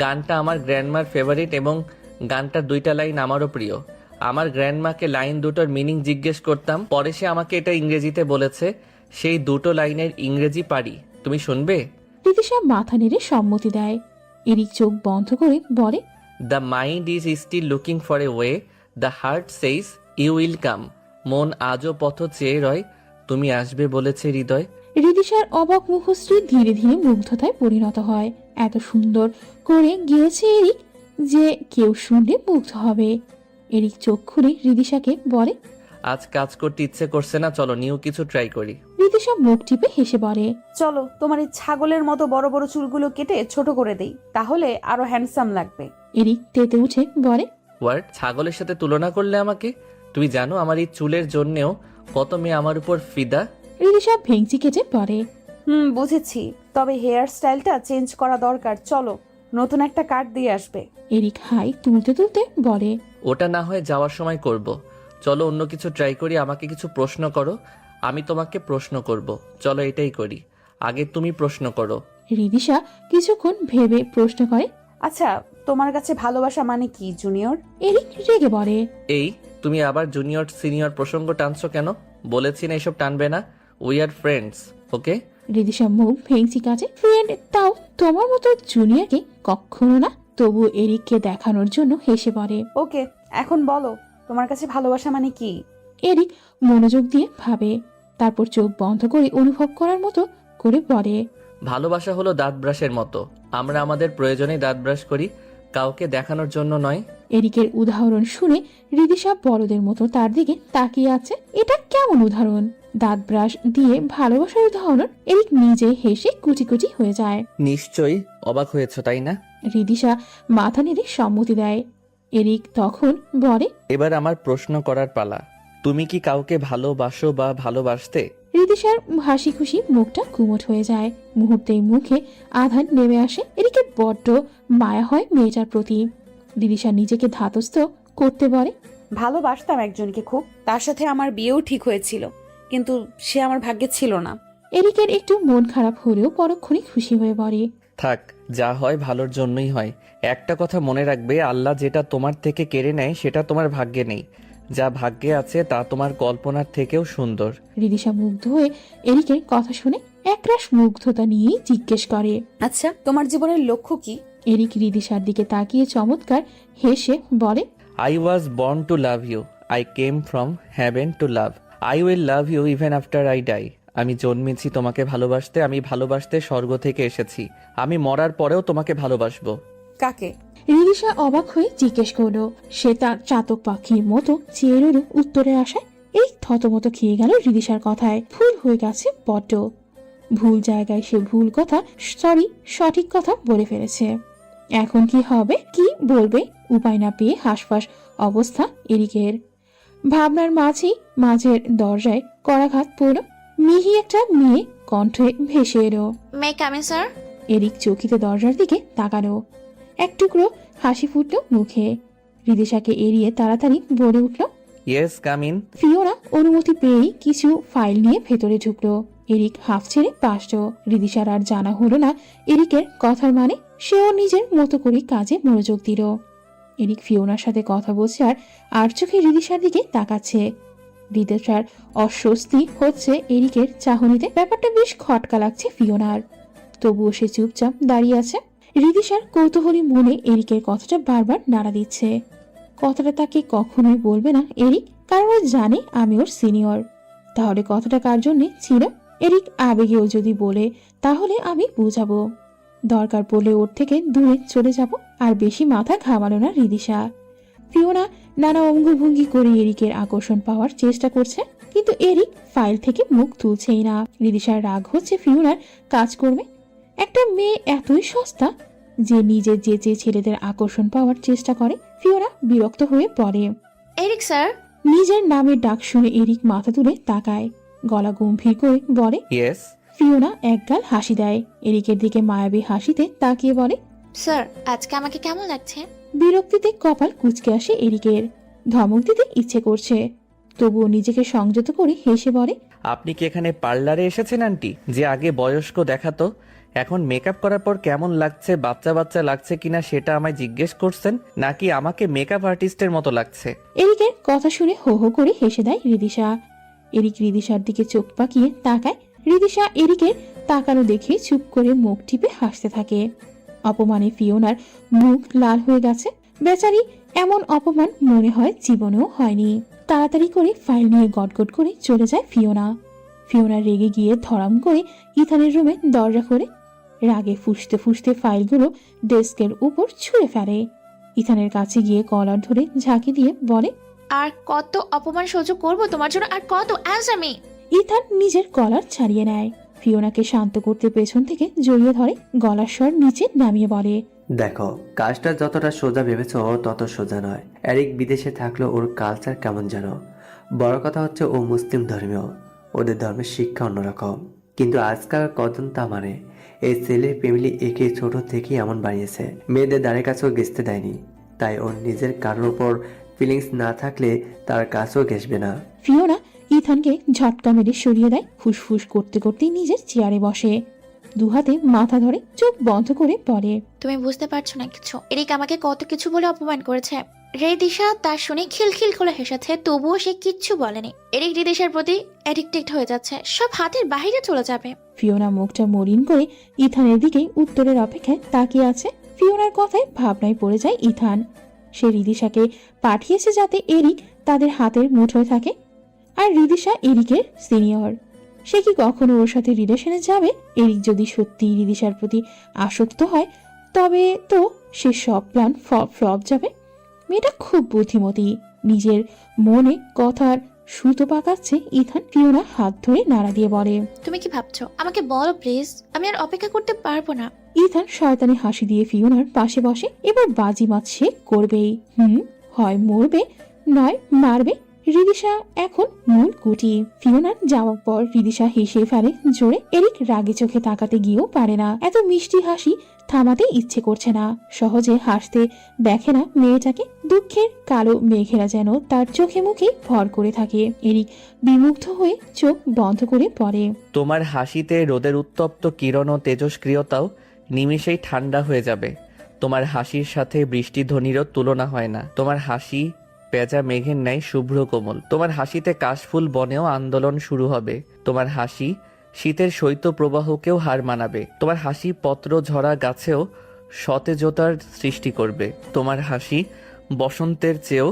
গানটা আমার গ্র্যান্ডমার ফেভারিট এবং গানটার দুইটা লাইন আমারও প্রিয়। আমার গ্র্যান্ডমাকে লাইন দুটোর মিনিং জিজ্ঞেস করতাম, পরে সে আমাকে এটা ইংরেজিতে বলেছে। সেই দুটো লাইনের ইংরেজি পারি, তুমি শুনবে? রিদিশা মাথা নেড়ে সম্মতি দেয়। এরিক চোখ বন্ধ করে বলে, the mind is still looking for a way, the heart says you will come. মন আজও পথ চেয়ে রয়, তুমি আসবে বলেছে হৃদয়। রিদিশার অবাক মুখশ্রী ধীরে ধীরে মুগ্ধতায় পরিণত হয়। এত সুন্দর করে গিয়েছে এরিক যে কেউ শুনলে মুগ্ধ হবে। এরিক চোখ খুলে রিদিশাকে বলে, আজ কাজ করতে ইচ্ছে করছে না, চলো নিউ কিছু ট্রাই করি। রিদিশা মুখ টিপে হেসে বলে, চলো তোমার এই ছাগলের মতো বড় বড় চুলগুলো কেটে ছোট করে দেই, তাহলে আরো হ্যান্ডসাম লাগবে। এরিক তেতে উঠে বলে, ওয়ার্ড, ছাগলের সাথে তুলনা করলে আমাকে? তুমি জানো আমার এই চুলের জন্যেও কত মেয়ে আমার উপর ফিদা। রিদিশা ভেঙচি কেটে পড়ে। বুঝেছি, তবে হেয়ার স্টাইলটা চেঞ্জ করা দরকার। চলো নতুন একটা কাট দিয়ে আসবে। এরিক হাই তুলতে তুলতে বলে, ওটা না হয় যাওয়ার সময় করব। চলো অন্য কিছু ট্রাই করি। আমাকে কিছু প্রশ্ন করো, আমি তোমাকে প্রশ্ন করব। চলো এটাই করি, আগে তুমি প্রশ্ন করো। রিদিশা কিছুক্ষণ ভেবে প্রশ্ন করে, আচ্ছা, তোমার কাছে ভালোবাসা মানে কি জুনিয়র? এরিক রেগে বলে, এই তুমি আবার জুনিয়র সিনিয়র প্রসঙ্গ টানছো কেন? বলেছি না এসব টানবে না। উই আর ফ্রেন্ডস, ওকে? রিদিশা মুখ ভেঙচি কাটে। ফ্রেন্ড তাও তোমার মতো জুনিয়রকে কখনো না। তবু এরিককে দেখানোর জন্য হেসে পড়ে। ওকে, এখন বলো তোমার কাছে ভালোবাসা মানে কি? এরিক মনোযোগ দিয়ে ভাবে, তারপর চোখ বন্ধ করে অনুভব করার মতো করে পড়ে। ভালোবাসা হলো দাঁত ব্রাশের মতো। আমরা আমাদের প্রয়োজনে দাঁত ব্রাশ করি, কাউকে দেখানোর জন্য নয়। এরিকের উদাহরণ শুনে রিদিশা বড়দের মতো তার দিকে তাকিয়ে আছে। এটা কেমন উদাহরণ? দাঁত ব্রাশ দিয়ে ভালোবাসার উদাহরণ? এরিক নিজে হেসে কুচি কুচি হয়ে যায়। নিশ্চয়ই অবাক হয়েছ, তাই না? রিদিশা মাথা নেড়ে সম্মতি দেয়। এরিক তখন বলে, এবার আমার প্রশ্ন করার পালা। তুমি কি কাউকে ভালোবাসো বা ভালোবাসতে? রিদিশার হাসি খুশি মুখটা কুমট হয়ে যায়। মুহূর্তেই মুখে আধার নেমে আসে। এদিকে বড্ড মায়া হয় মেয়েটার প্রতি। রিদিশা নিজেকে ধাতস্থ করতে বলে, ভালোবাসতাম একজনকে খুব, তার সাথে আমার বিয়েও ঠিক হয়েছিল, কিন্তু সে আমার ভাগ্যে ছিল না। এরিকের একটু মন খারাপ হলেও পরক্ষণে খুশি হয়ে পড়ে। থাক, যা হয় ভালোর জন্যই হয়। একটা কথা মনে রাখবে, আল্লাহ যেটা তোমার থেকে কেড়ে নেয় সেটা তোমার ভাগ্যে নেই। যা ভাগ্যে আছে তা তোমার কল্পনার থেকেও সুন্দর। রিদিশা মুগ্ধ হয়ে এরিকের কথা শুনে একরাশ মুগ্ধতা নিয়েই জিজ্ঞেস করে, আচ্ছা, তোমার জীবনের লক্ষ্য কি? এরিক রিদিশার দিকে তাকিয়ে চমৎকার হেসে বলে, I was born to love you. I came from heaven to love. I will love you even after I die. আমি জন্মেছি তোমাকে ভালোবাসতে, আমি ভালোবাসতে স্বর্গ থেকে এসেছি। আমি মরার পরেও তোমাকে ভালোবাসবো। কাকে? রিদিশা অবাক হয়ে জিজ্ঞেস করলো। সে তার চাতক পাখির মতো চেয়ে রইল উত্তরের আশায়। এই থতমত খেয়ে গেল রিদিশার কথায়। ভুল হয়ে গেছে বড্ড। ভুল জায়গায় সে ভুল কথা, সঠিক কথা বলে ফেলেছে। এখন কি হবে, কি বলবে উপায় না পেয়ে হাঁসফাঁস অবস্থা এরিকের। ভাবনার মাঝের দরজায় করাঘাত পড়ল। মিহি একটা মেয়ে কণ্ঠে ভেসে এলো। মে কামিং স্যার? এরিক চকিতে দরজার দিকে তাকালো। এক টুকরো হাসি ফুটল মুখে। রিদিশাকে এড়িয়ে তাড়াতাড়ি বলে উঠল, ইয়েস, কাম ইন। ফিওনা অনুমতি পেয়েই কিছু ফাইল নিয়ে ভেতরে ঢুকলো। এরিক হাফ ছেড়ে পাশল। রিদিশার আর জানা হলো না এরিকের কথার মানে। সেও নিজের মতো করে কাজে মনোযোগ দিল। এরিক ফিওনার সাথে কথা বলছে আর চোখে রিদিশার দিকে তাকাচ্ছে। রিদিশার অস্বস্তি হচ্ছে এরিকের চাহনিতে। ব্যাপারটা বেশ খটকা লাগছে ফিওনার। তবুও সে চুপচাপ দাঁড়িয়ে আছে। রিদিশার কৌতূহলী মনে এরিকের কথাটা বারবার নাড়া দিচ্ছে। কথাটা তাকে কখনোই বলবে না এরিক, কারণ ও জানে আমি ওর সিনিয়র। তাহলে কথাটা কার জন্যে ছিল? এরিক আবেগেও যদি বলে তাহলে আমি বুঝাবো। দরকার পড়লে ওর থেকে দূরে চলে যাব। আর বেশি মাথা ঘামালো না রিদিশা। ফিওনা নানা অঙ্গভঙ্গি করে এরিকের আকর্ষণ পাওয়ার চেষ্টা করছে, কিন্তু এরিক ফাইল থেকে মুখ তুলছেই না। রিদিশার রাগ হচ্ছে ফিওনার কাজকর্মে। একটা মেয়ে এতই সস্তা যে নিজের যে ছেলেদের আকর্ষণ পাওয়ার চেষ্টা করে। ফিওনা বিরক্ত হয়ে পড়ে। Eric sir? নিজের নামের ডাক শুনে এরিক মাথা তুলে তাকায়। গলা গম্ভীর করে বলে, ইয়েস। ফিওনা একগাল হাসি দেয়। এরিকের দিকে মায়াবী হাসিতে তাকিয়ে বলে, স্যার, আজকে আমাকে কেমন লাগছে? বিরক্তিতে কপাল কুঁচকে আসে এরিকের। ধমক দিতে ইচ্ছে করছে, তবুও নিজেকে সংযত করে হেসে বলে, আপনি কি এখানে পার্লারে এসেছেন আন্টি? যে আগে বয়স্ক দেখাতো এখন মেকআপ করার পর কেমন লাগছে, বাচ্চা বাচ্চা লাগছে কিনা সেটা আমায় জিজ্ঞেস করছেন, নাকি আমাকে মেকআপ আর্টিস্টের মতো লাগছে? এরিকের কথা শুনে হো হো করে হেসে দেয় রিদিশা। এরিক রিদিশার দিকে চোখ পাকিয়ে তাকায়। রিদিশা এরিকের তাকানো দেখে চুপ করে মুখ টিপে হাসতে থাকে। অপমানে ফিওনার মুখ লাল হয়ে গেছে। বেচারি এমন অপমান মনে হয় জীবনেও হয়নি। তাড়াতাড়ি করে ফাইল নিয়ে গটগট করে চলে যায় ফিওনা। ফিওনা রেগে গিয়ে ধরাম করে ইথানের রুমে দরজা করে রাগে ফুঁসতে ফুঁসতে ফাইলগুলো ডেস্কের উপর ছুঁড়ে ফেলে। ইথানের কাছে গিয়ে কলার ধরে ঝাঁকি দিয়ে বলে, আর কত অপমান সহ্য করবো তোমার জন্য, আর কত অ্যান্সার মি। ইথান নিজের কলার ছাড়িয়ে নেয়। ফিওনাকে শান্ত করতে পেছন থেকে জড়িয়ে ধরে গলার স্বর নিচে নামিয়ে বলে, দেখো, কাজটা যতটা সোজা ভেবেছ তত সোজা নয়। এরিক বিদেশে থাকলেও ওর কালচার কেমন জানো? বড় কথা হচ্ছে ও মুসলিম ধর্মীয়, ওদের ধর্মের শিক্ষা অন্যরকম। কিন্তু আজকাল কজন তা মানে? এই ছেলের ফ্যামিলি একে ছোট থেকেই এমন বানিয়েছে, মেয়েদের দ্বারের কাছেও ঘেঁচতে দেয়নি। তাই ওর নিজের কারোর ওপর ফিলিংস না থাকলে তার কাছেও ঘেঁষবে না। ফিওনা ইথানকে ঝটকা মেরে সরিয়ে দেয়। ফুসফুস করতে করতে নিজের চেয়ারে বসে, দুহাতে মাথা ধরে চোখ বন্ধ করে বলে, তুমি বুঝতে পারছো না কিছু। এরিক আমাকে কত কিছু বলে অপমান করেছে। রিদিশা তার শুনে খিলখিল করে হেসেছে, তবুও সে কিচ্ছু বলেনি। এরিক রিদিশার প্রতি অ্যাডিক্টেড হয়ে যাচ্ছে, সব হাতের বাইরে চলে যাবে। ফিওনা মুখটা মলিন করে ইথানের দিকেই উত্তরের অপেক্ষায় তাকিয়ে আছে। ফিওনার কথায় ভাবনায় পড়ে যায় ইথান। সে রিদিশাকে পাঠিয়েছে যাতে এরিক তাদের হাতের মুঠোয় থাকে। আর রিদিশা এরিকের সিনিয়র, সে কি কখনো ওর সাথে রিলেশনে যাবে? এরিক যদি সত্যি রিদিশার প্রতি আসক্ত হয় তবে তো সে সব প্ল্যান ফ্লপ যাবে। মেয়েটা খুব বুদ্ধিমতী, নিজের মনে কথার সুতো পাকাচ্ছে ইথান। ফিওনা হাত ধরে নাড়া দিয়ে বলে, তুমি কি ভাবছো? আমাকে বলো প্লিজ, আমি আর অপেক্ষা করতে পারবো না। ইথান শয়তানি হাসি দিয়ে ফিওনার পাশে বসে। এবার বাজিমাত সে করবেই। হয় মরবে নয় মারবে। রিদিশা এখন মূল গুটি। ফিওনার যাওয়ার পর রিদিশা হেসে ফেলে জোরে। এরিক রাগে চোখে তাকাতে গিয়েও পারে না। এত মিষ্টি হাসি থামাতে ইচ্ছে করছে না। সহজে হাসতে দেখে না মেয়েটাকে। দুঃখের কালো মেঘেরা যেন তার চোখে মুখে ভর করে থাকে। এরিক বিমুগ্ধ হয়ে চোখ বন্ধ করে পড়ে। তোমার হাসিতে রোদের উত্তপ্ত কিরণ ও তেজস্ক্রিয়তাও নিমিষেই ঠান্ডা হয়ে যাবে। তোমার হাসির সাথে বৃষ্টিধ্বনিরও তুলনা হয় না। তোমার হাসি পেঁজা মেঘের ন্যায় শুভ্র কোমল। তোমার হাসিতে কাশফুল বনেও আন্দোলন শুরু হবে। তোমার হাসি শীতের শৈত্য প্রবাহকেও হার মানাবে। তোমার হাসি পত্র ঝরা গাছেও সতেজতার সৃষ্টি করবে। তোমার হাসি বসন্তের চেয়েও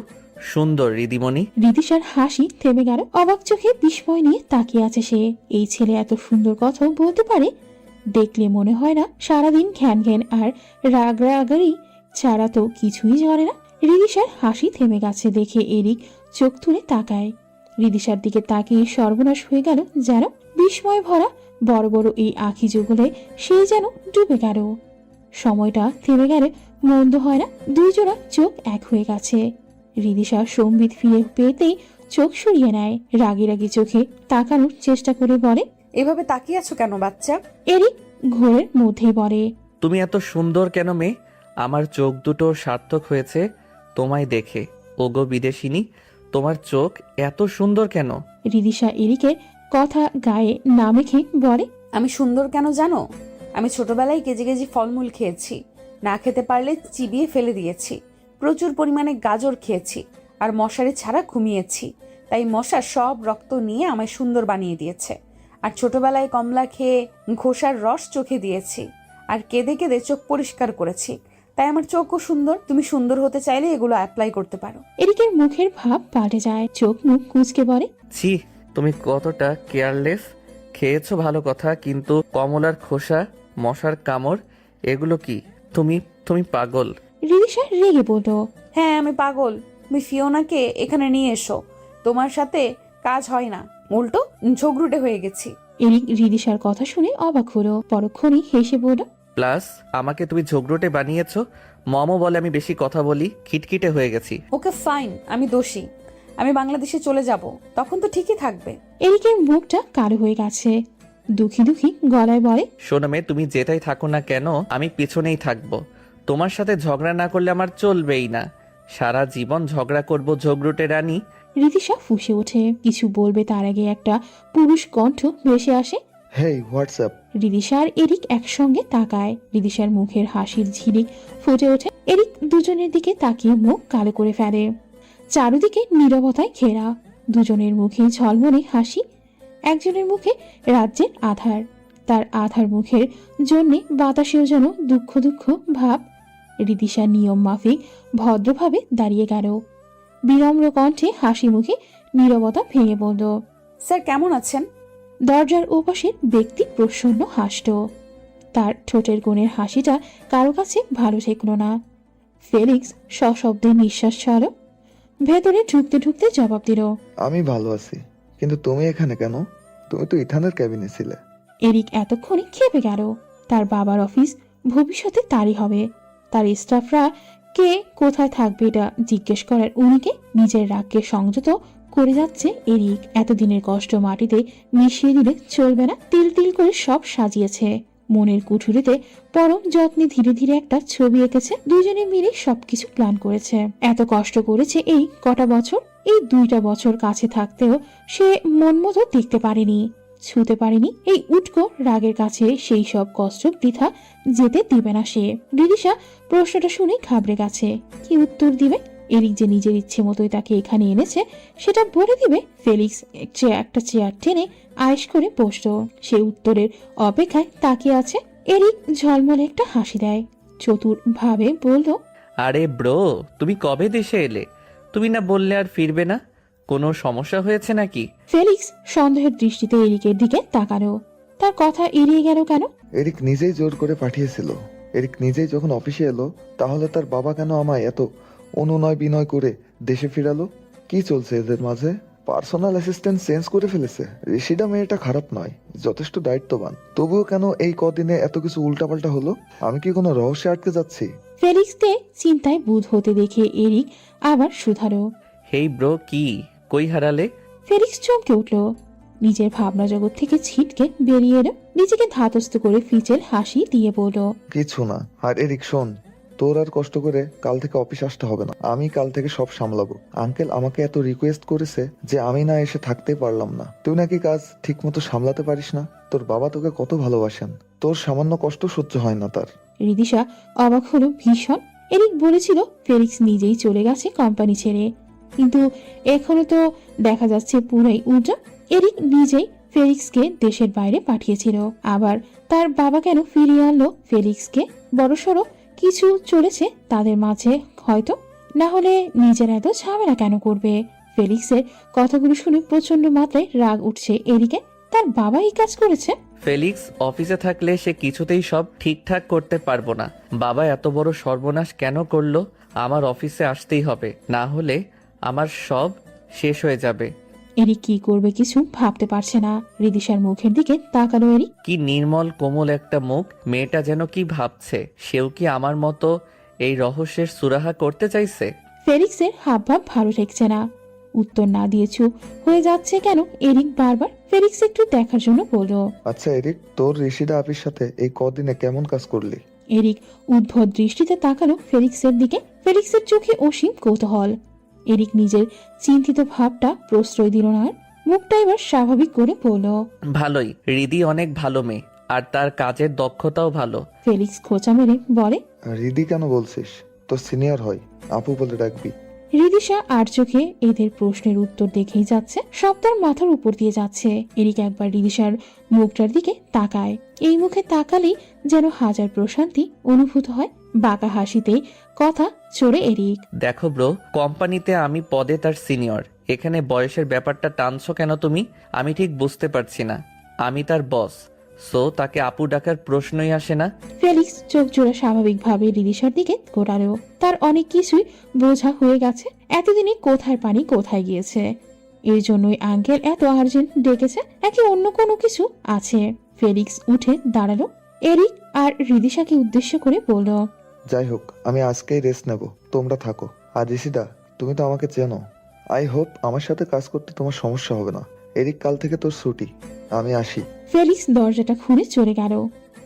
সুন্দর রিদিমণি। রিদিশার হাসি থেমে গেল। অবাক চোখে বিস্ময় নিয়ে তাকিয়ে আছে সে। এই ছেলে এত সুন্দর কথা বলতে পারে? দেখলে মনে হয় না সারাদিন ঘ্যান ঘ্যান আর রাগারাগি ছাড়া তো কিছুই জানে না। রিদিশার হাসি থেমে গেছে দেখে এরিক চোখ তুলে তাকায়। রিদিশার দিকে তাকিয়ে সর্বনাশ হয়ে গেল যেন। বিস্ময় ভরা বড় বড় এই আঁখি যুগলে সে যেন ডুবে গেল। সময়টা থেমে গেলে মন্দ হয় না। দুই জোড়া চোখ এক হয়ে গেছে। রিদিশা সম্বিত ফিরে পেতেই চোখ সরিয়ে নেয়। রাগি রাগি চোখে তাকানোর চেষ্টা করে বলে, এভাবে তাকিয়ে আছো কেন বাচ্চা? এরিক ঘোরের মধ্যে বলে, তুমি এত সুন্দর কেন মেয়ে? আমার চোখ দুটো সার্থক হয়েছে তোমায় দেখে। ওগো বিদেশিনী, তোমার চোখ এত সুন্দর কেন? রিদিশা এরিকের কথা গায়ে না মেখে বলে, আমি সুন্দর কেন জানো? আমি ছোটবেলায় কেজি কেজি ফলমূল খেয়েছি, না খেতে পারলে চিবিয়ে ফেলে দিয়েছি। প্রচুর পরিমাণে গাজর খেয়েছি আর মশারি ছাড়া ঘুমিয়েছি। তাই মশা সব রক্ত নিয়ে আমায় সুন্দর বানিয়ে দিয়েছে। আর ছোটবেলায় কমলা খেয়ে ঘোষার রস চোখে দিয়েছি আর কেঁদে কেঁদে চোখ পরিষ্কার করেছি। তাই আমার চোখও সুন্দর। তুমি সুন্দর হতে চাইলে এগুলো অ্যাপ্লাই করতে পারো। এরিকের মুখের ভাব পাল্টে যায়। চোখ মুখ কুঁচকে বলে, ছি, তুমি কতটা কেয়ারলেস। খেয়েছো ভালো কথা, কিন্তু কমলার খোসা, মশার কামড়, এগুলো কি? তুমি পাগল। রিদিশা রেগে বলল, হ্যাঁ আমি পাগল। তুমি ফিওনাকে এখানে নিয়ে এসো, তোমার সাথে কাজ হয় না, উল্টো ঝগড়ুটে হয়ে গেছি। এরিক রিদিশার কথা শুনে অবাক হলো। পরক্ষণেই হেসে বলল, প্লাস আমাকে তুমি ঝগড়টে বানিয়েছো। মমও বলে আমি বেশি কথা বলি, খিটখিটে হয়ে গেছি। ওকে ফাইন, আমি দোষী। আমি বাংলাদেশে চলে যাব, তখন তো ঠিকই থাকবে। এরিকের মুখটা কালো হয়ে গেছে। দুঃখী দুঃখী গলায় বলে, শোনো মেয়ে, তুমি যেটাই থাকো না কেন আমি পিছনেই থাকবো। তোমার সাথে ঝগড়া না করলে আমার চলবেই না। সারা জীবন ঝগড়া করবো ঝগড়ুটে রানী। রিদিশা ফুঁসে ওঠে। কিছু বলবে তার আগে একটা পুরুষ কণ্ঠ ভেসে আসে। হেই হোয়াটসঅ্যাপ, রিদিশা আর এরিক একসঙ্গে তাকায়। রিদিশার মুখের হাসির ঝিলিক ফুটে ওঠে। এরিক দুজনের দিকে তাকিয়ে মুখ কালো করে ফেলে। চারুদিকে নীরবতায় ঘেরা, দুজনের মুখে ঝলমলে হাসি। একজনের মুখে রাজ্যের আধার, তার আধার মুখের জন্যে বাতাসেও যেন দুঃখ দুঃখ ভাব। রিদিশা নিয়ম মাফিক ভদ্রভাবে দাঁড়িয়ে গেল। বিনম্র কণ্ঠে হাসি মুখে নীরবতা ভেঙে পড়ল। স্যার কেমন আছেন? দরজার ওপাশের ব্যক্তি প্রসন্ন হাসত। তার ঠোঁটের কোণের হাসিটা কারো কাছে ভালো ঠেকল না। ফেলিক্স সশব্দে নিঃশ্বাস ছাড়ল। ভেতরে ঢুকতে ঢুকতে জবাব দিল, আমি ভালো আছি, কিন্তু তুমি এখানে কেন? তুমি তো ইথানের ক্যাবিনে ছিলে। এরিক এতক্ষণে খেপে গেল। তার বাবার অফিস ভবিষ্যতে তারই হবে। তার স্টাফরা কে কোথায় থাকবে এটা জিজ্ঞেস করার উনিকে নিজের রাগকে সংযত করে যাচ্ছে এরিক। এতদিনের কষ্ট মাটিতে মিশিয়ে দিলে চলবে না। তিল তিল করে সব সাজিয়েছে মনের কুঠুরিতে, পরম যত্নে ধীরে ধীরে একটা ছবি এঁকেছে। দুজনে মিলে সবকিছু প্ল্যান করেছে। এত কষ্ট করেছে এই কটা বছর। এই 2টা বছর কাছে থাকতেও সে মন মতো দেখতে পারেনি, ছুঁতে পারেনি। এই উটকো রাগের কাছে সেই সব কষ্ট বৃথা যেতে দিবে না সে। রিদিশা প্রশ্নটা শুনে ঘাবড়ে গেছে। কি উত্তর দিবে? এরিক যে নিজের ইচ্ছে মতোই তাকে এখানে এনেছে সেটা বলে দিবে। ফেলিক্স একটা চেয়ার টেনে আয়েশ করে বসত। সে উত্তরের অপেক্ষায় তাকিয়ে আছে। এরিক ঝলমলে একটা হাসি দেয়, চতুর ভাবে বলল, আরে ব্রো, তুমি কবে দেশে এলে? তুমি না বললে আর ফিরবে না? কোনো সমস্যা হয়েছে নাকি? ফেলিক্স সন্দেহের দৃষ্টিতে এরিকের দিকে তাকালো। তার কথা এড়িয়ে গেল কেন? এরিক নিজেই জোর করে পাঠিয়েছিল। এরিক নিজেই যখন অফিসে এলো, তাহলে তার বাবা কেন আমায় এত অনুনয় বিনয় করে দেশে ফিরালো? কি চলছে এদের মাঝে? পার্সোনাল অ্যাসিস্ট্যান্ট চেঞ্জ করে ফেলেছে। ঋষিটা মেয়েটা খারাপ নয়, যথেষ্ট দায়িত্ববান। তবুও কেন এই কদিনে এত কিছু উল্টাপাল্টা হলো? আমি কি কোনো রহস্যে আটকে যাচ্ছি? ফেলিক্সকে চিন্তায় বুঁদ হতে দেখে এরিক আবার শুধালো, হেই ব্রো, কি কই হারালে? ফেলিক্স চমকে উঠল। নিজের ভাবনা জগৎ থেকে ছিটকে বেরিয়ে এলো। নিজেকে ধাতস্থ করে ফিচেল হাসি দিয়ে বলল, কিছু না। আর এরিক শোন, তোর আর কষ্ট করে কাল থেকে অফিস আসতে হবে না। আমি কাল থেকে সব সামলাবো। আঙ্কেল আমাকে এত রিকোয়েস্ট করেছে যে আমি না এসে থাকতে পারলাম না। তুই নাকি কাজ ঠিক মতো সামলাতে পারিস না? তোর বাবা তোকে কত ভালোবাসেন, তোর সামান্য কষ্ট সহ্য হয় না তার। রিদিশা অবাক হলো ভীষণ। এরিক বলেছিল ফেলিক্স নিজেই চলে গেছে কোম্পানি ছেড়ে, কিন্তু এখনো তো দেখা যাচ্ছে পুরাই উল্টো। এরিক নিজেই ফেলিক্সকে দেশের বাইরে পাঠিয়েছিল। আবার তার বাবা কেন ফিরিয়ে আনলো ফেলিক্সকে? বড়সড় কিছু চলেছে তাদের মাঝে হয়তো, না হলে নিজের এত ঝামেলা কেন করবে? ফেলিক্সের কথাগুলো শুনে প্রচন্ড মাত্রায় রাগ উঠছে এরিকে। তার বাবা এই কাজ করেছে। ফেলিক্স অফিসে থাকলে সে কিছুতেই সব ঠিকঠাক করতে পারবো না। বাবা এত বড় সর্বনাশ কেন করলো? আমার অফিসে আসতেই হবে, না হলে আমার সব শেষ হয়ে যাবে। এরিক কি করবে কিছু ভাবতে পারছে না। রিদিশার মুখের দিকে তাকালো এরিক। কি নির্মল কোমল একটা মুখ। মেয়েটা যেন কি ভাবছে? সেও কি আমার মতো এই রহস্যের সুরাহা করতে চাইছে? ফেলিক্সের হাবভাব ভালো ঠেকছে না। উত্তর না দিয়ে চুপ হয়ে যাচ্ছে কেন এরিক বারবার। ফেলিক্স একটু দেখার জন্য বলল, আচ্ছা এরিক, তোর ঋষিদা আপির সাথে এই কদিনে কেমন কাজ করলি? এরিক উদ্ভট দৃষ্টিতে তাকালো ফেলিক্সের দিকে। ফেলিক্সের চোখে অসীম কৌতূহল। এরিক নিজের চিন্তিত ভাবটা প্রশ্রয় দিল না আর। মুখটা এবার স্বাভাবিক করে বলল, ভালোই। রিদি অনেক ভালো মেয়ে, আর তার কাজের দক্ষতাও ভালো। ফেলিক্স খোঁচা মেরে বলে, রিদি কেন বলছিস? তোর সিনিয়র হয়, আপু বলে ডাকবি। রিদিশা আর চোখে এদের প্রশ্নের উত্তর দেখেই যাচ্ছে। সব তার মাথার উপর দিয়ে যাচ্ছে। এরিক একবার রিদিশার মুখটার দিকে তাকায়। এই মুখে তাকালেই যেন হাজার প্রশান্তি অনুভূত হয়। বাঁকা হাসিতেই কথা চড়ে এরিক। দেখো ব্রো, কোম্পানিতে আমি পদে তার সিনিয়র। এখানে বয়সের ব্যাপারটা টানছো কেন তুমি? আমি ঠিক বুঝতে পারছি না। আমি তার বস, সো তাকে আপু ডাকার প্রশ্নই আসে না। ফেলিক্স চোখ জোড়া স্বাভাবিকভাবে রিদিশার দিকে ঘোরালো। তার অনেক কিছুই বোঝা হয়ে গেছে। এতদিনে কোথায় পানি কোথায় গিয়েছে। এর জন্যই আঙ্কেল এত আর্জেন্ট ডেকেছে, নাকি অন্য কোনো কিছু আছে? ফেলিক্স উঠে দাঁড়ালো। এরিক আর রিদিশাকে উদ্দেশ্য করে বলল, যাই হোক, আমি আজকেই রেস্ট নেব, তোমরা থাকো। আর ঋষিদা, তুমি তো আমাকে চেনো। আই হোপ আমার সাথে কাজ করতে তোমার সমস্যা হবে না। এরিক কাল থেকে তোর ছুটি, আমি আসি। ফেলিক্স দরজাটা খুলে চলে গেল।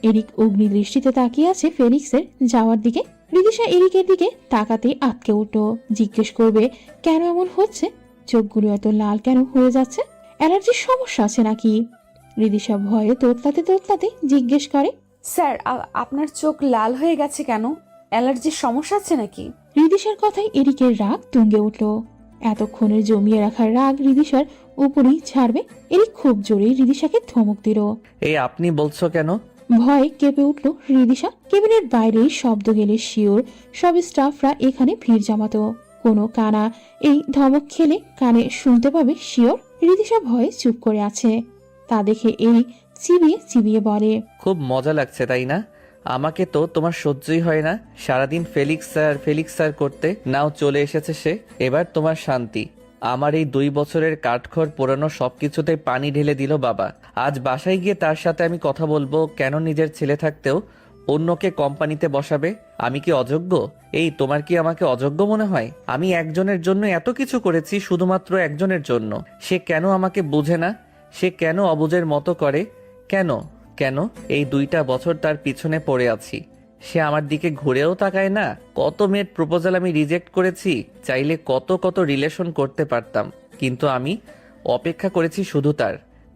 এরিক অগ্নি দৃষ্টিতে তাকিয়ে আছে ফেলিক্সের যাওয়ার দিকে। রিদিশা এরিকের দিকে তাকাতে আটকে উঠল। জিজ্ঞেস করবে কেন এমন হচ্ছে, চোখগুলো এত লাল কেন হয়ে যাচ্ছে, অ্যালার্জির সমস্যা আছে নাকি? রিদিশা ভয়ে তোতলাতে তোতলাতে জিজ্ঞেস করে। স্যার, আপনার চোখ লাল হয়ে গেছে কেন? অ্যালার্জির সমস্যা আছে নাকি? রিদিশার কথায় এরিকের রাগ তুঙ্গে উঠল। এতক্ষণের জমিয়ে রাখার রাগ রিদিশার উপরেই ছাড়বে। এরিক খুব জোরে রিদিশাকে ধমক দিল। এই আপনি বলছো কেন? ভয়ে কেঁপে উঠল রিদিশা। কেবিনের বাইরে শব্দ গেলে শিওর সব স্টাফরা এখানে ভিড় জমাতো। কোনো কানা এই ধমক খেলে কানে শুনতে পাবে শিওর। রিদিশা ভয়ে চুপ করে আছে। তা দেখে এরিক চিবিয়ে চিবিয়ে বলে, খুব মজা লাগছে তাই না? আমাকে তো তোমার সহ্যই হয় না। সারাদিন ফেলিক্স স্যার করতে। নাও চলে এসেছে সে। এবার তোমার শান্তি। আমার এই 2 বছরের কাঠখড় পোড়ানো সবকিছুতে পানি ঢেলে দিল বাবা। আজ বাসায় গিয়ে তার সাথে আমি কথা বলবো কেন নিজের ছেলে থাকতেও অন্যকে কোম্পানিতে বসাবে। আমি কি অযোগ্য? এই তোমার কি আমাকে অযোগ্য মনে হয়? আমি একজনের জন্য এত কিছু করেছি, শুধুমাত্র একজনের জন্য। সে কেন আমাকে বুঝে না? সে কেন অবুঝের মতো করে? কেন কেন এই 2টা বছর তার পিছনে পড়ে আছি। সে আমার দিকে ঘুরেও তাকায় না। কত মেয়ের প্রপোজাল আমি রিজেক্ট করেছি। চাইলে কত কত রিলেশন করতে পারতাম, কিন্তু আমি অপেক্ষা করেছি শুধু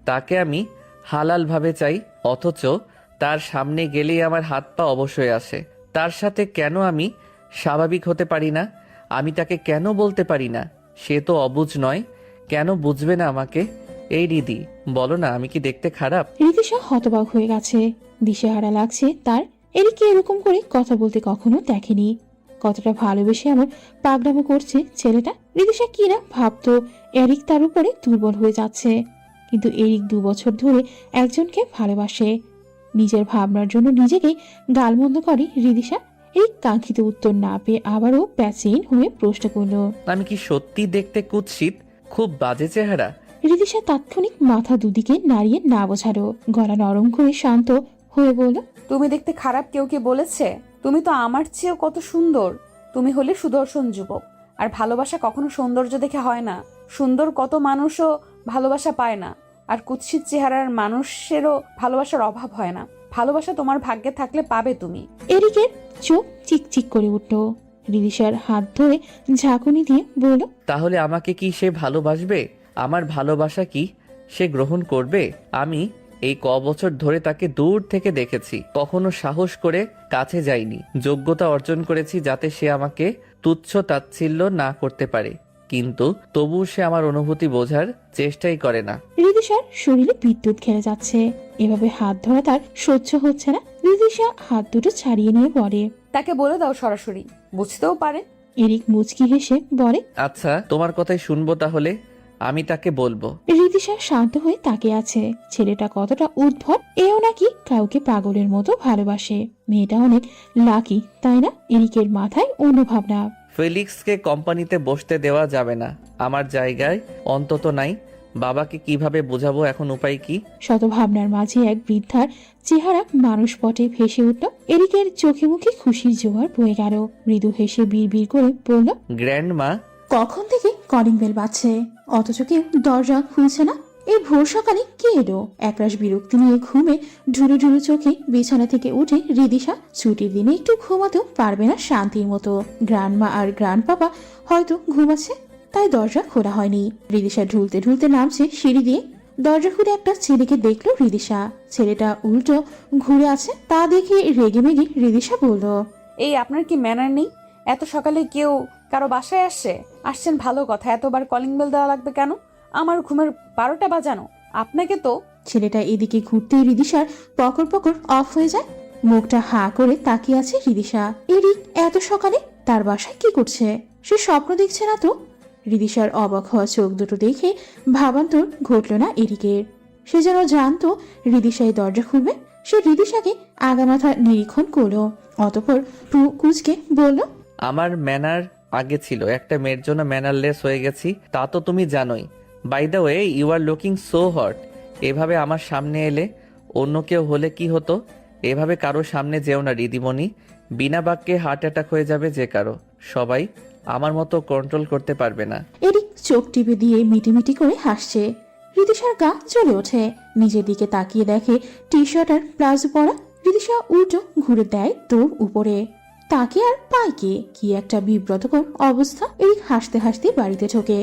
তাকে আমি হালালভাবে চাই। অথচ তার সামনে গেলেই আমার হাত পা অবশ হয়ে আসে। তার সাথে কেন আমি স্বাভাবিক হতে পারি না? আমি তাকে কেন বলতে পারি না? সে তো অবুঝ নয়, কেন বুঝবে না আমাকে? এই রিদি, বলো না আমি কি দেখতে খারাপ? রিদিশা হতবাক হয়ে গেছে। দিশেহারা লাগছে তার। এরিকে এরকম করে কথা বলতে কখনো দেখেনি। কতটা ভালোবেসে আমার পাগড়ামো করছে ছেলেটা। রিদিশা কি না ভাবতো এরিক তার উপরে দুর্বল হয়ে যাচ্ছে। কিন্তু এরিক 2 বছর ধরে একজনকে ভালোবাসে। নিজের ভাবনার জন্য নিজেকে গালমন্দ করে রিদিশা। এরিক কাঙ্ক্ষিত উত্তর না পেয়ে আবারও প্যাচিন হয়ে প্রশ্ন করল, আমি কি সত্যি দেখতে কুৎসিত? খুব বাজে চেহারা? রিদিশা তাৎক্ষণিক মাথা দুদিকে নাড়িয়ে না বোঝালো। গলা নরম করে শান্ত হয়ে বলল, তুমি দেখতে খারাপ কেউ কে বলেছে? তুমি তো আমার চেয়েও কত সুন্দর। তুমি হলে সুদর্শন যুবক। আর ভালোবাসা কখনো সৌন্দর্য দেখে হয় না। সুন্দর কত মানুষও ভালোবাসা পায় না। আর কুৎসিত চেহারার মানুষেরও ভালোবাসার অভাব হয় না। ভালোবাসা তোমার ভাগ্যে থাকলে পাবে তুমি। এরিকের চোখ চিকচিক করে উঠল। রিদিশার হাত ধরে ঝাঁকুনি দিয়ে বলল, তাহলে আমাকে কি সে ভালোবাসবে? আমার ভালোবাসা কি সে গ্রহণ করবে? আমি এই বছর ধরে তাকে দূর থেকে দেখেছি, কখনো সাহস করে কাছে যাইনি। যোগ্যতা অর্জন করেছি যাতে সে আমাকে তুচ্ছ তাচ্ছিল্য না করতে পারে, কিন্তু তবুও সে আমার অনুভূতি বোঝার চেষ্টাই করে না। রিদিশার শরীরে বিদ্যুৎ খেলে যাচ্ছে। এভাবে হাত ধরা তার সহ্য হচ্ছে না। রিদিশা হাত দুটো ছাড়িয়ে নিয়ে বলে, তাকে বলে দাও সরাসরি, বুঝতেও পারে। এরিক মুচকি হেসে বলে, আচ্ছা, তোমার কথাই শুনবো তাহলে। আমি তাকে বলবো। রিদিশা শান্ত হয়ে তাকিয়ে আছে। ছেলেটা কতটা উদ্ভট। এও নাকি কাউকে পাগলের মতো ভালোবাসে। মেয়েটা অনেক লাকি, তাই না? এরিকের মাথায় অন্য ভাবনা। ফেলিক্সকে কোম্পানিতে বসতে দেওয়া যাবে না। আমার জায়গায় অন্তত নাই। বাবাকে কিভাবে বোঝাবো এখন? উপায় কি? শত ভাবনার মাঝে এক বৃদ্ধার চেহারা মানুষ পটে ভেসে উঠল। এরিকের চোখে মুখে খুশির জোয়ার বয়ে গেল। মৃদু হেসে বিড় করে বলল, গ্র্যান্ডমা। কখন থেকে কলিং বেল বাজছে, অথচ কেউ দরজা খুলছে না। এই ভোর সকালে কে এলো? একরাশ বিরক্তি নিয়ে ঘুমে ঢুলু ঢুলু চোখে বিছানা থেকে উঠে রিদিশা ছুটির দিনে একটু ঘুমাতেও পারবে না শান্তির মতো। গ্র্যান্ডমা আর গ্র্যান্ড পাপা হয়তো ঘুমাচ্ছে, তাই দরজা খোলা হয়নি। রিদিশা ঢুলতে ঢুলতে নামছে সিঁড়ি দিয়ে। দরজা খুলে একটা ছেলেকে দেখলো রিদিশা। ছেলেটা উল্টো ঘুরে আছে। তা দেখে রেগে মেগে রিদিশা বলল, এই আপনার কি ম্যানার নেই? এত সকালে কেউ কারো বাসায় আসছেন ভালো কথা, এতবার কলিং বেল দেওয়া লাগবে কেন? আমার ঘুমের 12টা বাজানো। আপনাকে তো। ছেলেটা এদিকে ঘুরতেই রিদিশার পকর পকর অফ হয়ে যায়। মুখটা হা করে তাকিয়ে আছে রিদিশা। এরিক এত সকালে তার বাসায় কি করছে? সে স্বপ্ন দেখছে না তো? রিদিশার অবাক হওয়া চোখ দুটো দেখে ভাবান্তর ঘটল না এরিকের। সে যেন জানতো রিদিশাই দরজা খুলবে। সে রিদিশাকে আগামাথা নিরীক্ষণ করলো, অতঃপর কুচকে বলল, আমার ম্যানার আগে ছিল, একটা মেয়ের জন্য ম্যানারলেস হয়ে গেছি, তা তো তুমি জানোই। By the way, you are looking so hot. এভাবে আমার সামনে এলে অন্য কেউ হলে কি হতো? এভাবে কারো সামনে যেও না রিদিমণি। বিনা বাক্যে হার্ট অ্যাটাক হয়ে যাবে যে কারো। সবাই আমার মতো কন্ট্রোল করতে পারবে না। এরিক চোখ টিপে দিয়ে মিটিমিটি করে হাসছে। রিদিশার গা জ্বলে ওঠে। নিজের দিকে তাকিয়ে দেখে টি শার্ট আর প্লাজো পরা। রিদিশা উল্টো ঘুরে দেয় দৌড় উপরে। তাকে আর পায় কি একটা বিব্রতকর অবস্থা। এরিক হাসতে হাসতে বাড়িতে ঢোকে।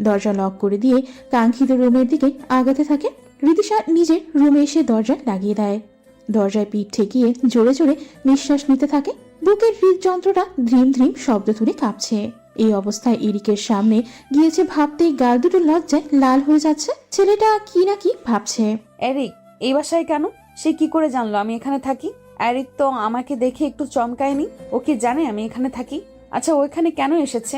দরজা লক করে দিয়ে কাঙ্ক্ষিত রুমের দিকে আগাতে থাকে। রিদিশা নিজের রুমে এসে দরজা লাগিয়ে দেয়। দরজায় পিঠ ঠেকিয়ে জোরে জোরে নিঃশ্বাস নিতে থাকে। বুকের হৃদযন্ত্রটা ধ্রিম ধ্রিম শব্দ তুলে কাঁপছে। এই অবস্থায় এরিকের সামনে গিয়েছে ভাবতেই গাল দুটো লজ্জায় লাল হয়ে যাচ্ছে। ছেলেটা কি না কি ভাবছে। এরিক এই বাসায় কেন? সে কি করে জানলো আমি এখানে থাকি? এরিক তো আমাকে দেখে একটু চমকায়নি। ও কি জানে আমি এখানে থাকি? আচ্ছা ও এখানে কেন এসেছে?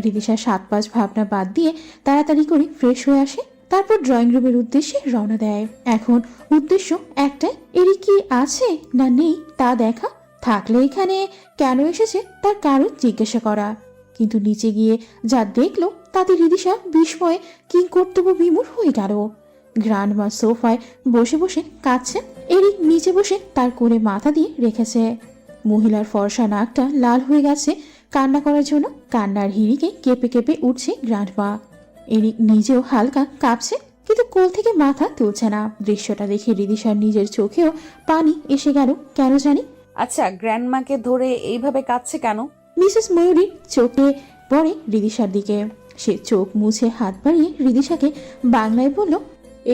রিদিশা 7-5 ভাবনা বাদ দিয়ে তাড়াতাড়ি করে ফ্রেশ হয়ে আসে। তারপর ড্রয়িং রুমের উদ্দেশ্যে রওনা দেয়। এখন উদ্দেশ্য একটাই, এরিক কি আছে না নেই তা দেখা, থাকলে এখানে কেন এসেছে তার কারণ জিজ্ঞাসা করা। কিন্তু নিচে গিয়ে যা দেখলো তাতে রিদিশা বিস্ময়ে কিংকর্তব্য বিমূঢ় হয়ে গেল। গ্র্যান্ডমা সোফায় বসে বসে কাঁদছে। এরিক নিচে বসে তার কোলে মাথা দিয়ে রেখেছে। মহিলার ফর্সা নাকটা লাল হয়ে গেছে কান্না করার জন্য। কান্নার হিড়িকে কেঁপে কেঁপে উঠছে গ্র্যান্ডমা। এরিক নিজেও হালকা কাঁপছে, কিন্তু কোল থেকে মাথা তুলছে না। দৃশ্যটা দেখে রিদিশার নিজের চোখেও পানি এসে গেল কেন জানি। আচ্ছা গ্র্যান্ডমাকে ধরে এইভাবে কাঁদছে কেন? মিসেস ময়ূরীর চোখে পড়ে রিদিশার দিকে। সে চোখ মুছে হাত বাড়িয়ে রিদিশাকে বাংলায় বলল,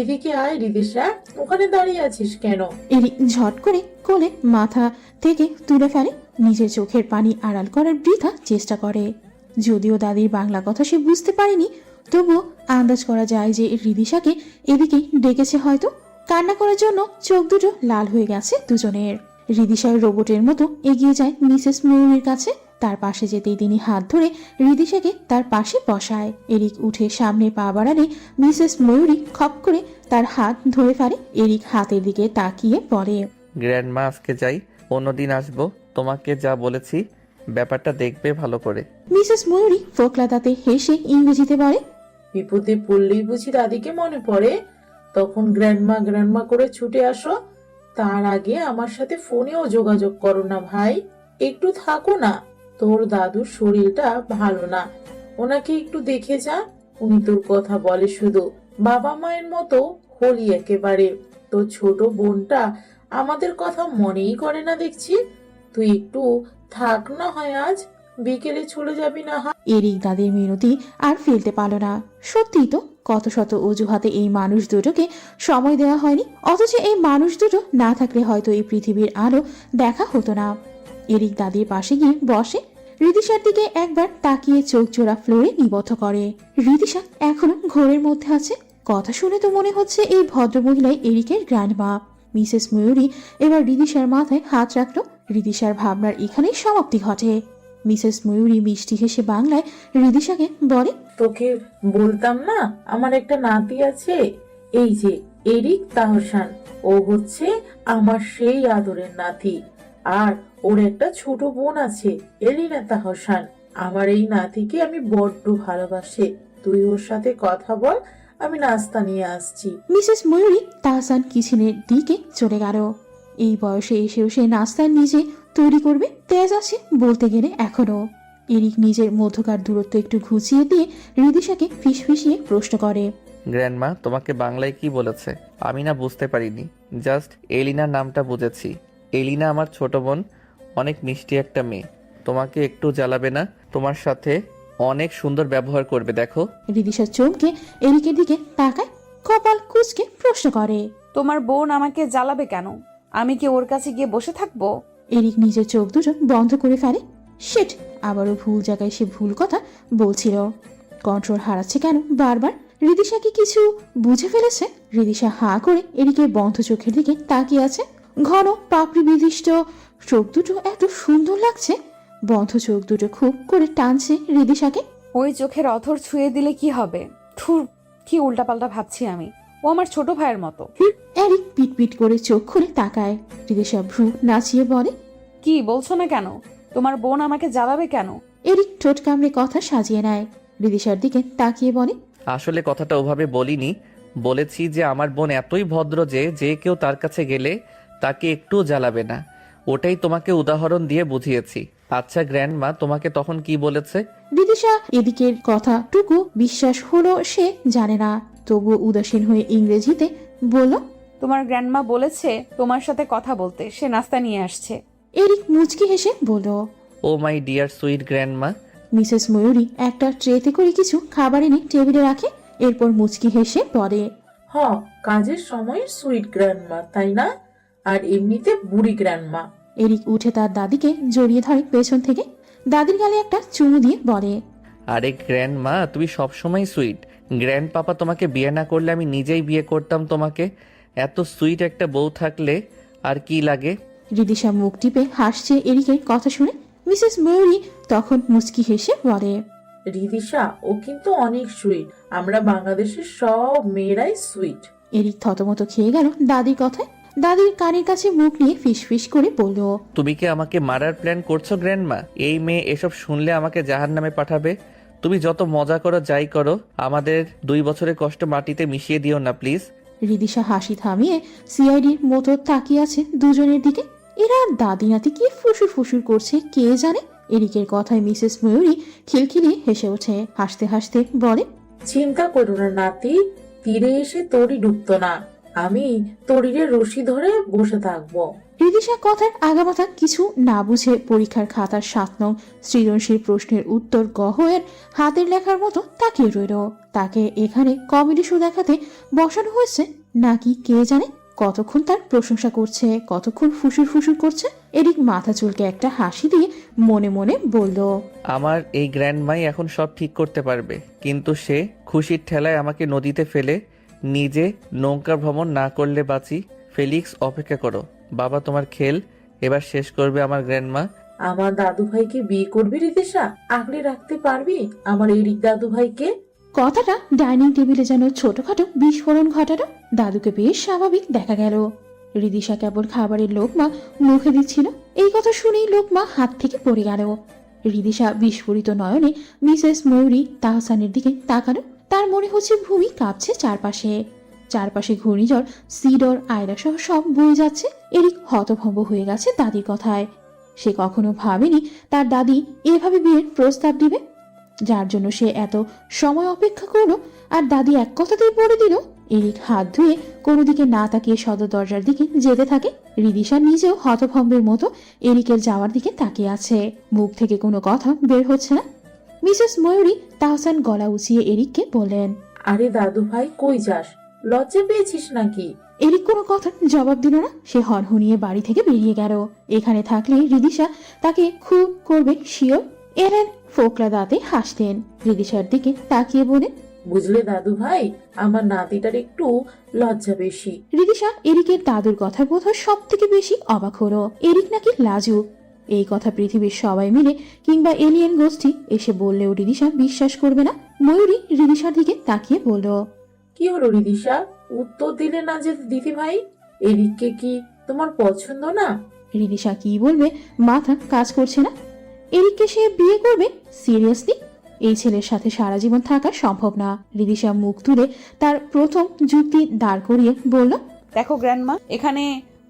এদিকে আয় রিদিশা, ওখানে দাঁড়িয়ে আছিস কেন? এরিক ঝট করে কোলে মাথা থেকে তুলে ফেলে। নিজের চোখের পানি আড়াল করার বৃথা চেষ্টা করে। যদিও দাদির বাংলা কথা সে বুঝতে পারেনি, তবুও আন্দাজ করা যায় যে রিদিশাকে এদিকে ডেকেছে হয়তো। কান্না করার জন্য চোখ দুটো লাল হয়ে গেছে দুজনের। রিদিশার রোবটের মতো এগিয়ে যায় মিসেস ময়ূরীর কাছে। তার পাশে যেতেই তিনি হাত ধরে রিদিশাকে তার পাশে বসায়। এরিক উঠে সামনে পা বাড়ালে মিসেস ময়ূরী খপ করে তার হাত ধরে ফেলে। এরিক হাতের দিকে তাকিয়ে পড়ে, গ্র্যান্ডমা আজকে যাই, অন্যদিন আসবো। তোমাকে যা বলেছি ব্যাপারটা দেখবে ভালো করে। মিসেস ময়ূরী ফোকলা দাঁতে হেসে ইংরেজিতে বলে, বিপদে পড়লেই বুঝি দাদিকে মনে পড়ে? তখন গ্র্যান্ডমা গ্র্যান্ডমা করে ছুটে আসো। তার আগে আমার সাথে ফোনেও যোগাযোগ করো না ভাই। একটু থাকো না, তোর দাদুর শরীরটা ভালো না, ওনাকে একটু দেখে যা। উনি তোর কথা বলে শুধু, বাবা মায়ের মতো হলি একেবারে। তোর ছোট বোনটা আমাদের কথা মনেই করে না দেখছি। তুই একটু থাক না হয়, আজ বিকেলে চলে যাবি না হয়? এরিক দাদির মিনতি আর ফেলতে পারল না। সত্যিই তো কত শত অজুহাতে এই মানুষ দুটোকে সময় দেওয়া হয়নি, অথচ এই মানুষ দুটো না থাকলে হয়তো এই পৃথিবীর আলো দেখা হতো না। এরিক দাদির পাশে গিয়ে বসে, রিদিশার দিকে একবার তাকিয়ে চোখ জোড়া ফ্লোরে নিবদ্ধ করে। রিদিশা এখনো ঘোরের মধ্যে আছে। কথা শুনে তো মনে হচ্ছে এই ভদ্রমহিলাই এরিকের গ্র্যান্ডমা। মিসেস ময়ূরী এবার রিদিশার মাথায় হাত রাখলো। রিদিশার ভাবনার এখানেই সমাপ্তি ঘটে। মিসেস ময়ূরী মিষ্টি হেসে বাংলায় রিদিশাকে বলে, তোকে বলতাম না আমার একটা নাতি আছে, এই যে এরিক তাহসান। ও হচ্ছে আমার সেই আদরের নাতি। আর ওর একটা ছোট বোন আছে এলিনা তাহসান। আমার এই নাতিকে আমি বড্ড ভালোবাসি। তুই ওর সাথে কথা বল, আমি নাস্তা নিয়ে আসছি। মিসেস ময়ূরী তাহসান কিচেনের দিকে চলে গেল। এই বয়সে এসেও সে নাস্তা নিজে তৈরি করবে, তেজ আছে বলতে গেলে এখনো। এরিক নিজের মধ্যকার দূরত্ব একটু ঘুচিয়ে দিয়ে রিদিশাকে ফিসফিসিয়ে প্রশ্ন করে, গ্র্যান্ডমা তোমাকে বাংলায় কি বলেছে? আমি না বুঝতে পারিনি, জাস্ট এলিনার নামটা বুঝেছি। এলিনা আমার ছোট বোন, অনেক মিষ্টি একটা মেয়ে। তোমাকে একটু জ্বালাবে না, তোমার সাথে অনেক সুন্দর ব্যবহার করবে দেখো। রিদিশা চমকে এরিকের দিকে তাকায়, কপাল কুঁচকে প্রশ্ন করে, তোমার বোন আমাকে জ্বালাবে কেন? আমি কি ওর কাছে গিয়ে বসে থাকবো? এরিক নিজের চোখ দুটো বন্ধ করে ফেলে। শিট, আবারও ভুল জায়গায় সে ভুল কথা বলছিল। কন্ট্রোল হারাচ্ছে কেন বারবার? রিদিশা কি কিছু বুঝে ফেলেছে? রিদিশা হাঁ করে এরিকের বন্ধ চোখের দিকে তাকিয়ে আছে। ঘন পাপড়ি বিশিষ্ট চোখ দুটো এত সুন্দর লাগছে। বন্ধ চোখ দুটো খুব করে টানছে রিদিশাকে। ওই চোখের অথর ছুঁয়ে দিলে কি হবে? থুর, কি উল্টাপাল্টা ভাবছি আমি। ও আমার ছোট ভাইয়ের মতো। এরিক পিট পিট করে চোখ খুলে তাকায়। রিদিশা ভ্রু নাচিয়ে বলে, কি বলছো না কেন? তোমার বোন আমাকে জ্বালাবে কেন? এরিক ঠোঁট কামড়ে কথা সাজিয়ে নেয়। রিদিশার দিকে তাকিয়ে বলে, আসলে কথাটা ওভাবে বলিনি, বলেছি যে আমার বোন এতই ভদ্র যে যে কেউ তার কাছে গেলে তাকে একটু জ্বালাবে না। ওটাই তোমাকে উদাহরণ দিয়ে বুঝিয়েছি। আচ্ছা গ্র্যান্ডমা তোমাকে তখন কি বলেছে? রিদিশা এদিকের কথাটুকু বিশ্বাস হলো সে জানে না, তবুও উদাসীন হয়ে ইংরেজিতে বলল, তোমার গ্র্যান্ডমা বলেছে তোমার সাথে কথা বলতে, সে নাস্তা নিয়ে আসছে। এরিক মুচকি হেসে বলল, oh my dear sweet grandma. Mrs Mayuri একটা ট্রেতে করে কিছু খাবার এনে টেবিলে রাখে। এরপর মুচকি হেসে পড়ে, হ, কাজের সময় সুইট গ্র্যান্ডমা, তাই না? আর এমনিতে বুড়ি গ্র্যান্ডমা। এরিক উঠে তার দাদিকে জড়িয়ে ধরে পেছন থেকে, দাদির গালে একটা চুমু দিয়ে বলে, আরে গ্র্যান্ড মা, তুমি সবসময় সুইট। গ্র্যান্ড পাপা তোমাকে বিয়ে না করলে আমি নিজেই বিয়ে করতাম তোমাকে। এত সুইট একটা বউ থাকলে আর কি লাগে। রিদিশা মুখ টিপে হাসছে এরিকের কথা শুনে। মিসেস ময়ূরী তখন মুচকি হেসে বলে, রিদিশা, ও কিন্তু অনেক সুইট। আমরা বাংলাদেশের সব মেয়েরাই সুইট। এরিক থতমত খেয়ে গেল দাদির কথায়। দাদির কানের কাছে মুখ নিয়ে ফিসফিস করে বলল, তুমি কি আমাকে মারার প্ল্যান করছো গ্র্যান্ড মা? এই মেয়ে এসব শুনলে আমাকে জাহান্নামে পাঠাবে। তুমি যত মজা করো যাই করো, আমাদের 2 বছরের কষ্ট মাটিতে মিশিয়ে দিও না প্লিজ। রিদিশা হাসি থামিয়ে সিআইডির মতো তাকিয়ে আছে দুজনের দিকে। এরা দাদি নাতি কি ফুসুর ফুসুর করছে কে জানে। এরিকের কথায় মিসেস ময়ূরী খিলখিলিয়ে হেসে ওঠে, হাসতে হাসতে বলে, চিন্তা করো না নাতি, তীরে এসে তরি ডুবতো না। আমি তরিরে রশি ধরে বসে থাকবো। রিদিশা কথার আগামাথা কিছু না বুঝে পরীক্ষার খাতার 7 নং সৃজনশীল প্রশ্নের উত্তর গহের হাতের লেখার মতো তাকিয়ে রইল। তাকে এখানে কমেডি শো দেখাতে বসানো হয়েছে নাকি কে জানে। কতক্ষণ তার প্রশংসা করছে, কতক্ষণ ফুসুর ফুসুর করছে। এরিক মাথা চুলকে একটা হাসি দিয়ে মনে মনে বলল, আমার এই গ্র্যান্ড মাই এখন সব ঠিক করতে পারবে, কিন্তু সে খুশির ঠেলায় আমাকে নদীতে ফেলে নিজে নৌকা ভ্রমণ না করলে বাঁচি। ফেলিক্স, অপেক্ষা করো। বাবা তোমার খেল এবার শেষ করবে আমার গ্র্যান্ডমা। আমার দাদু ভাইকে বিয়ে করবি রিদিশা? আগলে রাখতে পারবি আমার এরিক দাদু ভাইকে? কথাটা ডাইনিং টেবিলে যেন ছোটখাটো বিস্ফোরণ ঘটালো। দাদুকে বেশ স্বাভাবিক দেখা গেল। রিদিশা কেবল খাবারের লোকমা মুখে দিচ্ছিল, এই কথা শুনেই লোকমা হাত থেকে পড়ে গেল। রিদিশা বিস্ফোরিত নয়নে মিসেস ময়ূরী তাহসানের দিকে তাকালো। তার মনে হচ্ছে ভূমি কাঁপছে চারপাশে। চারপাশে ঘূর্ণিঝড়, সিডর, আয়লা সহ সব বয়ে যাচ্ছে। এরিক হতভম্ব হয়ে গেছে দাদির কথায়। সে কখনো ভাবেনি তার দাদি এভাবে বিয়ের প্রস্তাব দিবে, যার জন্য সে এত সময় অপেক্ষা করলো। আর দাদি এক কথাতেই বলে দিল। এরিক হাত ধুয়ে কোনো দিকে না তাকিয়ে সদর দরজার দিকে যেতে থাকে। রিদিশা নিজেও হতভম্বের মতো এরিকের যাওয়ার দিকে তাকিয়ে আছে। মুখ থেকে কোনো কথা বের হচ্ছে না। মিসেস ময়ূরী তাহসান গলা উঁচিয়ে এরিককে বললেন, আরে দাদু ভাই, কই যাস? লজ্জা পেয়েছিস নাকি? এরিক কোনো কথা জবাব দিল না। সে হনহনিয়ে বাড়ি থেকে বেরিয়ে গেল। এখানে থাকলে রিদিশা তাকে খুন করবে শিওর। এলেন ফোকলা দাঁতে হাসতেন। রিদিশার দিকে তাকিয়ে বলেন, বুঝলে দাদু ভাই, আমার নাতিটার একটু লজ্জা বেশি। রিদিশা এরিকের দাদুর কথা বোধহয় সব থেকে বেশি অবাক হলো। এরিক নাকি লাজুক। এই কথা পৃথিবীর সবাই মিলে কিংবা এলিয়েন গোষ্ঠী এসে বললেও রিদিশা বিশ্বাস করবে না। ময়ূরী রিদিশার দিকে তাকিয়ে বলল, কি হলো রিদিশা, উত্তর দিলে না যে দিদি ভাই? এরিককে কি তোমার পছন্দ না? রিদিশা কি বলবে মাথা কাজ করছে না। এরিককে সে বিয়ে করবে? সিরিয়াসলি? এই ছেলের সাথে সারা জীবন থাকা সম্ভব না। রিদিশা মুখ তুলে তার প্রথম যুক্তি দাঁড় করিয়ে বলল, দেখো গ্র্যান্ডমা, এখানে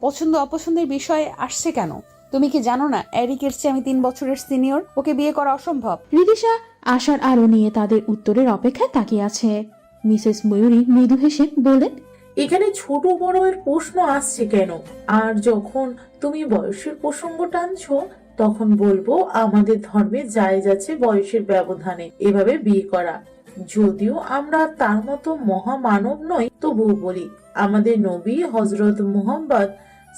পছন্দ অপছন্দের বিষয় আসছে কেন? তুমি কি জানো না এরিকের চেয়ে আমি 3 বছরের সিনিয়র? ওকে বিয়ে করা অসম্ভব। রিদিশা আশার আলো নিয়ে তাদের উত্তরের অপেক্ষায় তাকিয়ে আছে। মিসেস ময়ূরী মৃদু হেসে বললেন, এখানে ছোট বড় এর প্রশ্ন আসছে কেন? আর যখন তুমি বয়সের প্রসঙ্গ টানছো, তখন বলবো আমাদের ধর্মে জায়েজ আছে বয়সের ব্যবধানে এভাবে বিয়ে করা। যদিও আমরা তার মতো মহামানব নই, তবুও বলি আমাদের নবী হযরত মুহাম্মদ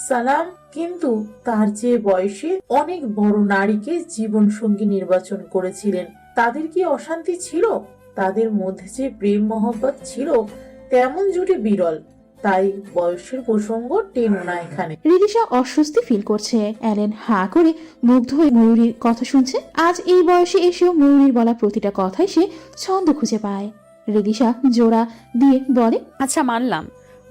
সালাম কিন্তু তার চেয়ে বয়সে অনেক বড় নারীকে জীবন সঙ্গী নির্বাচন করেছিলেন। তাদের কি অশান্তি ছিল? তাদের মধ্যে যে প্রেম মহব্বত ছিল, তেমন জুটি বিরল। তাই বয়সের প্রসঙ্গ টেনো না এখানে। রিদিশা অস্বস্তি ফিল করছে। অ্যালেন হা করে মুগ্ধ হয়ে ময়ূরীর কথা শুনছে। আজ এই বয়সে এসেও ময়ূরীর বলা প্রতিটা কথায় সে ছন্দ খুঁজে পায়। রিদিশা জোড়া দিয়ে বলে, আচ্ছা মানলাম,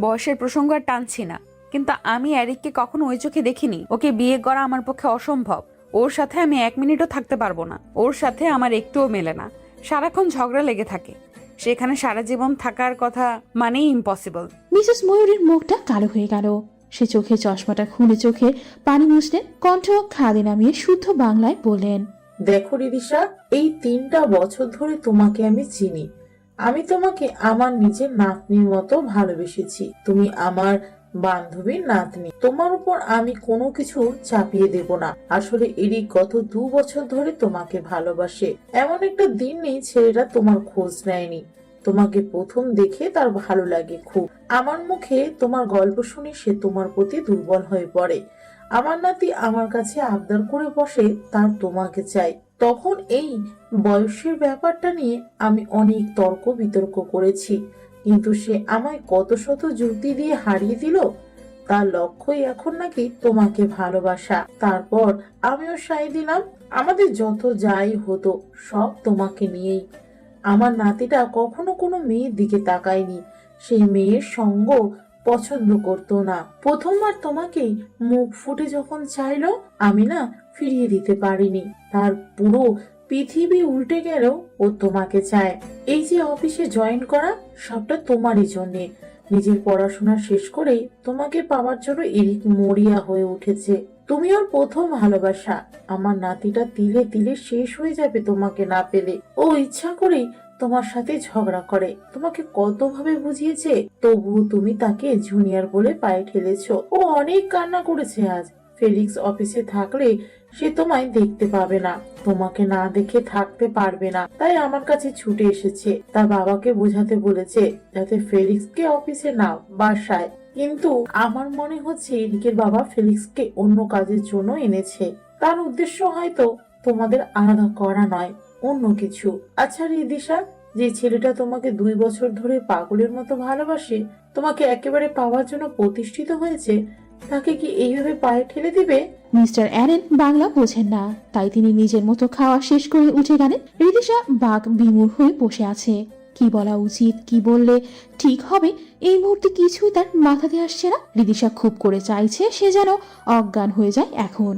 বয়সের প্রসঙ্গ আর টানছি না, কিন্তু আমি এরিককে কখনো ওই চোখে দেখিনি। ওকে বিয়ে করা আমার পক্ষে অসম্ভব। ওর সাথে আমি 1 মিনিটও থাকতে পারবো না। ওর সাথে আমার একটুও মেলে না। সারাক্ষণ ঝগড়া লেগে থাকে। সেখানে সারা জীবন থাকার কথা মানেই ইম্পসিবল। মিসেস ময়ূরীর মুখটা কালো হয়ে গেল। সে চোখে চশমাটা খুলে চোখে পানি মুছলেন। কণ্ঠ খাদে নামিয়ে শুদ্ধ বাংলায় বললেন, দেখো রিদিশা, এই 3টা বছর ধরে তোমাকে আমি চিনি। আমি তোমাকে আমার নিজের নাতনির মতো ভালোবেসেছি। তুমি আমার বান্ধবীর নাতনি। তোমার উপর আমি কোনো কিছু চাপিয়ে দেব না। আসলে এরিক গত 2 বছর ধরে তোমাকে ভালোবাসে। এমন একটা দিন নেই ছেলেরা তোমার খোঁজ নেয়নি। তোমাকে প্রথম দেখে তার ভালো লাগে খুব। আমার মুখে তোমার গল্প শুনে সে তোমার প্রতি দুর্বল হয়ে পড়ে। আমার নাতি আমার কাছে আবদার করে বসে তার তোমাকে চাই। তখন এই বয়সের ব্যাপারটা নিয়ে আমি অনেক তর্ক বিতর্ক করেছি, কিন্তু সে আমায় কত শত যুক্তি দিয়ে হারিয়ে দিল। তার লক্ষ্যই এখন নাকি তোমাকে ভালোবাসা। তারপর আমিও সায় দিলাম। আমাদের যত যাই হতো সব তোমাকে নিয়েই। আমার নাতিটা কখনো কোনো মেয়ের দিকে তাকায়নি, সেই মেয়ের সঙ্গ পছন্দ করতো না। প্রথমবার তোমাকেই মুখ ফুটে যখন চাইলো, আমি না ফিরিয়ে দিতে পারিনি। তার পুরো পৃথিবী উল্টে গেলেও ও তোমাকে চায়। এই যে অফিসে জয়েন করা, সবটা তোমারই জন্যে। নিজের পড়াশোনা শেষ করেই তোমাকে পাওয়ার জন্য এরিক মরিয়া হয়ে উঠেছে। তুমি ওর প্রথম ভালোবাসা। আমার নাতিটা তিলে তিলে শেষ হয়ে যাবে তোমাকে না পেলে। ও ইচ্ছা করেই তোমার সাথে ঝগড়া করে, তোমাকে কতভাবে বুঝিয়েছে, তবুও তুমি তাকে জুনিয়র বলে পায়ে ঠেলেছো। ও অনেক কান্না করেছে আজ। ফেলিক্স অফিসে থাকলে সে তোমায় দেখতে পাবে না, তোমাকে না দেখে থাকতে পারবে না, তাই আমার কাছে ছুটে এসেছে। তার বাবাকে বোঝাতে বলেছে যাতে ফেলিক্সকে অফিসে না, বাসায়। কিন্তু আমার মনে হচ্ছে এরিকের বাবা ফেলিক্সকে অন্য কাজের জন্য এনেছে। তার উদ্দেশ্য হয়তো তোমাদের আলাদা করা নয়, অন্য কিছু। আচ্ছা রিদিশা, যে ছেলেটা তোমাকে 2 বছর ধরে পাগলের মতো ভালোবাসে, তোমাকে একেবারে পাওয়ার জন্য প্রতিষ্ঠিত হয়েছে, তাকে কি এইভাবে পায়ে ঠেলে দিবে? মিস্টার অ্যারেন বাংলা বোঝেন না, তাই তিনি নিজের মতো খাওয়া শেষ করে উঠে গেলেন। রিদিশা বাঘ বিমূঢ় হয়ে বসে আছে। কি বলা উচিত, কি বললে ঠিক হবে, এই মুহূর্তে কিছুই তার মাথাতে আসছে না। রিদিশা খুব করে চাইছে সে যেন অজ্ঞান হয়ে যায় এখন।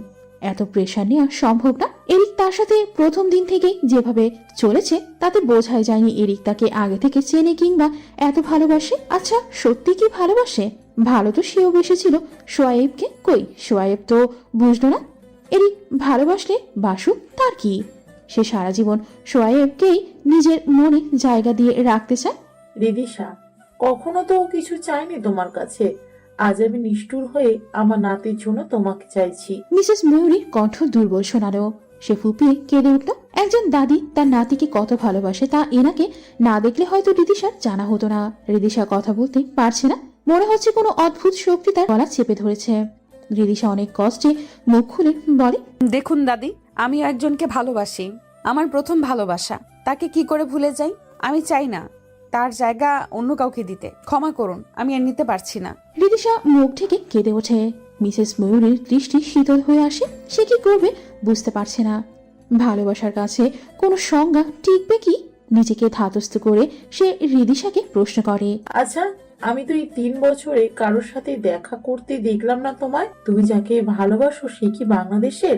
এত প্রেশার নেওয়া সম্ভব না। এরিক তার সাথে প্রথম দিন থেকেই যেভাবে চলেছে তাতে বোঝাই যায়নি এরিক তাকে আগে থেকে চেনে কিংবা এত ভালোবাসে। আচ্ছা সত্যি কি ভালোবাসে? ভালো তো সেও বেসেছিল সোয়াইবকে, কই সোয়াইব তো বুঝলো না। এরিক ভালোবাসলে বাসুক, তার কি? সে সারা জীবন সোয়াইবকেই নিজের মনে জায়গা দিয়ে রাখতে চায়। রিদিশা, কখনো তো ও কিছু চাইনি তোমার কাছে। আজ আমি নিষ্ঠুর হয়ে আমার নাতির জন্য তোমাকে চাইছি। মিসেস ময়ূরীর কণ্ঠ দুর্বল শোনালো। সে ফুপিয়ে কেঁদে উঠল। একজন দাদি তার নাতিকে কত ভালোবাসে তা এনাকে না দেখলে হয়তো রিদিশার জানা হতো না। রিদিশা কথা বলতে পারছে না, মনে হচ্ছে কোনো অদ্ভুত শক্তি তার গলা চেপে ধরেছে। রিদিশা অনেক কষ্টে মুখ খুলে বলে, দেখুন দাদি, আমি একজনকে ভালোবাসি, আমার প্রথম ভালোবাসা। তাকে কি করে ভুলে যাই? আমি চাই না তার জায়গা অন্য কাউকে দিতে। ক্ষমা করুন, আমি আর নিতে পারছি না। রিদিশা মুখ ঢেকে কেঁদে ওঠে। মিসেস ময়ূরীর দৃষ্টি শীতল হয়ে আসে। সে কি করবে বুঝতে পারছে না। ভালোবাসার কাছে কোনো সংজ্ঞা টিকবে কি? নিজেকে ধাতস্থ করে সে রিদিশাকে প্রশ্ন করে, আচ্ছা, আমি তো এই 3 বছরে কারোর সাথে দেখা করতে দেখলাম না তোমায়। তুমি যাকে ভালোবাসো সে কি বাংলাদেশের?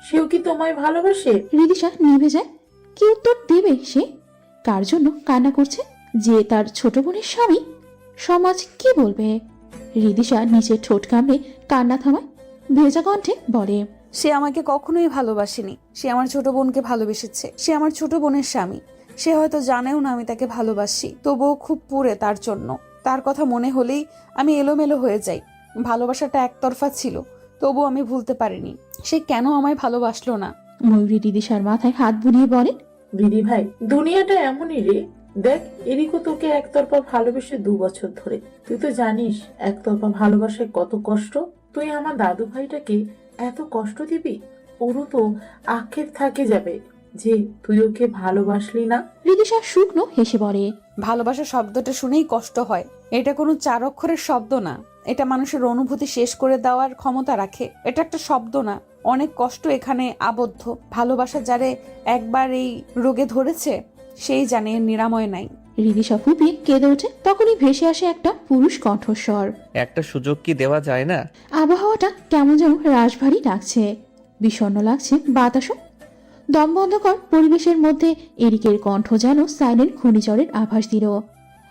সেও কি তোমায় ভালোবাসে? রিদিশা নিভে যায়। কি উত্তর দেবে সে? কার জন্য কান্না করছে? যে তার ছোট বোনের স্বামী? সমাজ কি বলবে? রিদিশা নিচে ঠোঁট কামড়ে কান্না থামায়, ভেজা কণ্ঠে বলে, সে আমাকে কখনোই ভালোবাসেনি। সে আমার ছোট বোনকে ভালোবেসেছে। সে আমার ছোট বোনের স্বামী। সে হয়তো জানেও না আমি তাকে ভালোবাসি, তবুও খুব পুড়ে তার জন্য। তার কথা মনে হলেই আমি এলোমেলো হয়ে যাই। ভালোবাসাটা একতরফা ছিল, তবুও আমি ভুলতে পারিনি সে কেন আমায় ভালোবাসলো না। ময়ূরী রিদিশার মাথায় হাত বুলিয়ে বলেন, দিদি ভাই, দুনিয়াটা এমনই রে। দেখ, এরিকও তোকে একতরফা ভালোবেসে 2 বছর ধরে। তুই তো জানিস একতরফা ভালোবাসায় কত কষ্ট। তুই আমার দাদু ভাইটাকে এত কষ্ট দিবি? ওরও তো আক্ষেপ থাকে যাবে যে তুই ওকে ভালোবাসলি না। রিদিশা শুকনো হেসে বলে, ভালোবাসা শব্দটা শুনেই কষ্ট হয়। এটা কোনো 4 অক্ষরের শব্দ না। এটা মানুষের অনুভূতি শেষ করে দেওয়ার ক্ষমতা রাখে। এটা একটা শব্দ না, অনেক কষ্ট এখানে আবদ্ধ। ভালোবাসা যারে একবার এই রোগে ধরেছে সেই জানে এর নিরাময় নাই। রিদিশা ফুপিয়ে কেঁদে ওঠে। তখনই ভেসে আসে একটা পুরুষ কণ্ঠস্বর। একটা সুযোগ কি দেওয়া যায় না? আবহাওয়াটা কেমন যেন রাশভারী লাগছে, বিষণ্ণ লাগছে বাতাসও। দমবন্ধকর পরিবেশের মধ্যে এরিকের কণ্ঠ যেন সাইলেন্ট ঘূর্ণিঝড়ের আভাস দিল।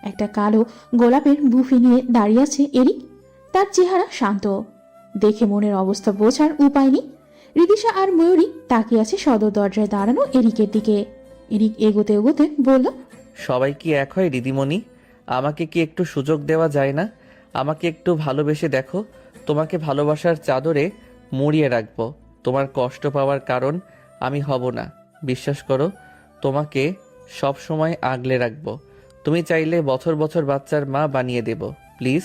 একটা কালো গোলাপের বুফে নিয়ে দাঁড়িয়ে আছে এরিক। তার চেহারা শান্ত, দেখে মনের অবস্থা বোঝার উপায় নেই। রিদিশা আর ময়ূরী তাকিয়ে আছে সদর দরজায় দাঁড়ানো এরিকের দিকে। এরিক এগোতে এগোতে বলল, সবাই কি এক হয় দিদিমণি? আমাকে কি একটু সুযোগ দেওয়া যায় না? আমাকে একটু ভালোবেসে দেখো। তোমাকে ভালোবাসার চাদরে মুড়িয়ে রাখবো। তোমার কষ্ট পাওয়ার কারণ আমি হব না, বিশ্বাস করো। তোমাকে সব সময় আগলে রাখবো। তুমি চাইলে বছর বছর বাচ্চার মা বানিয়ে দেব। Please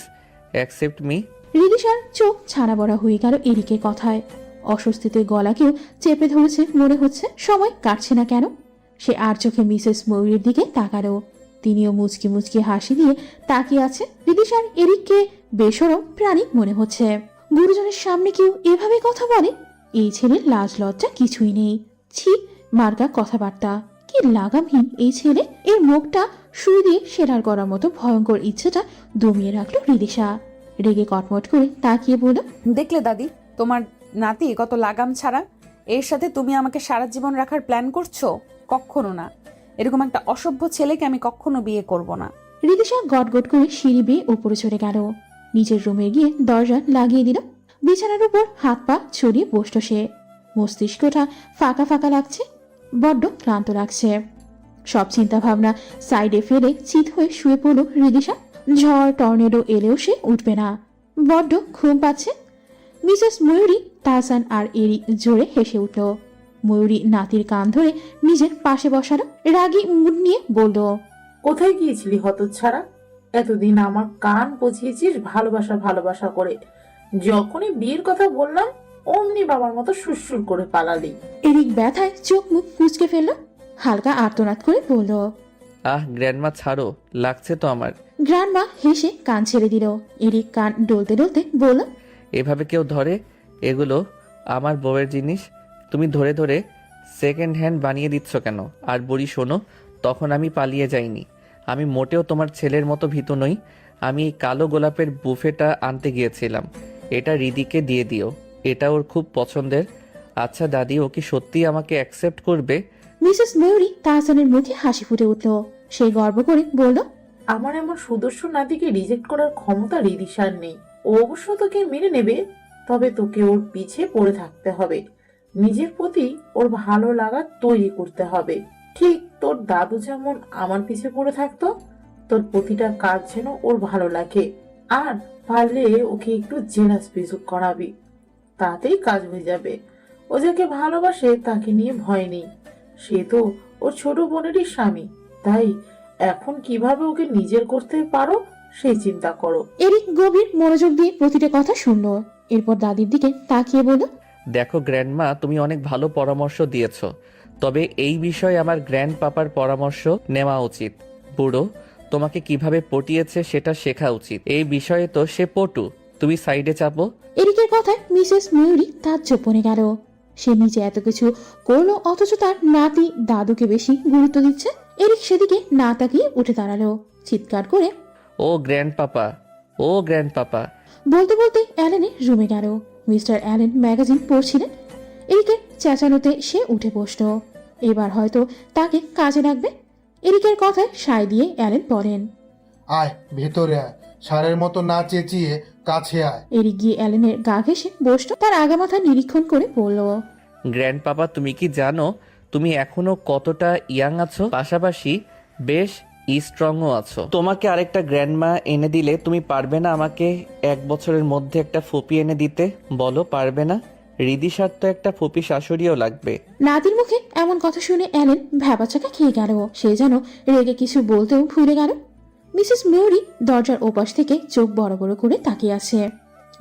accept me. রিদিশার চোখ ছানা বড়া হয়ে গেল এরিকের কথায়। অস্বস্তিতে গলাকেও চেপে ধরেছে মনে হচ্ছে। সময় কাটছে না কেন। সে আর চোখে মিসেস ময়ূরীর দিকে তাকালো। তিনিও মুচকি মুচকি হাসি দিয়ে তাকিয়ে আছে। রিদিশার এরিককে বেসরম প্রাণী মনে হচ্ছে। গুরুজনের সামনে কেউ এভাবে কথা বলে? এই ছেলের লাজ লজ্জা কিছুই নেই। ছি, মার্কা কথাবার্তা। কি লাগামহীন এই ছেলে। এর মুখটা সুই দিয়ে সেরার করার মতো ভয়ঙ্কর ইচ্ছেটা দমিয়ে রাখলো রিদিশা। রেগে কটমট করে তাকিয়ে বলল, দেখলে দাদি, তোমার নাতি কত লাগাম ছাড়া। এর সাথে তুমি আমাকে সারা জীবন রাখার প্ল্যান করছো? কখনো না। এরকম একটা অসভ্য ছেলেকে আমি কখনো বিয়ে করব না। রিদিশা গটগট করে সিঁড়ি বেয়ে উপরে চলে গেল। নিজের রুমে গিয়ে দরজা লাগিয়ে দিল। বিছানার উপর হাত পা ছড়িয়ে বসল সে। মস্তিষ্কটা ফাঁকা ফাঁকা লাগছে, বড্ড ক্লান্ত লাগছে। সব চিন্তা ভাবনা সাইডে ফেলে চিত হয়ে শুয়ে পড়ল রিদিশা। ঝড় টর্নেডো এলেও সে উঠবে না, বড্ড ঘুম পাচ্ছে। মিসেস ময়ূরী, তাহসান আর এরি জোরে হেসে উঠল। ময়ূরী নাতির কান ধরে নিজের পাশে বসালো। রাগী মুড নিয়ে বলল, কোথায় গিয়েছিলি হতচ্ছাড়া? এতদিন আমার কান পচিয়েছিস ভালোবাসা ভালোবাসা করে। যখনই বিয়ের কথা বললাম অমনি বাবার মতো সুরসুর করে পালালি। এরিক ব্যথায় চোখ মুখ কুঁচকে ফেলল। হালকা আর্তনাদ করে বলল, গ্র্যান্ডমা ছাড়ো, লাগছে তো আমার। গ্রান্ডমা হেসে কান ছেড়ে দিল। এরিক কান ডলতে ডলতে বলল, এভাবে কেউ ধরে? এগুলো আমার বউয়ের জিনিস, তুমি ধরে ধরে সেকেন্ড হ্যান্ড বানিয়ে দিচ্ছ কেন? আর বুড়ি শোনো, তখন আমি পালিয়ে যাইনি। আমি মোটেও তোমার ছেলের মতো ভীতু নই। আমি এই কালো গোলাপের বুফেটা আনতে গিয়েছিলাম। এটা রিদিকে দিয়ে দিও, এটা ওর খুব পছন্দের। আচ্ছা দাদি, ও কি সত্যিই আমাকে অ্যাকসেপ্ট করবে? মিসেস ময়ূরী তাহসানের মুখে হাসি ফুটে উঠল। সে গর্ব করে বলল, আমার এমন সুদর্শন নাতিকে রিজেক্ট করার ক্ষমতা রিদিশার নেই। ও অবশ্য তোকে মেনে নেবে, তবে তোকে ওর পিছে পড়ে থাকতে হবে। নিজের প্রতি ওর ভালো লাগা তৈরি করতে হবে। ঠিক তোর দাদু যেমন আমার পিছে পড়ে থাকতো, তোর প্রতিটা কাজ যেন ওর ভালো লাগে। আর পারলে ওকে একটু জেলাস ফিল করাবি, তাতেই কাজ হয়ে যাবে। ও যাকে ভালোবাসে তাকে নিয়ে ভয় নেই। সে তো ওর ছোট বোনেরই স্বামী। তাই এখন কিভাবে ওকে নিজের করতে পারো সেই চিন্তা করো। এরিক গভীর মনোযোগ দিয়ে প্রতিটা কথা শুনল। এরপর দাদির দিকে তাকিয়ে বলল, দেখো গ্র্যান্ডমা, তুমি অনেক ভালো পরামর্শ দিয়েছ, তবে এই বিষয়ে আমার গ্র্যান্ড পাপার পরামর্শ নেওয়া উচিত। বুড়ো তোমাকে কিভাবে পটিয়েছে সেটা শেখা উচিত। এই বিষয়ে তো সে পটু। তুমি সাইডে চাপো। এরিকের কথায় মিসেস ময়ূরী তাজ্জব বনে গেল। সে নিজে এত কিছু করলো, অথচ তার নাতি দাদুকে বেশি গুরুত্ব দিচ্ছে। এরিক সেদিকে না তাকিয়ে উঠে দাঁড়ালো, চিৎকার করে, ও গ্র্যান্ড পাপা, ও গ্র্যান্ড পাপা। বলতে বলতে অ্যালেনের রুমে গেল। মিস্টার অ্যালেন ম্যাগাজিন পড়ছিলেন। এরিকের চেঁচানোতে সে উঠে বসল। এবার হয়তো তাকে কাজে লাগবে। এরিকের কথায় সায় দিয়ে অ্যালেন বলেন, আয় ভেতরে আয়, সারের মতো না চেঁচিয়ে কাছে আয়। এরিক গিয়ে অ্যালেনের গা ঘেঁষে বসল। তার আগামাথা নিরীক্ষণ করে বলল, গ্র্যান্ড পাপা, তুমি কি জানো তুমি এখনো কতটা ইয়াং আছো? পাশাপাশি বেশ স্ট্রংও আছো। তোমাকে আরেকটা গ্র্যান্ডমা এনে দিলে তুমি পারবে না আমাকে 1 বছরের মধ্যে একটা ফুপি এনে দিতে? বলো, পারবে না? রিদিশার তো একটা ফুপি শাশুড়িও লাগবে। নাতির মুখে এমন কথা শুনে অ্যালেন ভ্যাবাচাকা খেয়ে গেল। সে যেন রেগে কিছু বলতেও ভুলে গেল। মিসেস ময়ূরী দরজার ওপাশ থেকে চোখ বড় বড় করে তাকিয়ে আছে।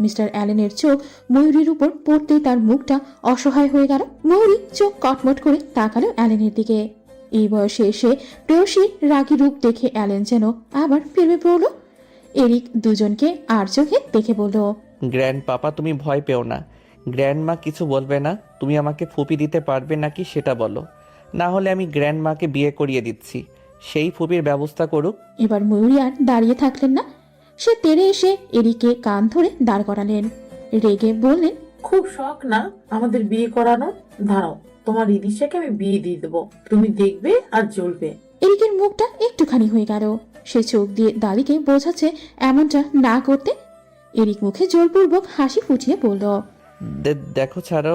মিস্টার অ্যালেনের চোখ ময়ূরীর উপর পড়তেই তার মুখটা অসহায় হয়ে গেল। ময়ূরী চোখ কটমট করে তাকালো অ্যালেনের দিকে। এই বয়সে এসে প্রেয়সীর রাগী রূপ দেখে অ্যালেন যেন আবার প্রেমে পড়ল। এরিক দুজনকে আর চোখে দেখে বলল, গ্র্যান্ড পাপা, তুমি ভয় পেও না। গ্র্যান্ডমা কিছু বলবে না। তুমি আমাকে ফুপি দিতে পারবে নাকি সেটা বলো, না হলে আমি গ্র্যান্ডমাকে বিয়ে করিয়ে দিচ্ছি। সেই ফুপির ব্যবস্থা করুক। এবার ময়ূরী আর দাঁড়িয়ে থাকলেন না। সে তেড়ে এসে এরিকে কান ধরে দাঁড় করালেন। রেগে বললেন, খুব শখ না আমাদের বিয়ে করানো? দাঁড়াও, তোমার রিদিশাকে আমি বিয়ে দিয়ে দেবো, তুমি দেখবে আর জ্বলবে। এরিকের মুখটা একটুখানি হয়ে গেল। সে চোখ দিয়ে দাদিকে বোঝাচ্ছে এমনটা না করতে। এরিক মুখে জোরপূর্বক হাসি ফুটিয়ে বলল, দেখো ছাড়ো,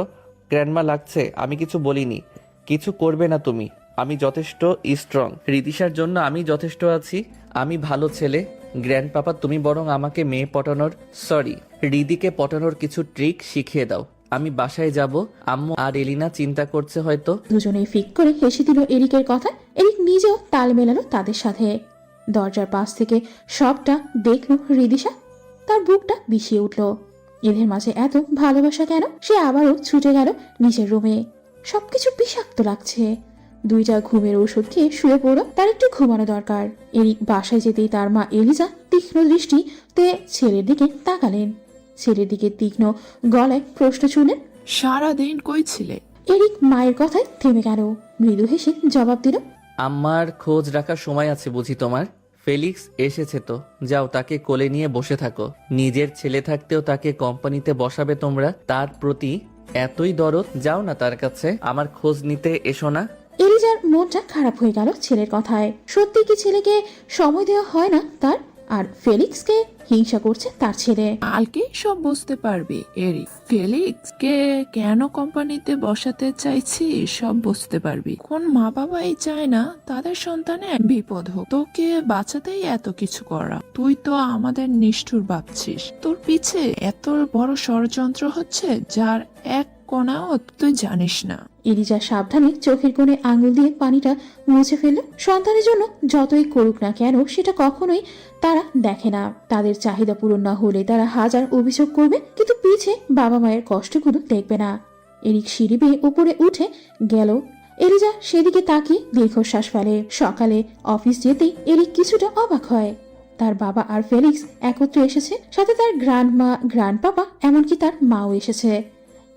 গ্র্যান্ডমা লাগছে। আমি কিছু বলিনি। কিছু করবে না তুমি। আমি যথেষ্ট স্ট্রং। রিদিশার জন্য আমি যথেষ্ট আছি। আমি ভালো ছেলে। গ্র্যান্ড পাপা, তুমি বরং আমাকে মেয়ে পটানোর, সরি, রিদিকে পটানোর কিছু ট্রিক শিখিয়ে দাও। আমি বাসায় যাব। আম্মু আর এলিনা চিন্তা করছে হয়তো। দুজনেই ফিক করে হেসে দিল এরিকের কথা। এরিক নিজেও তাল মেলালো তাদের সাথে। দরজার পাশ থেকে সবটা দেখলো রিদিশা। তার বুকটা বিষিয়ে উঠল। এদের মাঝে এত ভালোবাসা কেন? সে আবারও ছুটে গেল নিজের রুমে। সবকিছু বিষাক্ত লাগছে। 2টা ঘুমের ওষুধ খেয়ে শুয়ে পড়ল, তার একটু ঘুমানো দরকার। এরিক বাসায় যেতেই তার মা এলিজা তীক্ষ্ণ দৃষ্টিতে ছেলের দিকে তাকালেন। ছেলের দিকে তীক্ষ্ণ গলায় প্রশ্ন ছুড়লেন। সারাদিন কই ছিলে? এরিক মায়ের কথায় থেমে গেল, মৃদু হেসে জবাব দিল। আমার খোঁজ রাখার সময় আছে বুঝি তোমার? ফেলিক্স এসেছে তো, যাও তাকে কোলে নিয়ে বসে থাকো। নিজের ছেলে থাকতেও তাকে কোম্পানিতে বসাবে তোমরা? তার প্রতি এতই দরদ, যাও না তার কাছে, আমার খোঁজ নিতে এসো না? এলিজার মনটা খারাপ হয়ে গেল ছেলের কথায়। সত্যি কি ছেলেকে সময় দেওয়া হয় না তার? আর ফেলিক্সকে হিংসা করছে তার ছেলে। কালকেই সব বুঝতে পারবি এরিক। ফেলিক্স কে কেন কোম্পানিতে বসাতে চাইছি সব বুঝতে পারবি। কোন মা বাবাই চায় না তাদের সন্তানের বিপদ হোক? তোকে বাঁচাতেই এত কিছু করা। তুই তো আমাদের নিষ্ঠুর ভাবছিস। তোর পিছে এত বড় ষড়যন্ত্র হচ্ছে যার এক কোনাও তুই জানিস না। এলিজা সাবধানে চোখের কোণে আঙুল দিয়ে পানিটা মুছে ফেলল। সন্তানের জন্য যতই করুক না কেন সেটা কখনোই তারা দেখে না। তাদের চাহিদা পূরণ না হলে তারা হাজার অভিযোগ করবে, কিন্তু পিছে বাবা মায়ের কষ্টগুলো দেখবে না। এরিক সিঁড়ি বেয়ে উপরে উঠে গেল। এলিজা সেদিকে তাকিয়ে দীর্ঘশ্বাস ফেলে। সকালে অফিস যেতেই এরিক কিছুটা অবাক হয়। তার বাবা আর ফেলিক্স একত্রে এসেছে, সাথে তার গ্র্যান্ডমা, গ্র্যান্ডপাপা, এমনকি তার মাও এসেছে।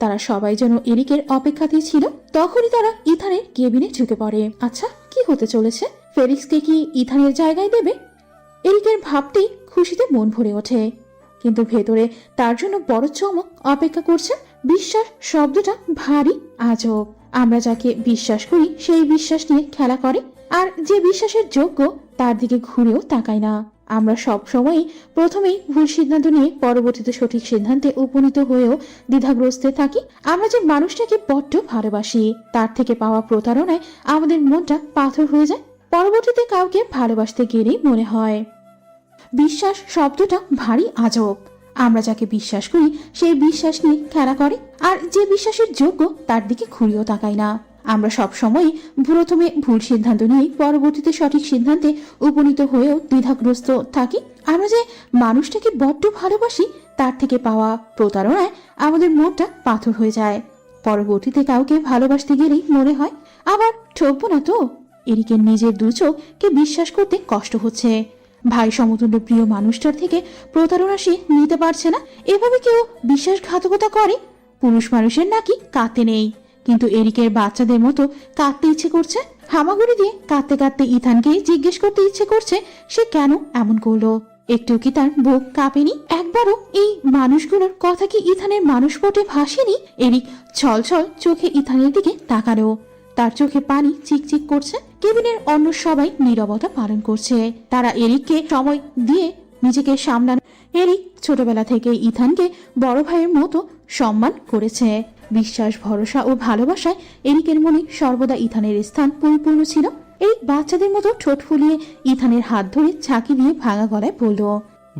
তারা সবাই যেন এরিকের অপেক্ষাতেই ছিল। তখনই তারা ইথানের কেবিনে ঢুকে পড়ে। আচ্ছা, কি হতে চলেছে? ফেলিক্সকে কি ইথানের জায়গায় দেবে? এরিকের ভাবতেই খুশিতে মন ভরে ওঠে, কিন্তু ভেতরে তার জন্য বড় চমক অপেক্ষা করছে। বিশ্বাস শব্দটা ভারী আজব। আমরা যাকে বিশ্বাস করি সেই বিশ্বাস নিয়ে খেলা করে, আর যে বিশ্বাসের যোগ্য তার দিকে ঘুরেও তাকায় না। আমরা সব সময়ই প্রথমেই ভুল সিদ্ধান্ত নিয়ে পরবর্তীতে সঠিক সিদ্ধান্তে উপনীত হয়েও দ্বিধাগ্রস্ত থাকি। আমরা যে মানুষটাকে বড্ড ভালোবাসি তার থেকে পাওয়া প্রতারণায় আমাদের মনটা পাথর হয়ে যায়। পরবর্তীতে কাউকে ভালোবাসতে গেলেই মনে হয় বিশ্বাস শব্দটা ভারী আজব। আমরা যাকে বিশ্বাস করি সেই বিশ্বাস নিয়ে খেলা করে, আর যে বিশ্বাসের যোগ্য তার দিকে ঘুরেও তাকাই না। আমরা সব সময় প্রথমে ভুল সিদ্ধান্ত নিয়ে পরবর্তীতে সঠিক সিদ্ধান্তে উপনীত হয়েও দ্বিধাগ্রস্ত থাকি। আমরা যে মানুষটাকে বড্ড ভালোবাসি তার থেকে পাওয়া প্রতারণায় আমাদের মনটা পাথর হয়ে যায়। পরবর্তীতে কাউকে ভালোবাসতে গেলেই মনে হয় আবার ঠকবো না তো। এরিকের নিজের দু চোখকে বিশ্বাস করতে কষ্ট হচ্ছে। ভাই সমতুল্য প্রিয় মানুষটার থেকে প্রতারণা সে নিতে পারছে না। এভাবে কেউ বিশ্বাসঘাতকতা করে? পুরুষ মানুষের নাকি কাঁদতে নেই, কিন্তু এরিকের বাচ্চাদের মতো কাঁদতে ইচ্ছে করছে। হামাগুড়ি দিয়ে কাঁদতে কাঁদতে ইথানকে জিজ্ঞেস করতে ইচ্ছে করছে সে কেন এমন করলো। একটু কি তার বুক কাঁপেনি? একবারও এই মানুষগুলোর কথা কি ইথানের মানুষপটে ভাসেনি? এরিক ছলছল চোখে ইথানের দিকে তাকালো। তার চোখে পানি চিকচিক করছে। কেবিনের অন্য সবাই নীরবতা পালন করছে। তারা এরিককে সময় দিয়ে নিজেকে সামলানো। এরিক ছোটবেলা থেকে ইথানকে বড় ভাইয়ের মতো সম্মান করেছে। বিশ্বাস, ভরসা ও ভালোবাসায় এরিকের মনে সর্বদা ইথানের স্থান পরিপূর্ণ ছিল। এরিক বাচ্চাদের মতো ঠোঁট ফুলিয়ে ইথানের হাত ধরে ঝাঁকি দিয়ে ভাঙা গলায় বলল,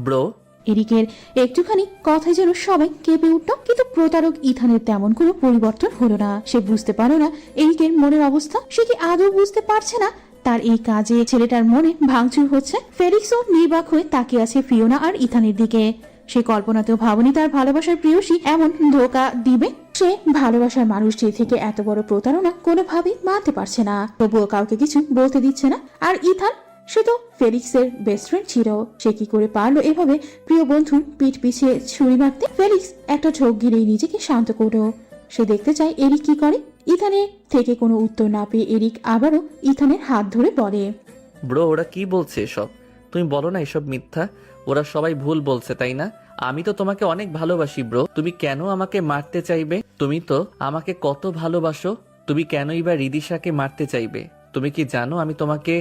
ব্রো। এরিকের একটুখানি কথায় যেন সবাই কেঁপে উঠল, কিন্তু প্রতারক ইথানের তেমন কোনো পরিবর্তন হলো না। সে বুঝতে পারলো না এরিকের মনের অবস্থা। সে কি আদৌ বুঝতে পারছে না তার এই কাজে ছেলেটার মনে ভাঙচুর হচ্ছে? ফেলিক্সও নির্বাক হয়ে তাকিয়ে আছে ফিওনা আর ইথানের দিকে। সে কল্পনাতেও ভাবনি তার ভালোবাসার প্রিয়সী এমন ধোঁকা দিবে। সে ভালোবাসার মানুষটি থেকে এত বড় প্রতারণা কোনোভাবেই মানতে পারছে না, তবুও কাউকে কিছু বলতে দিচ্ছে না। আর ইথান, সে তো ফেলিক্সের বেস্ট ফ্রেন্ড ছিল। সে কি করে পারলো এভাবে প্রিয় বন্ধুর পিঠ পিছিয়ে ছুরি মারতে? ফেলিক্স একটা ঝোঁক গিলেই নিজেকে শান্ত করলো। সে দেখতে চায় এরিক কি করে। ইথানের থেকে কোনো উত্তর না পেয়ে এরিক আবারও ইথানের হাত ধরে বলে, ব্রো, ওরা কি বলছে এসব? তুমি বলো না এসব মিথ্যা। ওরা সবাই ভুল বলছে, তাই না? আমি তো তোমাকে অনেক ভালোবাসি ব্রো। তুমি কেন আমাকে মারতে চাইবে? তুমি তো আমাকে কত ভালোবাসো। তুমি কেনই বা রিদিশাকে মারতে চাইবে? তুমি কি জানো আমি তোমাকে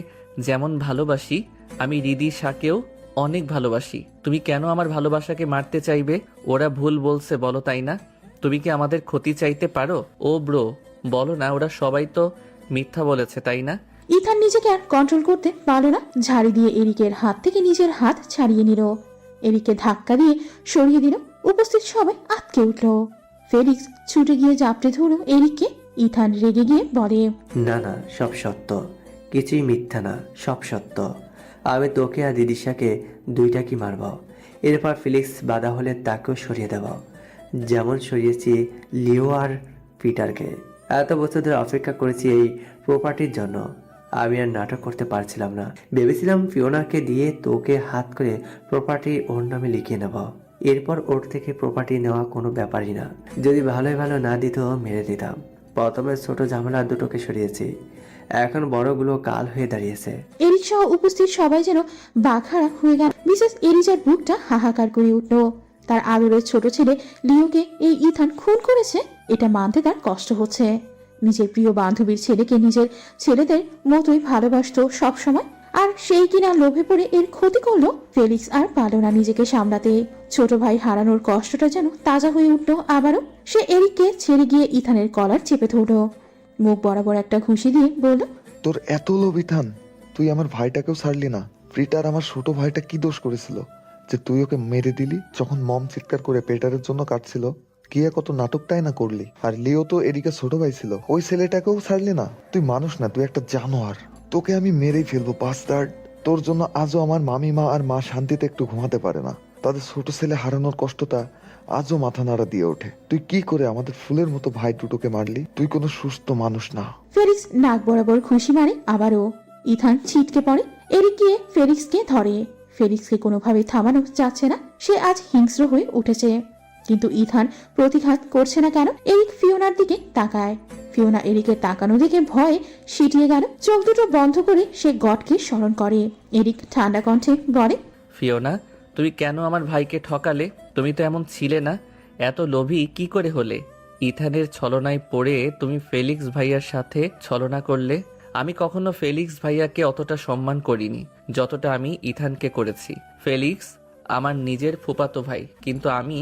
যেমন ভালোবাসি আমি রিদিশাকেও অনেক ভালোবাসি। তুমি কেন আমার ভালোবাসাকে মারতে চাইবে? ওরা ভুল বলছে বলো, তাই না? তুমি কি আমাদের ক্ষতি চাইতে পারো? ও ব্রো, বলো না, ওরা সবাই তো মিথ্যা বলেছে, তাই না? ইথান নিজেকে আর কন্ট্রোল করতে পারল না। ঝাড়ি দিয়ে এরিকের হাত থেকে নিজের হাত ছাড়িয়ে নিল। এরিককে ধাক্কা দিয়ে সরিয়ে দিল। উপস্থিত সবাই আটকে উঠল। ফেলিক্স ছুটে গিয়ে জাপটে ধরল এরিককে। ইথান রেগে গিয়ে বলে, না না, সব সত্য, কিছুই মিথ্যা না, সব সত্য। আমি তোকে আর রিদিশাকে দুইটাকে মারব। এরপর ফিলিক্স বাধা হলে তাকেও সরিয়ে দেব, যেমন সরিয়েছি লিও আর পিটারকে। এত বছর ধরে অপেক্ষা করেছি এই প্রপার্টির জন্য। আমি আর নাটক করতে পারছিলাম না। ভেবেছিলাম ফিওনাকে দিয়ে তোকে হাত করে প্রপার্টি ওর নামে লিখিয়ে নেব। এরপর ওর থেকে প্রপার্টি নেওয়া কোনো ব্যাপারই না। যদি ভালোই ভালো না দিত মেরে দিতাম। প্রথমে ছোট ঝামেলা দুটোকে সরিয়েছি, এখন বড়গুলো কাল হয়ে দাঁড়িয়েছে। এরিক সহ উপস্থিত সবাই যেন বাঘারা হয়ে গেল। মিসেস এরিজার বুকটা হাহাকার করে উঠল। তার আদরের ছোট ছেলে লিওকে এই ইথান খুন করেছে, এটা মানতে তার কষ্ট হচ্ছে। নিজের প্রিয় বান্ধবীর ছেলেকে নিজের ছেলেদের মতোই ভালোবাসতো সব সময়, আর সেই কিনা লোভে পড়ে এর ক্ষতি করলো। ফেলিক্স আর পারল না নিজেকে সামলাতে। ছোট ভাই হারানোর কষ্টটা যেন তাজা হয়ে উঠল আবারও। সে এরিককে ছেড়ে গিয়ে ইথানের কলার চেপে ধরল, মুখ বরাবর একটা ঘুষি দিয়ে বলল, তোর এত লোভ ইথান, তুই আমার ভাইটাকেও ছাড়লি না। পিটার আমার ছোট ভাইটা কি দোষ করেছিল যে তুই ওকে মেরে দিলি? যখন মম চিৎকার করে পেটারের জন্য কাটছিল, কি কত নাটকটাই না করলি। আর লিও তো এদিকে ছোট ভাই ছিল, ওই ছেলেটাকেও ছাড়লি না। তুই মানুষ না, তুই একটা জানোয়ার। তোকে আমি মেরেই ফেলবো বাস্টার্ড। তোর জন্য আজও আমার মামিমা আর মা শান্তিতে একটু ঘুমাতে পারে না। তাদের ছোট ছেলে হারানোর কষ্টটা আজও মাথা নাড়া দিয়ে ওঠে। তুই কি করে আমাদের ফুলের মতো ভাই দুটোকে মারলি? তুই কোনো সুস্থ মানুষ না। ফেলিক্স নাক বরাবর খুশি মারে আবারও। ইথান ছিটকে পড়ে। এরিক গিয়ে ফেলিক্সকে ধরে। ফেলিক্সকে কোনোভাবে থামানো যাচ্ছে না। সে আজ হিংস্র হয়ে উঠেছে। কিন্তু ইথান প্রতিঘাত করছে না কেন? এরিক ফিওনার দিকে তাকায়। ফিওনা এরিকের তাকানো দেখে ভয়ে সিটিয়ে গেল। চোখ দুটো বন্ধ করে সে গডকে স্মরণ করে। এরিক ঠান্ডা কণ্ঠে বলে, ফিওনা, তুমি কেন আমার ভাইকে ঠকালে? তুমি তো এমন ছিলে না। এত লোভী কি করে হলে? ইথানের ছলনায় পড়ে তুমি ফেলিক্স ভাইয়ার সাথে ছলনা করলে। আমি কখনো ফেলিক্স ভাইয়াকে অতটা সম্মান করিনি যতটা আমি ইথানকে করেছি। ফেলিক্স আমার নিজের ফুফাতো ভাই, কিন্তু আমি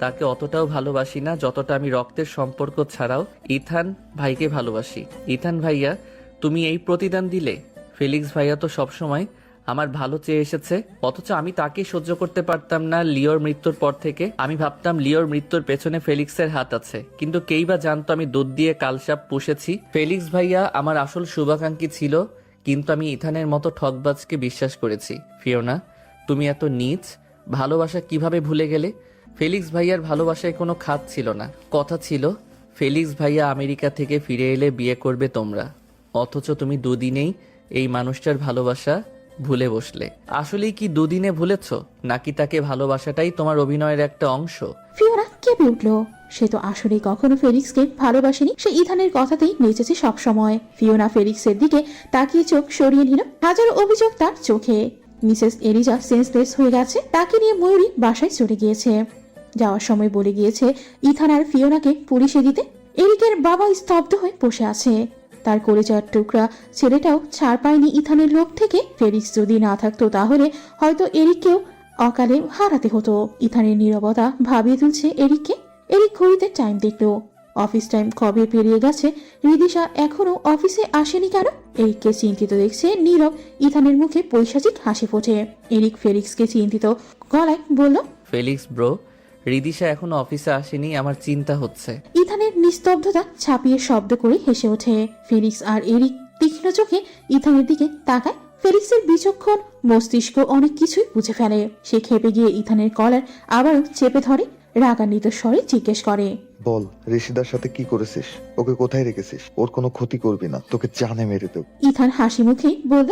তাকে অতটাও ভালোবাসি না যতটা আমি রক্তের সম্পর্ক ছাড়াও ইথান ভাইকে ভালোবাসি। ইথান ভাইয়া, তুমি এই প্রতিদান দিলে? ফেলিক্স ভাইয়া তো সবসময় আমার ভালো চেয়ে এসেছে, অথচ আমি তাকে সহ্য করতে পারতাম না। লিওর মৃত্যুর পর থেকে আমি ভাবতাম লিওর মৃত্যুর পেছনে ফেলিক্সের হাত আছে, কিন্তু কেই বা জানতো আমি দুধ দিয়ে কালসাপ পুষেছি। ফেলিক্স ভাইয়া আমার আসল শুভাকাঙ্ক্ষী ছিল, কিন্তু আমি ইথানের মতো ঠকবাজকে বিশ্বাস করেছি। ফিওনা, তুমি এত নীচ ভালোবাসা কিভাবে ভুলে গেলে? ফেলিক্স ভাইয়ার ভালোবাসায় কোনো খাত ছিল না। কথা ছিল ফেলিক্স ভাইয়া আমেরিকা থেকে ফিরে এলে বিয়ে করবে তোমরা, অথচ তুমি দুদিনেই এই মানুষটার ভালোবাসা ভুলে বসলে। আসলেই কি দুদিনে ভুলেছ, নাকি তাকে ভালোবাসাটাই তোমার অভিনয়ের একটা অংশ? ফিওনা কেঁপে উঠল। সে তো আসলে কখনো ফেলিক্সকে ভালোবাসেনি। সে ইথানের কথাতেই নেচেছে সব সময়। ফিওনা ফেলিক্সের দিকে তাকিয়ে চোখ সরিয়ে নিল। হাজারো অভিযোগ তার চোখে। মিসেস এরিজা সেন্সলেস হয়ে গেছে। তাকে নিয়ে ময়ূরী বাসায় চলে গিয়েছে। যাওয়ার সময় বলে গিয়েছে ইথান আর ফিওনাকে পুলিশে দিতে। এরিকের বাবা স্তব্ধ হয়ে বসে আছে। তার কলেজার টুকরা ছেলেটাও ছাড় পায়নি ইথানের লোভ থেকে। ফেলিক্স যদি না থাকতো তাহলে হয়তো এরিককেও অকালে হারাতে হতো। ইথানের নীরবতা ভাবিয়ে তুলছে এরিককে। এরিক ঘড়িতে টাইম দেখলো। অফিস টাইম কবে পেরিয়ে গেছে। রিদিশা এখনো অফিসে আসেনি কেন? এরিককে চিন্তিত দেখছে নীরব ইথানের মুখে পৈশাচিক হাসি ফোটে। এরিক ফেলিক্সকে চিন্তিত গলায় বলল, ফেলিক্স ব্রো, রিদিশা এখনো অফিসে আসেনি, আমার চিন্তা হচ্ছে। ইথানের নিস্তব্ধতা ছাপিয়ে শব্দ করে হেসে ওঠে। ফেলিক্স আর এরিক তীক্ষ্ণ চোখে ইথানের দিকে তাকায়। ফেলিক্সের বিচক্ষণ মস্তিষ্ক অনেক কিছুই বুঝে ফেলে। সে খেপে গিয়ে ইথানের কলার আবারও চেপে ধরে। রাগান্বিত স্বরে জিজ্ঞেস করে, বল, ঋষিদার সাথে কি করেছিস? ওকে কোথায় রেখেছিস? ওর কোনো ক্ষতি করবি না, তোকে জানে মেরে দেব। ইথান হাসি মুখে বলল,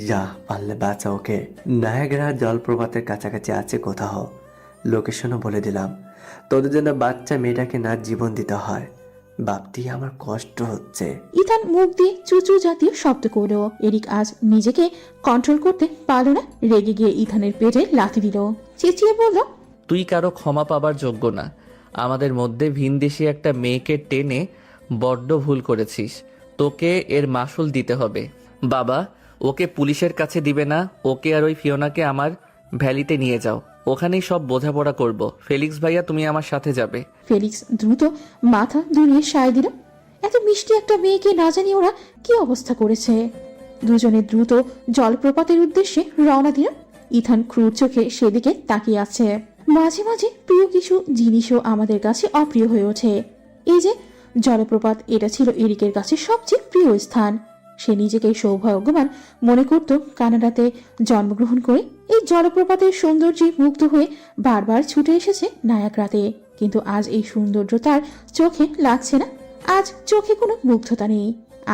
যা পারলে বাঁচা ওকে। নায়াগ্রা জলপ্রপাতের কাছাকাছি আছে কোথাও, লোকেশনও বলে দিলাম। তোদের জন্য বাচ্চা মেয়েটাকে না জীবন দিতে হয় ভাবতেই আমার কষ্ট হচ্ছে। ইথান মুখ দিয়ে চুচু জাতীয় শব্দ করলো। এরিক আজ নিজেকে কন্ট্রোল করতে পারল না। রেগে গিয়ে ইথানের পেটে লাথি দিল। চেঁচিয়ে বলল, তুই কারো ক্ষমা পাবার যোগ্য না। আমাদের মধ্যে ভিনদেশি একটা মেয়েকে টেনে বড্ড ভুল করেছিস। তোকে এর মাসুল দিতে হবে। বাবা, ওকে পুলিশের কাছে দিবে না। ওকে আর ওই ফিওনাকে আমার ভ্যালিতে নিয়ে যাও, ওখানেই সব বোঝাপড়া করব। ফেলিক্স ভাইয়া, তুমি আমার সাথে যাবে। ফেলিক্স দ্রুত মাথা দুলিয়ে সায় দিল। এত মিষ্টি একটা মেয়েকে না জানি ওরা কি অবস্থা করেছে। দুজনে দ্রুত জলপ্রপাতের উদ্দেশ্যে রওনা দিল। ইথান ক্রুর চোখে সেদিকে তাকিয়ে আছে। মাঝে মাঝে প্রিয় কিছু জিনিসও আমাদের কাছে অপ্রিয় হয়ে ওঠে। এই যে জলপ্রপাত, এটা ছিল এরিকের কাছে সবচেয়ে প্রিয় স্থান। সে নিজেকে সৌভাগ্যবান মনে করত কানাডাতে জন্মগ্রহণ করে এই জলপ্রপাতের সৌন্দর্যে মুগ্ধ হয়ে বারবার ছুটে এসেছে নায়াগ্রাতে। কিন্তু আজ এই সৌন্দর্য তার চোখে লাগছে না। আজ চোখে কোনো মুগ্ধতা নেই,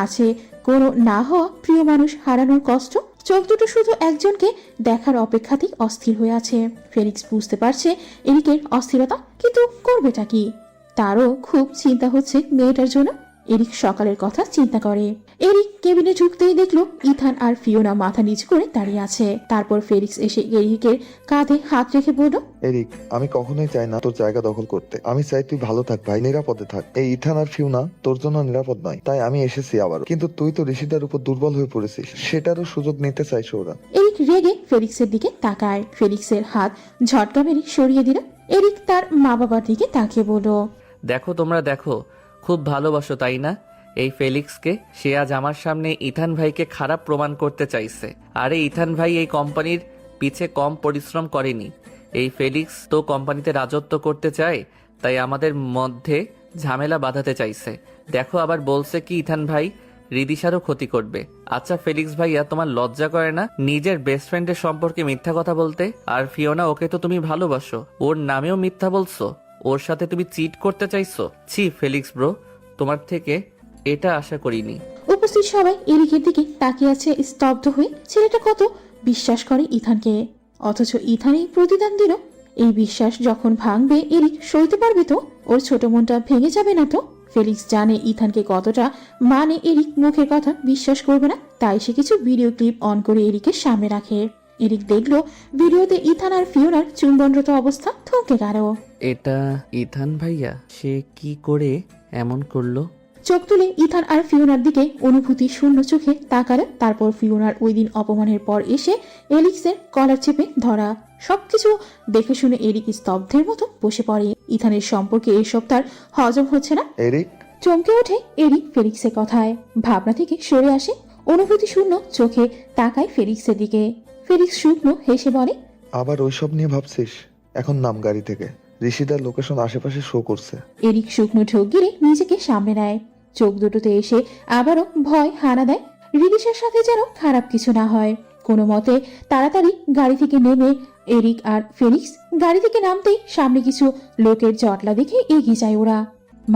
আছে কোনো না হওয়া প্রিয় মানুষ হারানোর কষ্ট। চোখ দুটো শুধু একজনকে দেখার অপেক্ষাতেই অস্থির হয়ে আছে। ফেলিক্স বুঝতে পারছে এরিকের অস্থিরতা, কিন্তু করবেটা কি? তারও খুব চিন্তা হচ্ছে মেয়েটার জন্য। এরিক সকালের কথা চিন্তা করে। এরিক কেবিনে ঢুকতেই দেখলো ইথান আর ফিওনা মাথা নিচু করে দাঁড়িয়ে আছে। তারপর ফেলিক্স এসে এরিকের কাঁধে হাত রেখে বলল, এরিক, আমি কখনোই চাই না তোর জায়গা দখল করতে। আমি চাই তুই ভালো থাক ভাই, নিরাপদে থাক। এই ইথান আর ফিওনা তোর জন্য নিরাপদ নয়, তাই আমি এসেছি আবার। কিন্তু তুই তো ঋষিদার উপর দুর্বল হয়ে পড়েছিস, সেটারও সুযোগ নিতে চাইছে ওরা। এরিক রেগে ফেলিক্সের দিকে তাকায়। ফেলিক্সের হাত ঝটকা মেরে সরিয়ে দিল। এরিক তার মা বাবার দিকে তাকিয়ে বলল, দেখো তোমরা দেখো, খুব ভালোবাসো তাই না এই ফেলিক্সকে? সে আজ আমার সামনে ইথান ভাইকে খারাপ প্রমাণ করতে চাইছে। আরে ইথান ভাই এই কোম্পানির পিছে কম পরিশ্রম করেনি। এই ফেলিক্স তো কোম্পানিতে রাজত্ব করতে চায়, তাই আমাদের মধ্যে ঝামেলা বাঁধাতে চাইছে। দেখো আবার বলছে কি ইথান ভাই রিদিশারও ক্ষতি করবে। আচ্ছা ফেলিক্স ভাইয়া, তোমার লজ্জা করে না নিজের বেস্ট ফ্রেন্ডের সম্পর্কে মিথ্যা কথা বলতে? আর ফিওনা, ওকে তো তুমি ভালোবাসো, ওর নামেও মিথ্যা বলছো, ওর সাথে তুমি চিট করতে চাইছো। ছি ফেলিক্স ব্রো, তোমার থেকে এটা আশা করিনি। উপস্থিত সবাই এরিকের দিকে তাকিয়ে আছে স্তব্ধ হয়ে। ছেলেটা কত বিশ্বাস করে ইথানকে, অথচ ইথানই প্রতিদান দিল। এই বিশ্বাস যখন ভাঙবে এরিক সইতে পারবে তো? ওর ছোট মনটা ভেঙে যাবে না তো? ফেলিক্স জানে ইথানকে কতটা মানে এরিক মুখের কথা বিশ্বাস করবে না, তাই সে কিছু ভিডিও ক্লিপ অন করে এরিকের সামনে রাখে। এরিক দেখলো ভিডিওতে ইথান আর ফিওনার চুম্বনরত অবস্থা, থমকে গেল। এটা ইথান ভাইয়া? সে কি করে এমন করলো? চোখ তুলে ইথান আর ফিওনার দিকে অনুভূতি শূন্য চোখে তাকালো। তারপর ফিওনার ওই দিন অপমানের পর এসে এলিক্সের কলার চেপে ধরা, সবকিছু দেখে শুনে এরিক স্তব্ধের মতো বসে পড়ে। ইথানের সম্পর্কে এসব তার হজম হচ্ছে না। এরিক, চমকে ওঠে এরিক ফেলিক্সের কথায়, ভাবনা থেকে সরে আসে, অনুভূতি শূন্য চোখে তাকায় ফেলিক্সের দিকে। ফেলিক্স শুকনো হেসে বলে, আবার ওইসব নিয়ে ভাবছিস? এখন নাম গাড়ি থেকে, ঋষিদার লোকেশন আশেপাশে শো করছে। এরিক শুকনো ঢোক গিরে নিজেকে সামনে নেয়। চোখ দুটোতে এসে আবারও ভয় হানা দেয়, রিদিশার সাথে যেন খারাপ কিছু না হয়। কোনো মতে তাড়াতাড়ি গাড়ি থেকে নেমে এরিক আর ফেলিক্স গাড়ি থেকে নামতেই সামনে কিছু লোকের জটলা দেখে এগিয়ে যায় ওরা।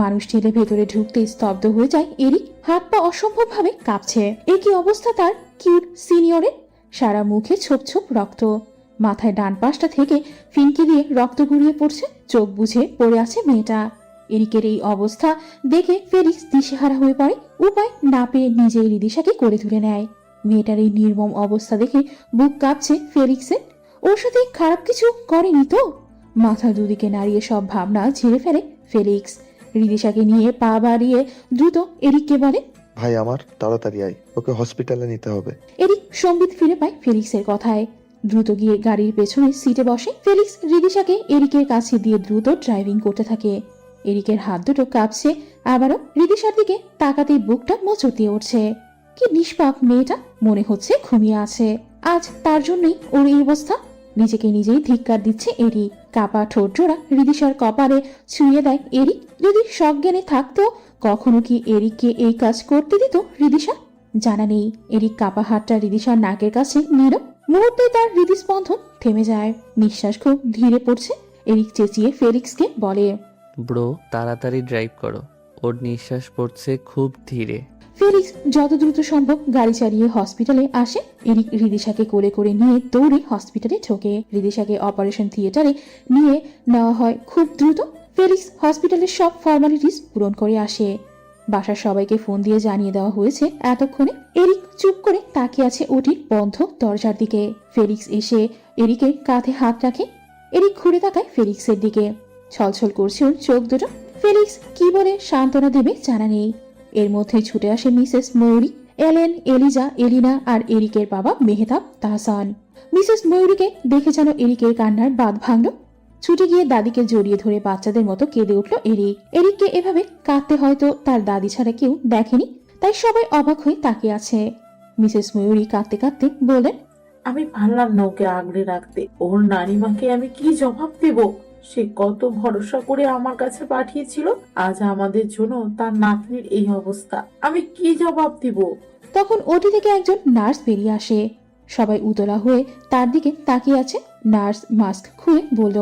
মানুষ ঠেলে ভেতরে ঢুকতে স্তব্ধ হয়ে যায় এরিক, হাত পা অসম্ভব ভাবে কাঁপছে। একই অবস্থা তার কিউট সিনিয়রের, সারা মুখে ছোপ ছোপ রক্ত, মাথায় ডান পাশটা থেকে ফিনকি দিয়ে রক্ত গড়িয়ে পড়ছে, চোখ বুঝে পড়ে আছে মেয়েটা। এরিকের এই অবস্থা দেখে ফেলিক্স দিশেহারা হয়ে পড়ে, উপায় না পেয়ে নিজেই রিদিশাকে করে তুলে নেয়। মেয়েটার এই নির্মম অবস্থা দেখে বুক কাঁপছে ফেলিক্সের। ওর সাথে খারাপ কিছু করেনি তো? মাথা দুদিকে নাড়িয়ে সব ভাবনা ঝেড়ে ফেলে ফেলিক্স। রিদিশাকে নিয়ে পা বাড়িয়ে দ্রুত এরিককে বলে, ভাই আমার, তাড়াতাড়ি আয়, ওকে হসপিটালে নিতে হবে। এরিক সম্বিত ফিরে পায় ফেলিক্সের কথায়, দ্রুত গিয়ে গাড়ির পেছনে সিটে বসে। ফেলিক্স রিদিশাকে এরিকের কাছে দিয়ে দ্রুত ড্রাইভিং করতে থাকে। এরিকের হাত দুটো কাঁপছে, আবারও রিদিশার দিকে তাকাতেই বুকটা মোচড় দিয়ে উঠছে। কি নিষ্পাপ মেয়েটা, মনে হচ্ছে ঘুমিয়ে আছে। আজ তার জন্যই ওর এই অবস্থা। নিজেকে নিজেই ধিক্কার দিচ্ছে এরিক। কাপা ঠোঁট জোড়া রিদিশার কপালে ছুঁয়ে দেয় এরিক। যদি সজ্ঞানে থাকতো কখনো কি এরিককে এই কাজ করতে দিত রিদিশা? জানা নেই। এরিক কাপা হাতটা রিদিশার নাকের কাছে নিল, মুহূর্তে তার হৃদস্পন্দন থেমে যায়, নিঃশ্বাস খুব ধীরে পড়ছে। এরিক চেঁচিয়ে ফেলিক্সকে বলে, ব্রো তাড়াতাড়ি ড্রাইভ করো, ওর নিঃশ্বাস পড়ছে খুব ধীরে। ফেলিক্স যত দ্রুত সম্ভব গাড়ি চালিয়ে হসপিটালে আসে। এরিক রিদিশাকে কোলে করে নিয়ে দৌড়ে হসপিটালে ঢোকে। রিদিশাকে অপারেশন থিয়েটারে নিয়ে নেওয়া হয় খুব দ্রুত। ফেলিক্স হসপিটালের সব ফর্মালিটিস পূরণ করে আসে। বাসার সবাইকে ফোন দিয়ে জানিয়ে দেওয়া হয়েছে এতক্ষণে। এরিক চুপ করে তাকিয়ে আছে ওটির বন্ধ দরজার দিকে। ফেলিক্স এসে এরিকের কাঁধে হাত রাখে। এরিক ঘুরে তাকায় ফেলিক্সের দিকে, ছলছল করছে ওর চোখ দুটো। ফেলিক্স কি বলে সান্ত্বনা দেবে জানা নেই। এর মধ্যে ছুটে আসে মিসেস ময়ূরী, এলেন, এলিজা, এলিনা আর এরিকের বাবা মেহতাব তাহসান। মিসেস ময়ূরীকে দেখে যেন এরিকের কান্নার বাঁধ ভাঙল। ছুটে গিয়ে দাদিকে জড়িয়ে ধরে বাচ্চাদের মতো কেঁদে উঠল এরিক। এরিককে এভাবে কাঁদতে হয়তো তার দাদি ছাড়া কেউ দেখেনি, তাই সবাই অবাক হয়ে তাকিয়ে আছে। মিসেস ময়ূরী কাঁদতে কাঁদতে বললেন, আমি পারলাম না ওকে আগলে রাখতে। ওর নানিমাকে আমি কি জবাব দেব? সে কত ভরসা করে আমার কাছে পাঠিয়েছিল, আজ আমাদের জন্য তার নাতনির এই অবস্থা। আমি কি জবাব দিব? তখন ওটি থেকে একজন নার্স বেরিয়ে আসে। সবাই উতলা হয়ে তার দিকে তাকিয়ে আছে। নার্স মাস্ক খুলে বলল,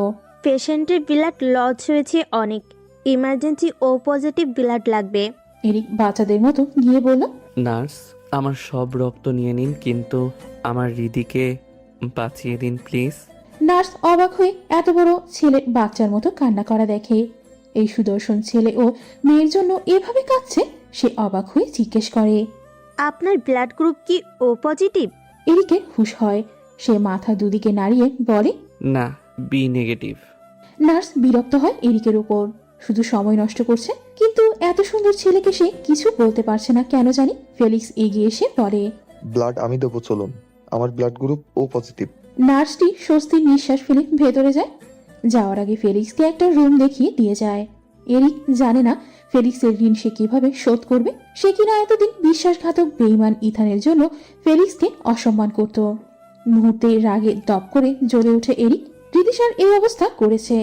পেশেন্টের ব্লাড লস হয়েছে অনেক, ইমার্জেন্সি ও পজিটিভ ব্লাড লাগবে। এরিক বাচ্চাদের মতো গিয়ে বলল, নার্স, আমার সব রক্ত নিয়ে নিন, কিন্তু আমার হৃদিকে বাঁচিয়ে দিন প্লিজ। নার্স অবাক হয়ে এত বড় ছেলে বাচ্চার মতো কান্না করা দেখে। এই সুদর্শন ছেলে ও মেয়ের জন্য এভাবে কাঁদছে। সে অবাক হয়ে জিজ্ঞেস করে। আপনার ব্লাড গ্রুপ কি ও পজিটিভ? এরিকের হুঁশ হয়। সে মাথা দুদিকে নাড়িয়ে বলে, না, বি নেগেটিভ। নার্স বিরক্ত হয় এরিকের উপর। শুধু সময় নষ্ট করছে, কিন্তু এত সুন্দর ছেলেকে সে কিছু বলতে পারছে না কেন জানি। ফেলিক্স এগিয়ে এসে বলে, ব্লাড আমি দেবো, চলুন। আমার ব্লাড গ্রুপ ও পজিটিভ। নার্সটি স্বস্তির নিঃশ্বাস ফেলে ভেতরে যায়। যাওয়ার আগে ফেলিক্সকে একটা রুম দেখিয়ে দিয়ে যায়। এরিক জানে না ফেলিক্সের ঋণ সে কিভাবে শোধ করবে। সে কিনা এতদিন বিশ্বাসঘাতক বেঈমান ইথানের জন্য ফেলিক্সকে অসম্মান করত। মুহূর্তে রাগে দপ করে জ্বলে ওঠে এরিক। রিদিশার এই অবস্থা করেছে,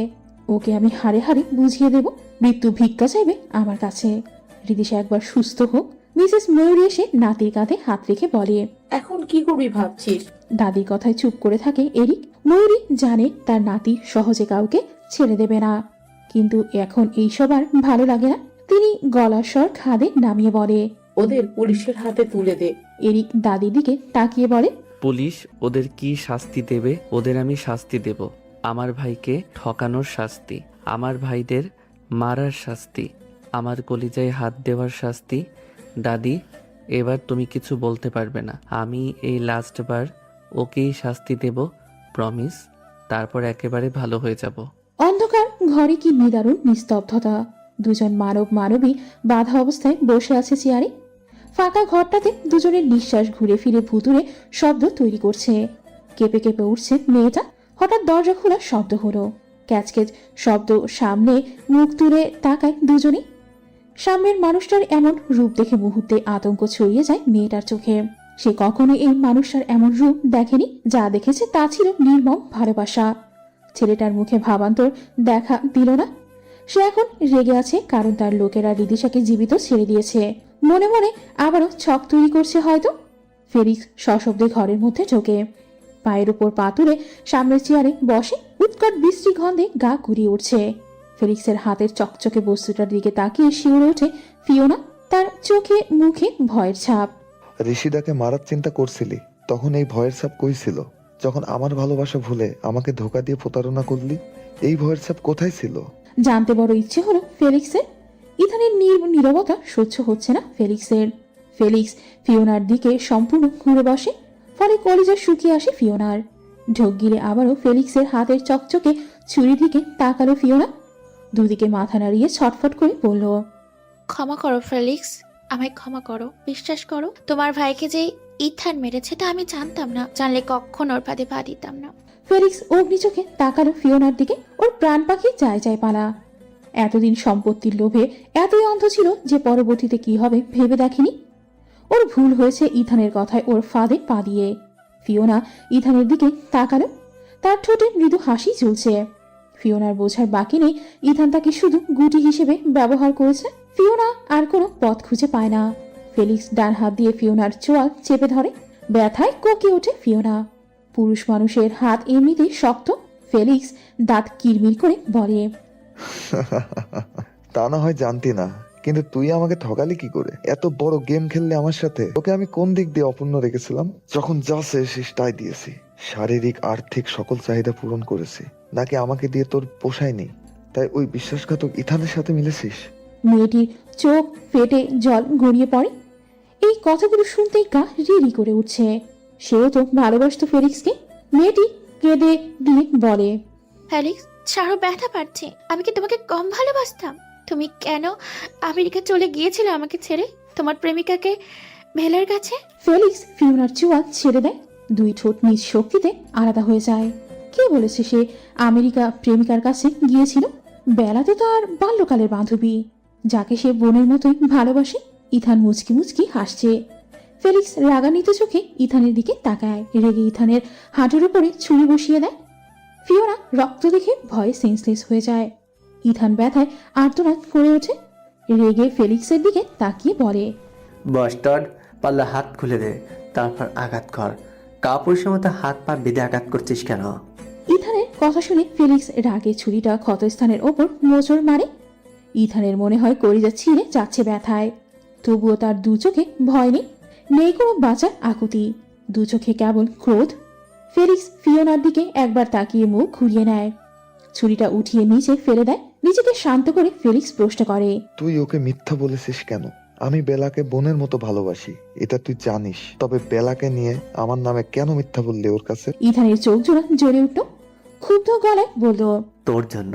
ওকে আমি হাড়ে হাড়ে বুঝিয়ে দেব। মৃত্যু ভিক্ষা চাইবে আমার কাছে। রিদিশা একবার সুস্থ হোক। মিসেস ময়ূরী এসে নাতির কাঁধে হাত রেখে বলে, এখন কি করবি ভাবছিস? দাদির কথায় চুপ করে থাকে এরিক। ময়ূরী জানে তার নাতি সহজে কাউকে ছেড়ে দেবে না, কিন্তু এখন এইসব আর ভালো লাগে না। তিনি গলার স্বর খাদে নামিয়ে বলে, ওদের পুলিশের হাতে তুলে দে। এরিক দাদির দিকে তাকিয়ে বলে, পুলিশ ওদের কি শাস্তি দেবে? ওদের আমি শাস্তি দেব। আমার ভাইকে ঠকানোর শাস্তি, আমার ভাইদের মারার শাস্তি, আমার কলিজায় হাত দেওয়ার শাস্তি। দাদি, এবার তুমি কিছু বলতে পারবে না। আমি এই লাস্টবার ওকেই শাস্তি দেব, প্রমিস। তারপর একেবারে ভালো হয়ে যাব। অন্ধকার ঘরে কি নিদারুণ নিস্তব্ধতা। দুজন মানব মানবী বাধা অবস্থায় বসে আছে চেয়ারে। ফাঁকা ঘরটাতে দুজনের নিঃশ্বাস ঘুরে ফিরে ভুতুরে শব্দ তৈরি করছে। কেঁপে কেঁপে উঠছে মেয়েটা। হঠাৎ দরজা খোলার শব্দ হলো। ক্যাচকেচ শব্দ। সামনে মুখ তুলে তাকায় দুজনে। সামনের মানুষটার এমন রূপ দেখে মুহূর্তে আতঙ্ক ছড়িয়ে যায় মেয়েটার চোখে। সে কখনো এই মানুষটার এমন রূপ দেখেনি। যা দেখেছে তা ছিল নির্মম ভালোবাসা। ছেলেটার মুখে ভাবান্তর দেখা দিল না। সে এখন রেগে আছে, কারণ তার লোকেরা রিদিশাকে জীবিত ছেড়ে দিয়েছে। মনে মনে আবারও ছক তৈরি করছে হয়তো। ফেলিক্স সশব্দে ঘরের মধ্যে ঢোকে। পায়ের উপর পা তুলে সামনের চেয়ারে বসে। উৎকট বিশ্রী গন্ধে গা কুড়িয়ে উঠছে। ফেলিক্সের হাতের চকচকে বস্তুটার দিকে তাকিয়ে শিউরে ওঠে ফিওনা। তার চোখে মুখে ভয়ের ছাপ। ঋষিদাকে মারার চিন্তা করছিলি, তখন এই ভয়ের ছাপ কই ছিল? যখন আমার ভালোবাসা ভুলে আমাকে ধোকা দিয়ে প্রতারণা করলি, এই ভয়ের ছাপ কোথায় ছিল? জানতে বড় ইচ্ছে হলো ফেলিক্সের। ইথানের নীরবতা সহ্য হচ্ছে না ফেলিক্সের। ফেলিক্স ফিওনার দিকে সম্পূর্ণ ঘুরে বসে। ফলে কলিজা শুকিয়ে আসে ফিওনার। ঢোক গিলে আবারও ফেলিক্সের হাতের চকচকে ছুরির দিকে তাকালো ফিওনা। দুদিকে মাথা নাড়িয়ে ছটফট করে বলল, ক্ষমা করো ফেলিক্স, আমায় ক্ষমা করো। বিশ্বাস করো, তোমার ভাইকে যে ইথান মেরেছে তা আমি জানতাম না। জানলে কখনো ওর পাদে পা দিতাম না। ফেলিক্স অগ্নি চোখে তাকালো ফিওনার দিকে। ওর প্রাণ পাখি যায় যায় পালা। এতদিন সম্পত্তির লোভে এতই অন্ধ ছিল যে পরবর্তীতে কি হবে ভেবে দেখেনি। ওর ভুল হয়েছে ইথানের কথায় ওর ফাঁদে পা দিয়ে। ফিওনা ইথানের দিকে তাকালো। তার ঠোঁটে মৃদু হাসি ঝুলছে। ফিওনার বোঝার বাকি নেই ইথান তাকে শুধু গুটি হিসেবে ব্যবহার করেছে। ফিওনা আর কোনো পথ খুঁজে পায় না। ফেলিক্স ডান হাত দিয়ে ফিওনার চোয়াল চেপে ধরে। ব্যথায় কোঁকে ওঠে ফিওনা। পুরুষ মানুষের হাত এমনিতেই শক্ত। ফেলিক্স দাঁত কিরমির করে বলে, তা না হয় জানতি না, কিন্তু তুই আমাকে ঠকালি কি করে? এত বড় গেম খেললে আমার সাথে। তোকে আমি কোন দিক দিয়ে অপূর্ণ রেখেছিলাম? যখন যা শেষ তাই দিয়েছি। শারীরিক আর্থিক সকল চাহিদা পূরণ করেছি, নাকি আমাকে দিয়ে তোর পোষায়নি তাই ওই বিশ্বাসঘাতক ইথানের সাথে মিলেছিস? মেয়েটির চোখ ফেটে জল গড়িয়ে পড়ে। এই কথাগুলো শুনতেই গা রিরি করে উঠছে। সেও তো ভালোবাসতো ফেলিক্সকে। মেয়েটি কেঁদে দিয়ে বলে, ফেলিক্স, ছাড়ো, ব্যথা পাচ্ছে। আমি কি তোমাকে কম ভালোবাসতাম? তুমি কেন আমেরিকা চলে গিয়েছিলে আমাকে ছেড়ে, তোমার প্রেমিকাকে ভেলার কাছে? ফেলিক্স ফিওনার চোয়াল ছেড়ে দেয়। দুই ঠোঁট নিজ শক্তিতে আলাদা হয়ে যায়। কে বলেছে সে আমেরিকা প্রেমিকার কাছে গিয়েছিল? বেলা তো তার বাল্যকালের বান্ধবী, যাকে সে বোনের মতোই ভালোবাসে। ইথান মুচকি মুচকি হাসছে। ফেলিক্স রাগান্বিত চোখে ইথানের দিকে তাকায়। রেগে ইথানের হাঁটুর উপরে ছুরি বসিয়ে দেয়। ফিওনা রক্ত দেখে ভয়ে সেন্সলেস হয়ে যায়। ইথান ব্যথায় আর্তনাদ করে ওঠে। রেগে ফেলিক্সের দিকে তাকিয়ে বলে, বস্টার্ড, পারলে হাত খুলে দে, তারপর আঘাত কর। কাপুরুষের মতো হাত পা বেঁধে আঘাত করছিস কেন? ইথানের কথা শুনে ফেলিক্স রাগে ছুরিটা ক্ষতস্থানের ওপর মোচড় মারে। ইথানের মনে হয় কলিজা ছিঁড়ে যাচ্ছে ব্যথায়, তবুও তার দু চোখে ভয় নেই, নেই কোনো বাঁচার আকুতি, দু চোখে কেবল ক্রোধ। ফেলিক্স ফিওনার দিকে একবার তাকিয়ে মুখ ঘুরিয়ে নেয়, ছুরিটা উঠিয়ে নিচে ফেলে দেয়। নিজেকে শান্ত করে ফেলিক্স প্রশ্ন করে, তুই ওকে মিথ্যা বলেছিস কেন? আমি বেলাকে বোনের মতো ভালোবাসি, এটা তুই জানিস। তবে বেলাকে নিয়ে আমার নামে কেন মিথ্যা বললি ওর কাছে? ইথানের চোখ জোড়া জ্বলে উঠল, ক্ষুব্ধ গলায় বলল, তোর জন্য।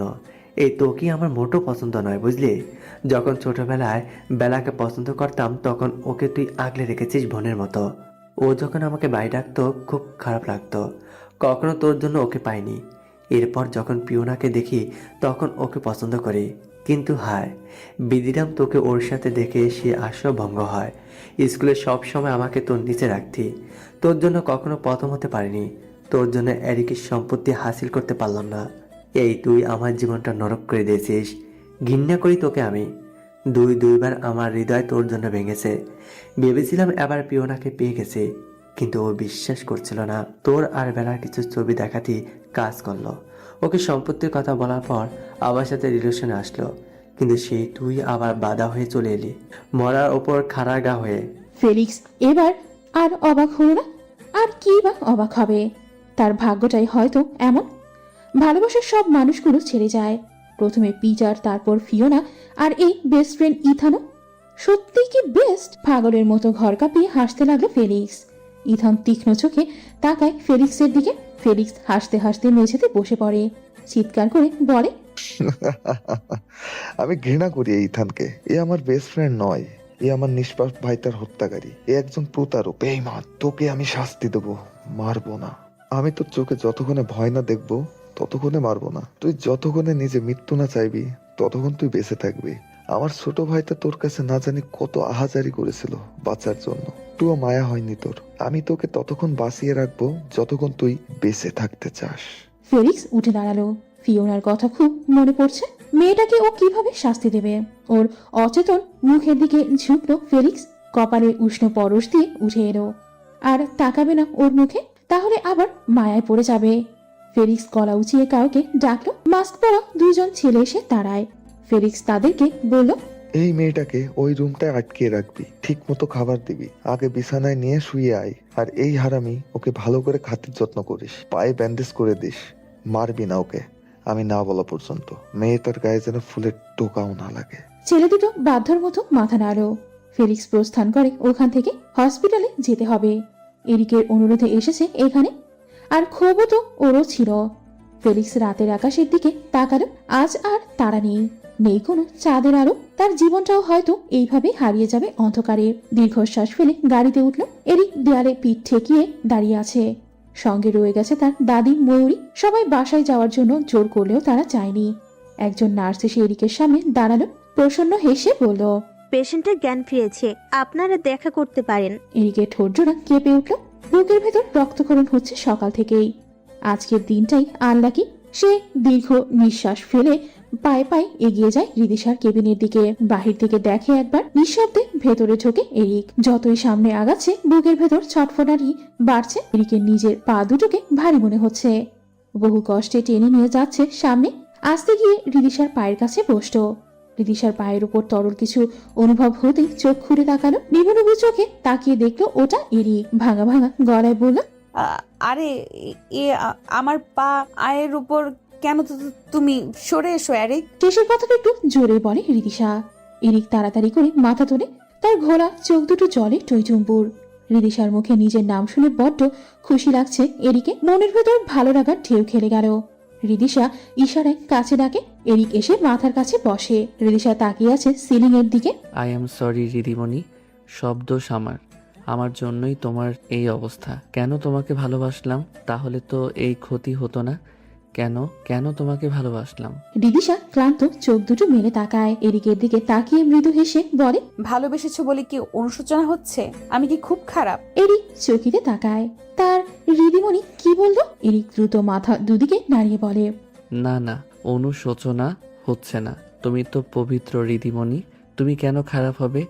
এই তোকে আমার মোটো পছন্দ নয়, বুঝলি? যখন ছোটবেলায় বেলাকে পছন্দ করতাম তখন ওকে তুই আগলে রেখেছিস বোনের মতো। ও যখন আমাকে বাই ডাকতো খুব খারাপ লাগতো, কখনো তোর জন্য ওকে পাইনি। এরপর যখন পিওনাকে দেখি তখন ওকে পছন্দ করি, কিন্তু হায় বিদিরাম, তোকে ওর সাথে দেখে সে আশা ভঙ্গ হয়। স্কুলে সব সময় আমাকে তোর নিচে রাখতি, তোর জন্য কখনো প্রথম হতে পারিনি, তোর জন্য এরিকের সম্পত্তি হাসিল করতে পারলাম না। এই তুই আমার জীবনটা নরক করে দিয়েছিস। ঘৃণা করি তোকে আমি। দুইবার আমার হৃদয় তোর জন্য ভেঙেছে। ভেবেছিলাম এবার পিওনাকে পেয়ে গেছে, কিন্তু ও বিশ্বাস করছিল না। তোর আর বেলার কিছু ছবি দেখাতেই কাজ করলো। ওকে সম্পত্তির কথা বলার পর আমার সাথে রিলেশনে আসলো, কিন্তু সেই তুই আবার বাধা হয়ে চলে এলি, মরার ওপর খাড়া গা হয়ে। ফেলিক্স এবার আর অবাক হলো না। আর কি বা অবাক হবে? তার ভাগ্যটাই হয়তো এমন। ভালোবাসার সব মানুষগুলো ছেড়ে যায়, প্রথমে পিটার, তারপর ফিওনা, আর এই বেস্ট ফ্রেন্ড ইথানও। সত্যি কি বেস্ট? পাগলের মতো ঘর কাঁপিয়ে হাসতে লাগলো ফেলিক্স। ইথান তীক্ষ্ণ চোখে তাকায় ফেলিক্সের দিকে। ফেলিক্স হাসতে হাসতে মেঝেতে বসে পড়ে, চিৎকার করে বলে, আমি ঘৃণা করি এই ইথানকে। এ আমার বেস্ট ফ্রেন্ড নয়, এ আমার নিষ্পাপ ভাইটার হত্যাকারী। এ একজন প্রতারক, বেঈমান। তোকে আমি শাস্তি দেবো, মারবো না। আমি তোর চোখে যতক্ষণে ভয় না দেখবো ততক্ষণে মারবো না। তুই যতক্ষণে নিজে মৃত্যু না চাইবি ততক্ষণ তুই বেঁচে থাকবি। আমার ছোট ভাইটা তোর কাছে না জানি কত আহাজারি করেছিল বাঁচার জন্য, তুইও মায়া হয়নি তোর। আমি তোকে ততক্ষণ বাঁচিয়ে রাখবো যতক্ষণ তুই বেঁচে থাকতে চাস। ফেলিক্স উঠে দাঁড়ালো। ফিওনার কথা খুব মনে পড়ছে। মেয়েটাকে ও কিভাবে শাস্তি দেবে? ওর অচেতন মুখের দিকে ঝুঁকলো ফেলিক্স, কপালে উষ্ণ পরশ দিয়ে উঠে এলো। আর তাকাবে না ওর মুখে, তাহলে আবার মায়ায় পড়ে যাবে। ফেলিক্স গলা উঁচিয়ে কাউকে ডাকলো। মাস্ক পরা দুইজন ছেলে এসে দাঁড়ায়। ফেলিক্স তাদেরকে বলল, এই মেয়েটাকে ওই রুমটায় আটকে রাখবি, ঠিক মতো খাবার দিবি, আগে বিছানায় নিয়ে শুয়ে আয়। আর এই হারামি ওকে ভালো করে খাতির যত্ন করিস, পায়ে ব্যান্ডেজ করে দিস, মারবি না ওকে আমি না বলা পর্যন্ত। মেয়েটার গায়ে যেন ফুলের টোকাও না লাগে। ছেলে দুটো বাধ্যর মতো মাথা নাড়ল। ফেলিক্স প্রস্থান করে ওখান থেকে। হসপিটালে যেতে হবে, এরিকের অনুরোধে এসেছে এখানে, আর ক্ষোভও তো ওরও ছিল। ফেলিক্স রাতের আকাশের দিকে তাকালো। আজ আর তারা নেই, নেই কোনো চাঁদের আলো। তার জীবনটাও হয়তো এইভাবে হারিয়ে যাবে অন্ধকারে। দীর্ঘশ্বাস ফেলে গাড়িতে উঠল। এরিক দেয়ালে পিঠ ঠেকিয়ে দাঁড়িয়ে আছে, সঙ্গে রয়ে গেছে তার দাদি ময়ূরী। সবাই বাসায় যাওয়ার জন্য জোর করলেও তারা চায়নি। একজন নার্স এসে এরিকের সামনে দাঁড়ালো, প্রসন্ন হেসে বলল, পেশেন্টের জ্ঞান ফিরেছে, আপনারা দেখা করতে পারেন। এরিকের ঠোঁট জোড়া কেঁপে উঠল। বুকের ভেতর রক্তক্ষরণ হচ্ছে সকাল থেকেই। আজকের দিনটাই আনলাকি। সে দীর্ঘ নিঃশ্বাস ফেলে পায়ে পায়ে এগিয়ে যায় রিদিশার কেবিনের দিকে। বাহির থেকে দেখে একবার, নিঃশব্দে ভেতরে ঢোকে এরিক। যতই সামনে আগাচ্ছে বুকের ভেতর ছটফটানি বাড়ছে। এরিকের নিজের পা দুটোকে ভারী মনে হচ্ছে, বহু কষ্টে টেনে নিয়ে যাচ্ছে সামনে। আসতে গিয়ে রিদিশার পায়ের কাছে বসলো। রিদিশার পায়ের উপর তরল কিছু অনুভব হতেই চোখ খুলে তাকালো। নিবু চোখে তাকিয়ে দেখলো ওটা এরিক। ভাঙা ভাঙা গলায় বলল, আরে আমার পা আয়ের উপর কেন? তুমি সরে এসো এরিক। শেষের কথাটা একটু জোরে বলে রিদিশা। এরিক তাড়াতাড়ি করে মাথা তোলে, তার ঘোলা চোখ দুটো জলে টইটুম্বুর। রিদিশার মুখে নিজের নাম শুনে বড্ড খুশি লাগছে এরিকে। মনের ভেতর ভালো লাগার ঢেউ খেলে গেল। রিদিশা ইশারায় কাছে ডাকে। এরিক এসে মাথার কাছে বসে। রিদিশা তাকিয়ে আছে সিলিং এর দিকে। আই এম সরি রিদিমণি, সব দোষ আমার জন্যই তোমার এই অবস্থা। কেন তোমাকে ভালোবাসলাম? তাহলে তো এই ক্ষতি হতো না। কেন তোমাকে ভালোবাসলাম? রিদিশা ক্লান্ত চোখ দুটো মেলে তাকায়। এরিকের দিকে তাকিয়ে মৃদু হেসে বলে, ভালোবেসেছো বলে কি অনুশোচনা হচ্ছে? আমি কি খুব খারাপ? এরিক চকিতে তাকায়। তার রিদিমণি কি বলল? এরিক দ্রুত মাথা দুদিকে নাড়িয়ে বলে, না, অনুশোচনা হচ্ছে না। তুমি তো পবিত্র রিদিমণি, তুমি কেন খারাপ হবে?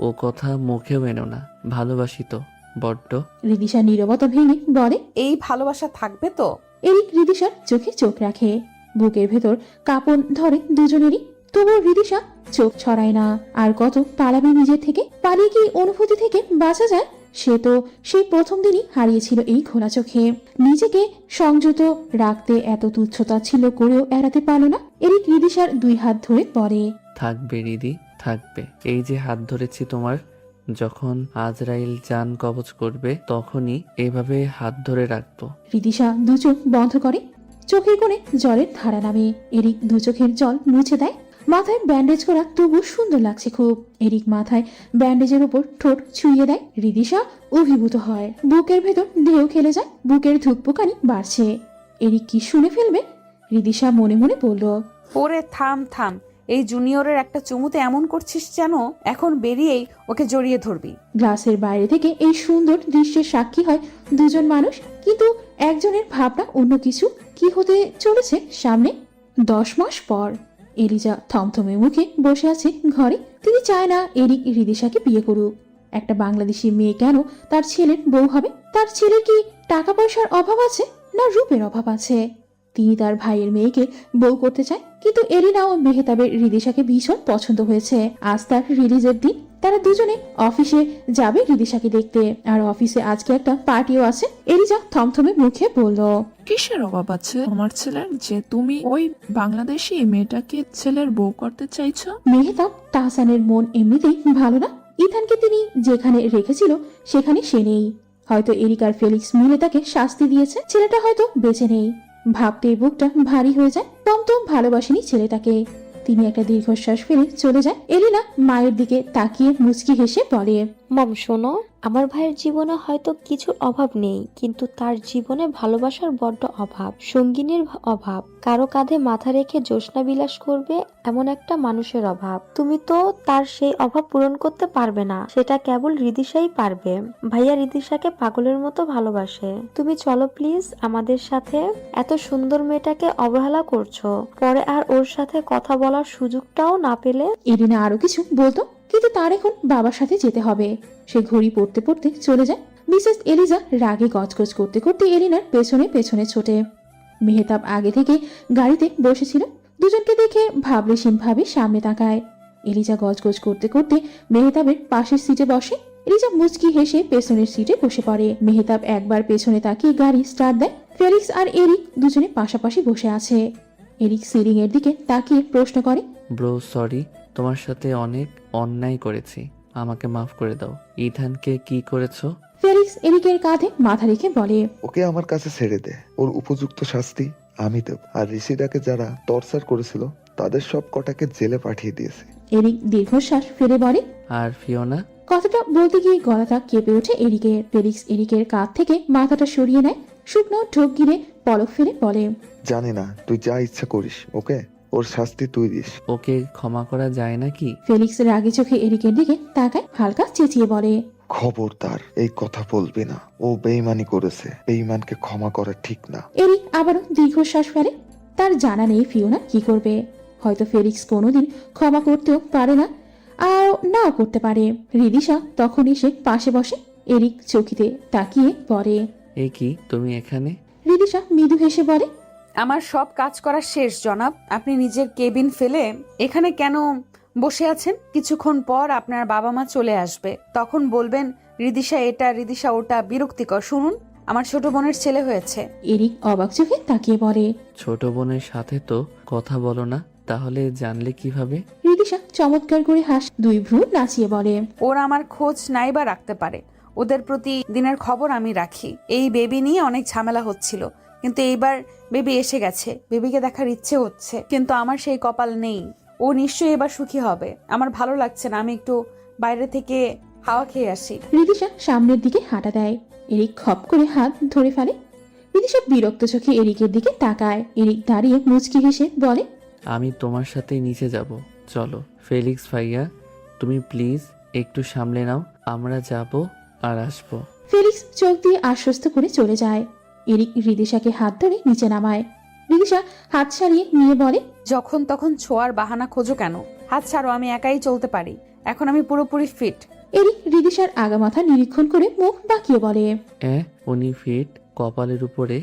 ও কথা মুখেও এনো না, ভালোবাসি তো বড্ড। রিদিশা নীরবতা ভেঙে বলে। এই ভালোবাসা থাকবে তো? এরিক রিদিশার চোখে চোখ রাখে। বুকের ভেতর কাঁপন ধরে দুজনেরই, তবুও রিদিশা চোখ ছড়ায় না। আর কত পালাবে নিজের থেকে? পালিয়ে কি অনুভূতি থেকে বাঁচা যায়? সে তো সেই প্রথম দিনই হারিয়েছিল এই খোলা চোখে। নিজেকে সংযত রাখতে এত তুচ্ছতা ছিল করেও এড়াতে পারল না। এরিক রিদিশার 2 হাত ধরে পড়ে। থাকবে রিদি, থাকবে। এই যে হাত ধরেছি তোমার, যখন আজরাইল জান কবজ করবে তখনই এভাবে হাত ধরে রাখবো। রিদিশা 2 চোখ বন্ধ করে, চোখের কোণে জলের ধারা নামে। এরিক 2 চোখের জল মুছে দেয়। মাথায় ব্যান্ডেজ করা, তবু সুন্দর লাগছে খুব। এরিক মাথায় ব্যান্ডেজের উপর ঠোঁট ছুঁয়ে দেয়। রিদিশা অভিভূত হয়, বুকের ভেতর ঢেউ খেলে যায়, বুকের ধুকপুকানি বাড়ছে। এরিক কি শুনে ফেলবে? রিদিশা মনে মনে বলল। ওরে থাম থাম, এই জুনিয়রের একটা চুমুতে এমন করছিস যেন এখন বেরিয়েই ওকে জড়িয়ে ধরবি। গ্লাসের বাইরে থেকে এই সুন্দর দৃশ্যের সাক্ষী হয় 2 জন মানুষ, কিন্তু একজনের ভাবনা অন্য কিছু। কি হতে চলেছে সামনে 10 মাস পর? এলিজা থমথমে মুখে বসে আছে ঘরে। তিনি চায় না এরিক রিদিশাকে বিয়ে করুক। একটা বাংলাদেশি মেয়ে কেন তার ছেলের বউ হবে? তার ছেলের কি টাকা পয়সার অভাব আছে, না রূপের অভাব আছে? তিনি তার ভাইয়ের মেয়েকে বউ করতে চায়, কিন্তু এরিনা ও মেহতাবের রিদিশাকে ভীষণ পছন্দ হয়েছে। আজ তার রিলিজের দিন, তারা দুজনে অফিসে যাবে রিদিশাকে দেখতে। আর অফিসে আজকে একটা পার্টিও আছে। এলিজা থমথমে মুখে বলল। কিসের অভাব আছে আমার ছেলের যে তুমি ওই বাংলাদেশি মেয়েটাকে ছেলের বউ করতে চাইছো? মেহতাব তাহসানের মন এমনিতেই ভালো না। ইথানকে তিনি যেখানে রেখেছিল সেখানে সে নেই। হয়তো এরিক আর ফেলিক্স মিলে তাকে শাস্তি দিয়েছে। ছেলেটা হয়তো বেঁচে নেই। ভাবতেই বুকটা ভারী হয়ে যায়। টমটম ভালোবাসেনি ছেলেটাকে। তিনি একটা দীর্ঘশ্বাস ফেলে চলে যায়। এলিনা মায়ের দিকে তাকিয়ে মুচকি হেসে বলে। মম শোনো, আমার ভাইয়ের জীবনে হয়তো কিছুর অভাব নেই, কিন্তু তার জীবনে ভালোবাসার বড্ড অভাব, সঙ্গিনীর অভাব, কারো কাঁধে মাথা রেখে জ্যোৎস্না বিলাস করবে এমন একটা মানুষের অভাব। তুমি তো তার সেই অভাব পূরণ করতে পারবে না, সেটা কেবল রিদিশাই পারবে। ভাইয়া রিদিশাকে পাগলের মতো ভালোবাসে। তুমি চলো প্লিজ আমাদের সাথে। এত সুন্দর মেয়েটাকে অবহেলা করছো, পরে আর ওর সাথে কথা বলার সুযোগটাও না পেলে। এলিনা আরো কিছু বলতো, কিন্তু তার এখন বাবার সাথে যেতে হবে। সে ঘড়ি পড়তে পড়তে চলে যায়। মিসেস এলিজা রাগে গজগজ করতে করতে এলিনার পেছনে পেছনে ছোটে। মেহতাব আগে থেকে গাড়িতে বসেছিল। দুজনকে দেখে ভাবলেশীন ভাবে সামনে তাকায়। এলিজা গজগজ করতে করতে মেহতাবের পাশের সিটে বসে। এলিজা মুচকি হেসে পেছনের সিটে বসে পড়ে। মেহতাব একবার পেছনে তাকিয়ে গাড়ি স্টার্ট দেয়। ফেলিক্স আর এরিক দুজনে পাশাপাশি বসে আছে। এরিক সিলিং এর দিকে তাকিয়ে প্রশ্ন করে। ব্রো সরি, তোমার সাথে অনেক অন্যায় করেছি, আমাকে মাফ করে দাও। ইথানকে কি করেছো? ফেলিক্স এরিকের কাঁধে মাথা রেখে বলে। ওকে আমার কাছে ছেড়ে দে, ওর উপযুক্ত শাস্তি আমি দেব। আর ঋষিদাকে যারা টর্চার করেছিল তাদের সব কটাকে জেলে পাঠিয়ে দিয়েছি। এরিক দীর্ঘশ্বাস ফেলে বলে। আর ফিওনা? কথাটা বলতে গিয়ে গলাটা কেঁপে ওঠে এরিকের। ফেলিক্স এরিকের কাঁধ থেকে মাথাটা সরিয়ে নেয়। শুকনো ঢোক গিরে পলক ফেলে বলে। জানি না, তুই যা ইচ্ছা করিস, ওকে ওর শাস্তি তুই দিস। ওকে ক্ষমা করা যায় নাকি? ফেলিক্স রাগে চোখে এরিকের দিকে তাকায়, হালকা চেঁচিয়ে বলে। খবরদার এই কথা বলবি না, ও বেইমানি করেছে, বেইমানকে ক্ষমা করা ঠিক না। এরিক আবারও দীর্ঘশ্বাস ফেলে। তার জানা নেই ফিওনা কি করবে। হয়তো ফেলিক্স কোনোদিন ক্ষমা করতেও পারে না, আর নাও করতে পারে। রিদিশা তখন এসে পাশে বসে। এরিক চকিতে তাকিয়ে পড়ে। এ কি, তুমি এখানে? রিদিশা মৃদু হেসে বলে। আমার সব কাজ করা শেষ জনাব। আপনি নিজের কেবিন ফেলে এখানে কেন বসে আছেন? কিছুক্ষণ পর আপনার বাবা মা চলে আসবে, তখন বলবেন রিদিশা এটা রিদিশা ওটা, বিরক্তিকর। শুনুন, আমার ছোট বোনের ছেলে হয়েছে। এরিক অবাক চোখে তাকিয়ে বলে। ছোট বোনের সাথে তো কথা বলো না, তাহলে জানলে কিভাবে? রিদিশা চমৎকার করে হাস 2 ভ্রু নাচিয়ে বলে। ওরা আমার খোঁজ নাই বা রাখতে পারে, ওদের প্রতি দিনের খবর আমি রাখি। এই বেবি নিয়ে অনেক ঝামেলা হচ্ছিল, কিন্তু এইবার বেবি এসে গেছে। বেবিকে দেখার ইচ্ছে হচ্ছে, কিন্তু আমার সেই কপাল নেই। ও নিশ্চয়ই এবার সুখী হবে। আমার ভালো লাগছে না, আমি একটু বাইরে থেকে হাওয়া খেয়ে আসি। রিদিশা সামনের দিকে হাঁটা দেয়। এরিক খপ করে হাত ধরে ফেলে। রিদিশা বিরক্ত চোখে এরিকের দিকে তাকায়। এরিক দাঁড়িয়ে মুচকি হেসে বলে। আমি তোমার সাথে নিচে যাব, চলো। ফেলিক্স ভাইয়া, তুমি প্লিজ একটু সামলে নাও, আমরা যাব আর আসবো। ফেলিক্স চোখ দিয়ে আশ্বস্ত করে চলে যায়। এরিক রিদিশাকে হাত ধরে নিচে নামায়। রিদিশা হাত ছাড়িয়ে নিয়ে বলে। যখন তখন ছোঁয়ার বাহানা খোঁজো কেন? হাত ছাড়ো, আমি একাই চলতে পারি। এখন আমি পুরোপুরি ফিট। এরিক রিদিশার আগামাথা নিরীক্ষণ করে মুখ বাঁকিয়ে বলে। উনি ফিট, কপালের উপরে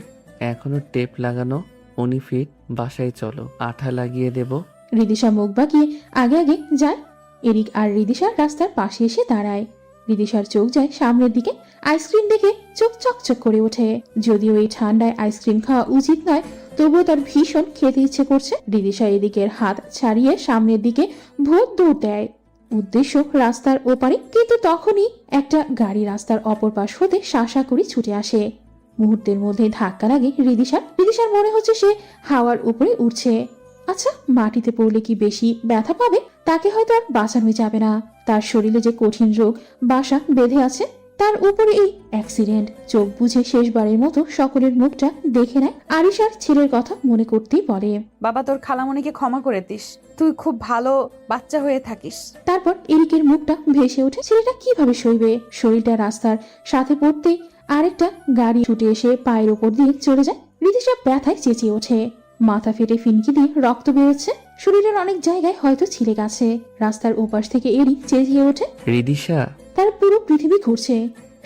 এখনো টেপ লাগানো। উনি ফিট, বাসায় চলো, আঠা লাগিয়ে দেব। রিদিশা মুখ বাঁকিয়ে আগে আগে যায়। এরিক আর রিদিশা রাস্তার পাশে এসে দাঁড়ায়। রিদিশার চোখ যায় সামনের দিকে। আইসক্রিম দেখে চোখ চকচক করে ওঠে। যদিও এই ঠান্ডায় আইসক্রিম খাওয়া উচিত নয়, তবুও তার ভীষণ খেতে ইচ্ছে করছে। রিদিশা এদিকের হাত ছাড়িয়ে সামনের দিকে ভোর দৌড় দেয়, উদ্দেশ্য রাস্তার ওপারে। কিন্তু তখনই একটা গাড়ি রাস্তার অপর পাশ হতে শাঁসা করে ছুটে আসে। মুহূর্তের মধ্যে ধাক্কা লাগে রিদিশার মনে হচ্ছে সে হাওয়ার উপরে উঠছে। আচ্ছা, মাটিতে পড়লে কি বেশি ব্যথা পাবে? তাকে হয়তো আর বাঁচানো যাবে না। তার শরীরে যে কঠিন রোগ বাসা বেঁধে আছে, তার উপরে এই অ্যাক্সিডেন্ট। চোখ বুঝে শেষবারের মতো সকলের মুখটা দেখে নেয়। আরিশার ছেলের কথা মনে করতেই বলে, বাবা, তোর খালামণিকে ক্ষমা করে দিস, তুই খুব ভালো বাচ্চা হয়ে থাকিস। তারপর এরিকের মুখটা ভেসে ওঠে। ছেলেটা কিভাবে সইবে? শরীরটা রাস্তার সাথে পড়তেই আরেকটা গাড়ি ছুটে এসে পায়ের ওপর দিয়ে চলে যায়। রিদিশা ব্যথায় চেঁচিয়ে ওঠে। মাথা ফেটে ফিনকি দিয়ে রক্ত বেরোচ্ছে। শরীরের অনেক জায়গায় হয়তো ছিলে গেছে। রাস্তার ওপাশ থেকে এরিক চেঁচিয়ে ওঠে। রিদিশা! তার পুরো পৃথিবী ঘুরছে।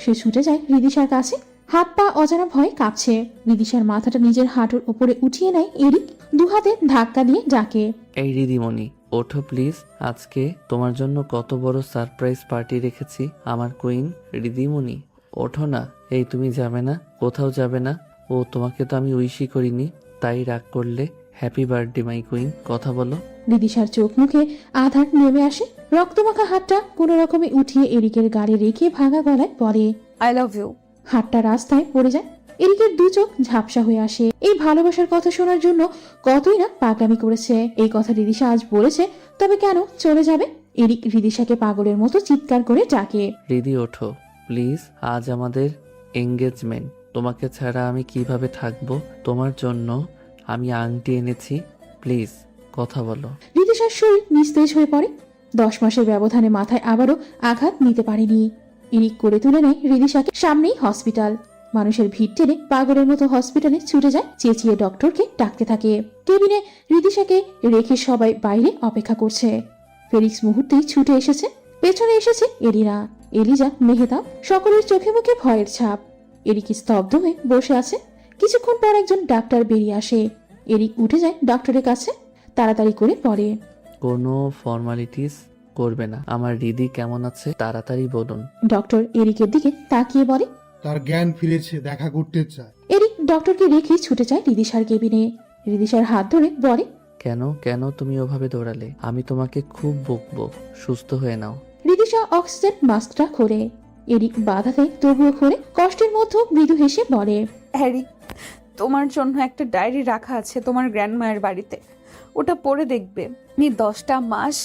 সে ছুটে যায় রিদিশার কাছে। হাত পা অজানা ভয়ে কাঁপছে। রিদিশার মাথাটা নিজের হাঁটুর উপরে উঠিয়ে নেয় এরিক। দুহাতে ধাক্কা দিয়ে ডাকে, এই রিদিমণি, ওঠো প্লিজ। আজকে তোমার জন্য কত বড় সারপ্রাইজ পার্টি রেখেছি। আমার কুইন রিদিমণি, ওঠো না। এই তুমি যাবে না? কোথাও যাবে না? ও তোমাকে তো আমি উইশই করিনি, তাই রাগ করলে? হ্যাপি বার্থডে মাই কুইন, কথা বলো। রিদিশার চোখ মুখে আধার নেমে আসে। রক্তমাখা হাতটা কোনো রকমে উঠিয়ে এরিকের গাড়ি রেখে ভাঙা গলায় বলে, আই লাভ ইউ। হাতটা রাস্তায় পড়ে যায়। এরিকের দু চোখ ঝাপসা হয়ে আসে। এই ভালোবাসার কথা শোনার জন্য কতই না পাগলামি করেছে। এই কথা রিদিশা আজ বলেছে, তবে কেন চলে যাবে? এরিক রিদিশাকে পাগলের মতো চিৎকার করে ডাকে, রিদি ওঠো প্লিজ, আজ আমাদের এঙ্গেজমেন্ট। তোমাকে ছাড়া আমি কিভাবে থাকবো? তোমার জন্য আমি আংটি এনেছি, প্লিজ কথা বলো। রিদিশার শরীর নিস্তেজ হয়ে পড়ে। 10 মাসের ব্যবধানে মাথায় আবারও আঘাত নিতে পারেনি। এরিক করে তুলে নেয় রিদিশাকে। সামনেই হসপিটাল। মানুষের ভিড় টেনে পাগলের মতো হসপিটালে ছুটে যায়। চেঁচিয়ে ডক্টরকে ডাকতে থাকে। কেবিনে রিদিশাকে রেখে সবাই বাইরে অপেক্ষা করছে। ফেলিক্স মুহূর্তেই ছুটে এসেছে। পেছনে এসেছে এলিনা, এলিজা, মেহতাব। সকলের চোখে মুখে ভয়ের ছাপ। এরিক স্তব্ধ হয়ে বসে আছে। কিছুক্ষণ পর একজন ডাক্তার বেরিয়ে আসে। এরিক উঠে যায় ডক্টরের কাছে। তাড়াতাড়ি করে পড়ে, কোনো ফর্মালিটিস করবে না। আমার রিদি কেমন আছে তাড়াতাড়ি বলুন। ডক্টর এরিকের দিকে তাকিয়ে বলে, তার জ্ঞান ফিরেছে, দেখা করতে চায়। এরিক ডক্টরকে রেখে ছুটে যায় রিদিশার কেবিনে। রিদিশার হাত ধরে বলে, কেন কেন তুমি ওভাবে দৌড়ালে? আমি তোমাকে খুব বকবো, সুস্থ হয়ে নাও। রিদিশা অক্সিজেন মাস্কটা খোলে। এরিক বাধা দেয়, তবুও খোলে। কষ্টের মধ্যে মৃদু হেসে বলে, হ্যারি, তোমার জন্য একটা ডায়েরি রাখা আছে তোমার গ্র্যান্ডমায়ের বাড়িতে, ওটা পড়ে দেখবে। 10টা মাস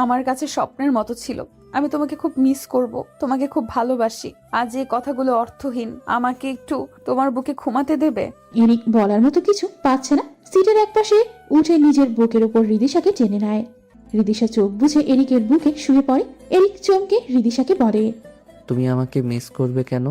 আমার কাছে স্বপ্নের মতো ছিল। আমি তোমাকে খুব মিস করব, তোমাকে খুব ভালোবাসি। আজ এই কথাগুলো অর্থহীন, আমাকে একটু তোমার বুকে ঘুমাতে দেবে? এরিক বলার মতো কিছু পাচ্ছে না। সিটের একপাশে উঠে নিজের বুকের ওপর রিদিশাকে টেনে নেয়। রিদিশা চোখ বুঝে এরিকের বুকে শুয়ে পড়ে। এরিক চমকে রিদিশাকে বলে, তুমি আমাকে মিস করবে কেন?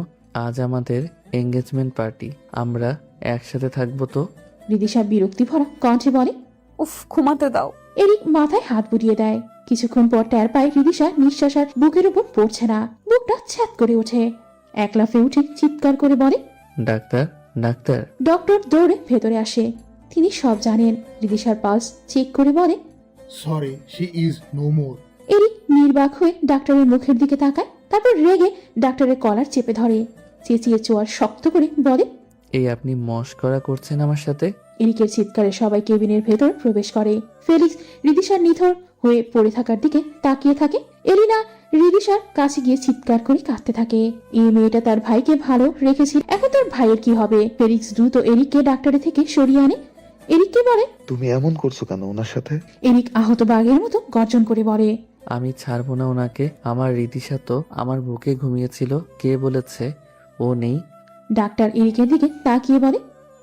আজ আমাদের এঙ্গেজমেন্ট পার্টি, আমরা একসাথে থাকবো তো। রিদিশা বিরক্তি ভরা কণ্ঠে বলে, উফ, ঘুমাতে দাও। এরিক মাথায় হাত বুলিয়ে দেয়। কিছুক্ষণ পর টের পায় রিদিশা নিঃশ্বাস আর বুকের উপর পড়ছে না। বুকটা ছ্যাত করে ওঠে। এক লাফে উঠে চিৎকার করে বলে, ডাক্তার ডাক্তার। ডক্টর দৌড়ে ভেতরে আসে। তিনি সব জানেন। রিদিশার পালস চেক করে বলে, sorry, she is no more. Eric নির্বাক হয়ে ডাক্তারের মুখের দিকে তাকায়। তারপর রেগে ডাক্তারের কলার চেপে ধরে। চেঁচিয়ে চোয়ার শক্ত করে বলে, এই আপনি মশকরা করছেন আমার সাথে? এরিকের চিৎকারে সবাই কেবিনের ভেতর প্রবেশ করে। ফেলিক্স রিদিশার নিথর হয়ে পড়ে থাকার দিকে তাকিয়ে থাকে। এলিনা রিদিশার কাছে গিয়ে চিৎকার করে কাঁদতে থাকে। এই মেয়েটা তার ভাইকে ভালো রেখেছিল, এখন তার ভাইয়ের কি হবে? ফেলিক্স দ্রুত এরিককে ডাক্তারের থেকে সরিয়ে আনে। এরিককে বলে, তুমি এমন করছো কেন ওনার সাথে? এরিক আহত বাঘের মতো গর্জন করে বলে, আমি ছাড়বো না ওনাকে। আমার রিদিশা তো আমার বুকে ঘুমিয়েছিল, কে বলেছে ও নেই? ডাক্তার এরিকের দিকে তাকিয়ে বলে,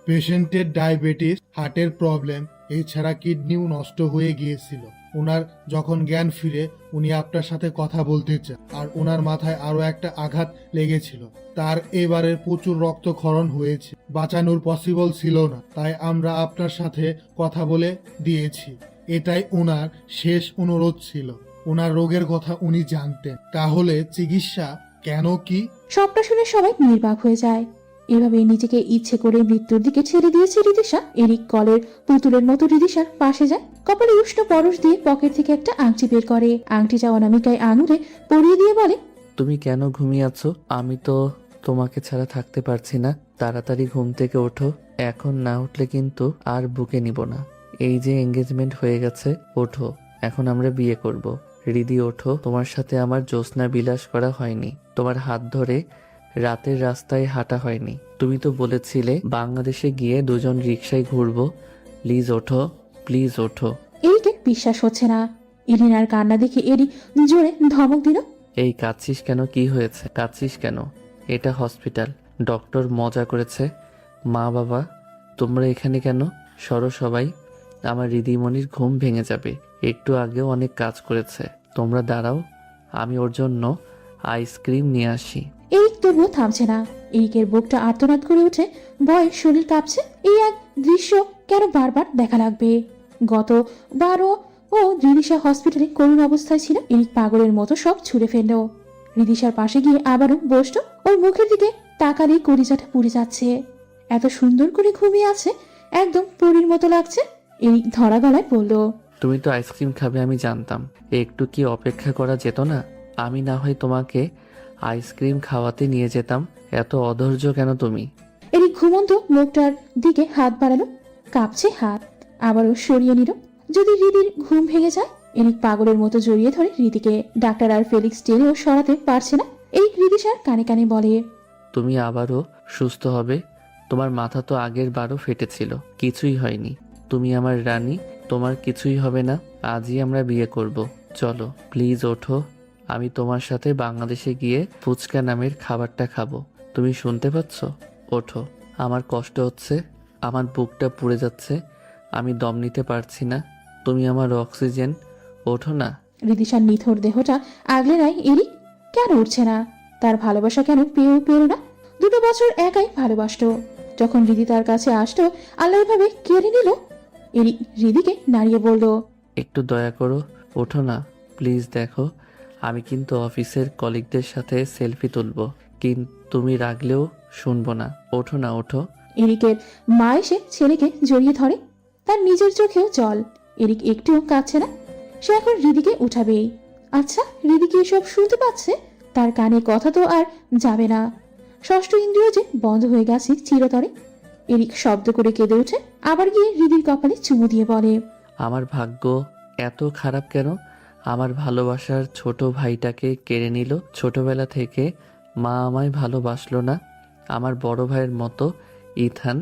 পেশেন্টের ডায়াবেটিস, হার্টের প্রবলেম, এছাড়া কিডনিও নষ্ট হয়ে গিয়েছিল। ওনার যখন জ্ঞান ফিরে উনি আপনার সাথে কথা বলতে চান, আর ওনার মাথায় আরো একটা আঘাত লেগেছিল। তার এবারে প্রচুর রক্তক্ষরণ হয়েছে, বাঁচানোর পসিবল ছিল না, তাই আমরা আপনার সাথে কথা বলে দিয়েছি। এটাই ওনার শেষ অনুরোধ ছিল। ওনার রোগের কথা উনি জানতেন, তাহলে চিকিৎসা কেন কি? সবটা শুনে সবাই নির্বাক হয়ে যায়। এভাবে নিজেকে ইচ্ছে করে মৃত্যুর দিকে ছেড়ে দিয়েছে রিদিশা। এরিক কলের পুতুলের মতো রিদিশার পাশে যায়, কপালে উষ্ণ পরশ দিয়ে পকেট থেকে একটা আংটি বের করে। আংটিটা অনামিকায় আঙুলে পরিয়ে দিয়ে বলে, তুমি কেন ঘুমিয়ে আছো? আমি তো তোমাকে ছাড়া থাকতে পারছি না। তাড়াতাড়ি ঘুম থেকে ওঠো, এখন না উঠলে কিন্তু আর বুকে নিব না। এই যে এঙ্গেজমেন্ট হয়ে গেছে, ওঠো, এখন আমরা বিয়ে করব। রিদি ওঠো, তোমার সাথে আমার জ্যোৎস্না বিলাস করা হয়নি, তোমার হাত ধরে রাতের রাস্তায় হাঁটা হয়নি। তুমি তো বলেছিলে বাংলাদেশে গিয়ে দুজন রিকশায় ঘুরবো। প্লিজ ওঠো, প্লিজ ওঠো। এরিকের বিশ্বাস হচ্ছে না। ইরিনার কান্না দেখে এরি জোরে ধমক দিল, এই কাঁদছিস কেন? কি হয়েছে? কাঁদছিস কেন? এটা হসপিটাল, ডক্টর মজা করেছে। মা বাবা তোমরা এখানে কেন? সরো সবাই, আমার রিদিমণির ঘুম ভেঙে যাবে। একটু আগেও অনেক কাজ করেছে। তোমরা দাঁড়াও, আমি ওর জন্য আইসক্রিম নিয়ে আসি। এরিক তবুও থামছে না। এরিকের বুকটা আর্তনাদ করে উঠে, ভয়ে শরীর কাঁপছে। এই এক দৃশ্য কেন বারবার দেখা লাগবে? গতবারও ও রিদিশা হসপিটালে করুণ অবস্থায় ছিল। এরিক পাগলের মতো সব ছুঁড়ে ফেলল। রিদিশার পাশে গিয়ে আবারও বসলো। ওর মুখের দিকে তাকালেই কলিজাটা পুড়ে যাচ্ছে। এত সুন্দর করে ঘুমিয়ে আছে, একদম পরীর মতো লাগছে। এরিক ধরা গলায় বলল, তুমি তো আইসক্রিম খাবে আমি জানতাম। একটু কি অপেক্ষা করা যেত না? আমি না হয় তোমাকে আইসক্রিম খাওয়াতে নিয়ে যেতাম। এত অধৈর্য কেন তুমি? এরিক ঘুমন্ত মুখটার দিকে হাত বাড়ালো, কাঁপছে হাত। আবারও সরিয়ে নিল। যদি রিদির ঘুম ভেঙে যায়? এরিক পাগলের মতো জড়িয়ে ধরে রিদিকে। ডাক্তার আর ফেলিক্স টেনেও সরাতে পারছে না। এরিক রিদিশার কানে কানে বলে, তুমি আবারও সুস্থ হবে। তোমার মাথা তো আগের বারও ফেটেছিল, কিছুই হয়নি। তুমি আমার রানী, তোমার কিছুই হবে না। আজই আমরা বিয়ে করব। চলো প্লিজ ওঠো, আমি তোমার সাথে বাংলাদেশে গিয়ে ফুচকা নামের খাবারটা খাবো। তুমি শুনতে পাচ্ছ? ওঠো, আমার কষ্ট হচ্ছে, আমার বুকটা পুড়ে যাচ্ছে, আমি দম নিতে পারছি না। তুমি আমার অক্সিজেন, ওঠো না। রিদিশার নিথর দেহটা আগলে নাই এরিক। কেন উঠছে না? তার ভালোবাসা কেন পেয়েও পেল না? 2 বছর একাই ভালোবাসতো। যখন রিদি তার কাছে আসতো, আল্লাহ ভাবে কেড়ে নিল। এরিক রিদিকে নাড়িয়ে বলল, একটু দয়া করো, ওঠো না প্লিজ। দেখো আমি কিন্তু অফিসের কলিগদের সাথে সেলফি তুলবো, কিন্তু তুমি রাগলেও শুনবো না। ওঠো না, ওঠো। এরিকের মা এসে ছেলেকে জড়িয়ে ধরে। তার নিজের চোখেও জল। এরিক একটুও কাঁদছে না। সে এখন রিদিকে উঠাবেই। আচ্ছা, রিদি কি এসব শুনতে পাচ্ছে? তার কানে কথা তো আর যাবে না। ষষ্ঠ ইন্দ্রিয় যে বন্ধ হয়ে গেছে চিরতরে। এরিক শব্দ করে কেঁদে ওঠে, আবার গিয়ে রিদির কপালে চুমু দিয়ে বলে, আমার ভাগ্য এত খারাপ কেন? আমার ভালোবাসার ছোট ভাইটাকে কেড়ে নিল। ছোটবেলা থেকে মা আমায় ভালোবাসলো না। আমার বড় ভাইয়ের মতো ইথান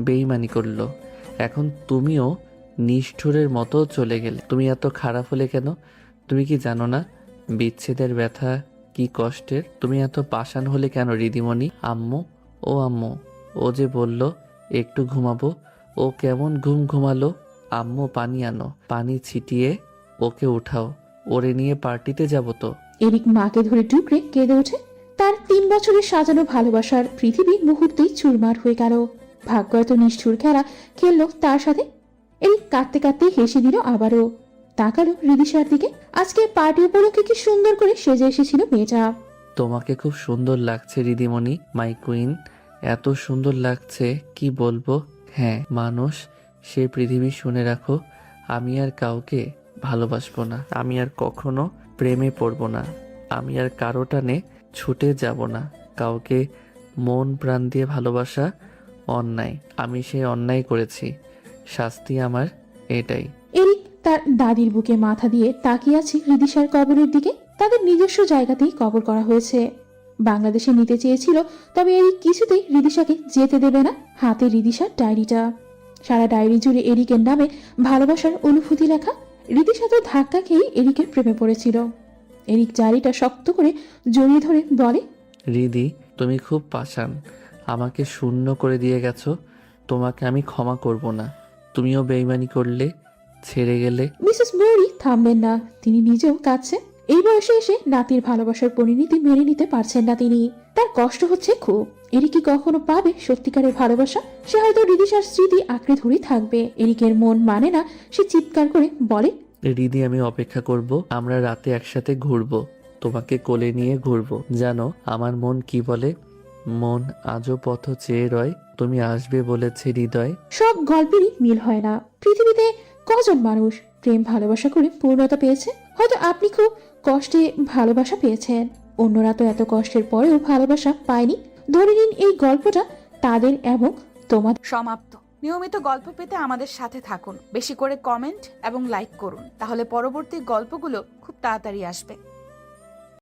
বেইমানি করলো। এখন তুমিও নিষ্ঠুরের মতো চলে গেলে। তুমি এত খারাপ হলে কেন? তুমি কি জানো না বিচ্ছেদের ব্যথা কি কষ্টের? তুমি এত পাষাণ হলে কেন রিদিমণি? আম্মু, ও আম্মু, ও যে বলল একটু ঘুমাবো, ও কেমন ঘুম ঘুমালো? আম্মু পানি আনো, পানি ছিটিয়ে ওকে উঠাও, ওরে নিয়ে পার্টিতে যাব তো। এরিক মাকে ধরে টুকরে কেঁদে ওঠে। তার 3 বছরের সাজানো ভালোবাসার পৃথিবী মুহূর্তেই চুরমার হয়ে গেল। ভাগ্য এত নিষ্ঠুর খেলা খেললো তার সাথে। এরিক কাঁদতে কাঁদতে হেসে দিল আবারও। তাকালো রিদিশার দিকে। আজকে পার্টি উপলক্ষে কি সুন্দর করে সেজে এসেছিল মেয়েটা। তোমাকে খুব সুন্দর লাগছে রিদিমণি, মাই কুইন। এত সুন্দর লাগছে কি বলবো। হ্যাঁ মানুষ, সে পৃথিবী শুনে রাখো, আমি আর কাউকে ভালোবাসবো না। আমি আর কখনো প্রেমে পড়বো না। আমি আর কারো টানে ছুটে যাব না। কাউকে মন প্রাণ দিয়ে ভালোবাসা অন্যায়। আমি সেই অন্যায় করেছি, শাস্তি আমার এটাই। এরিক তার দাদির বুকে মাথা দিয়ে তাকিয়ে আছে রিদিশার কবরের দিকে। তাদের নিজস্ব জায়গাতেই কবর করা হয়েছে। বাংলাদেশে নিতে চেয়েছিল, তবে এরিক কিছুতেই রিদিশাকে যেতে দেবে না। হাতে রিদিশার ডায়েরিটা। সারা ডায়েরি জুড়ে এরিকের নামে ভালোবাসার অনুভূতি লেখা। রিদিশা তো ধাক্কা খেয়ে এরিকের প্রেমে পড়েছিল। এরিক ডায়েরিটা শক্ত করে জড়িয়ে ধরে বলে, রিদি তুমি খুব পাষাণ, আমাকে শূন্য করে দিয়ে গেছো। তোমাকে আমি ক্ষমা করব না। তুমিও বেইমানি করলে, ছেড়ে গেলে। মিসেস মৌরি থামবেন না। তিনি নিজেও কাঁদছে। এই বয়সে এসে নাতির ভালোবাসার পরিণতি মেনে নিতে পারছেন না তিনি। তার কষ্ট হচ্ছে খুব। এরিক কি কখনো পাবে সত্যিকারের ভালোবাসা? সে হয়তো রিদিশার স্মৃতি আঁকড়ে ধরে থাকবে। এরিকের মন মানে না। সে চিৎকার করে বলে, রিদি আমি অপেক্ষা করব, আমরা রাতে একসাথে ঘুরবো, তোমাকে কোলে নিয়ে ঘুরবো। জানো আমার মন কি বলে? মন আজও পথ চেয়ে রয়, তুমি আসবে বলেছে হৃদয়। সব গল্পেরই মিল হয় না। পৃথিবীতে কজন মানুষ প্রেম ভালোবাসা করে পূর্ণতা পেয়েছে? হয়তো আপনি খুব কষ্টে ভালোবাসা পেয়েছেন, অন্যরা তো এত কষ্টের পরেও ভালোবাসা পায়নি। ধরে নিন এই গল্পটা তাদের এবং তোমাদের। সমাপ্ত। নিয়মিত গল্প পেতে আমাদের সাথে থাকুন, বেশি করে কমেন্ট এবং লাইক করুন, তাহলে পরবর্তী গল্পগুলো খুব তাড়াতাড়ি আসবে।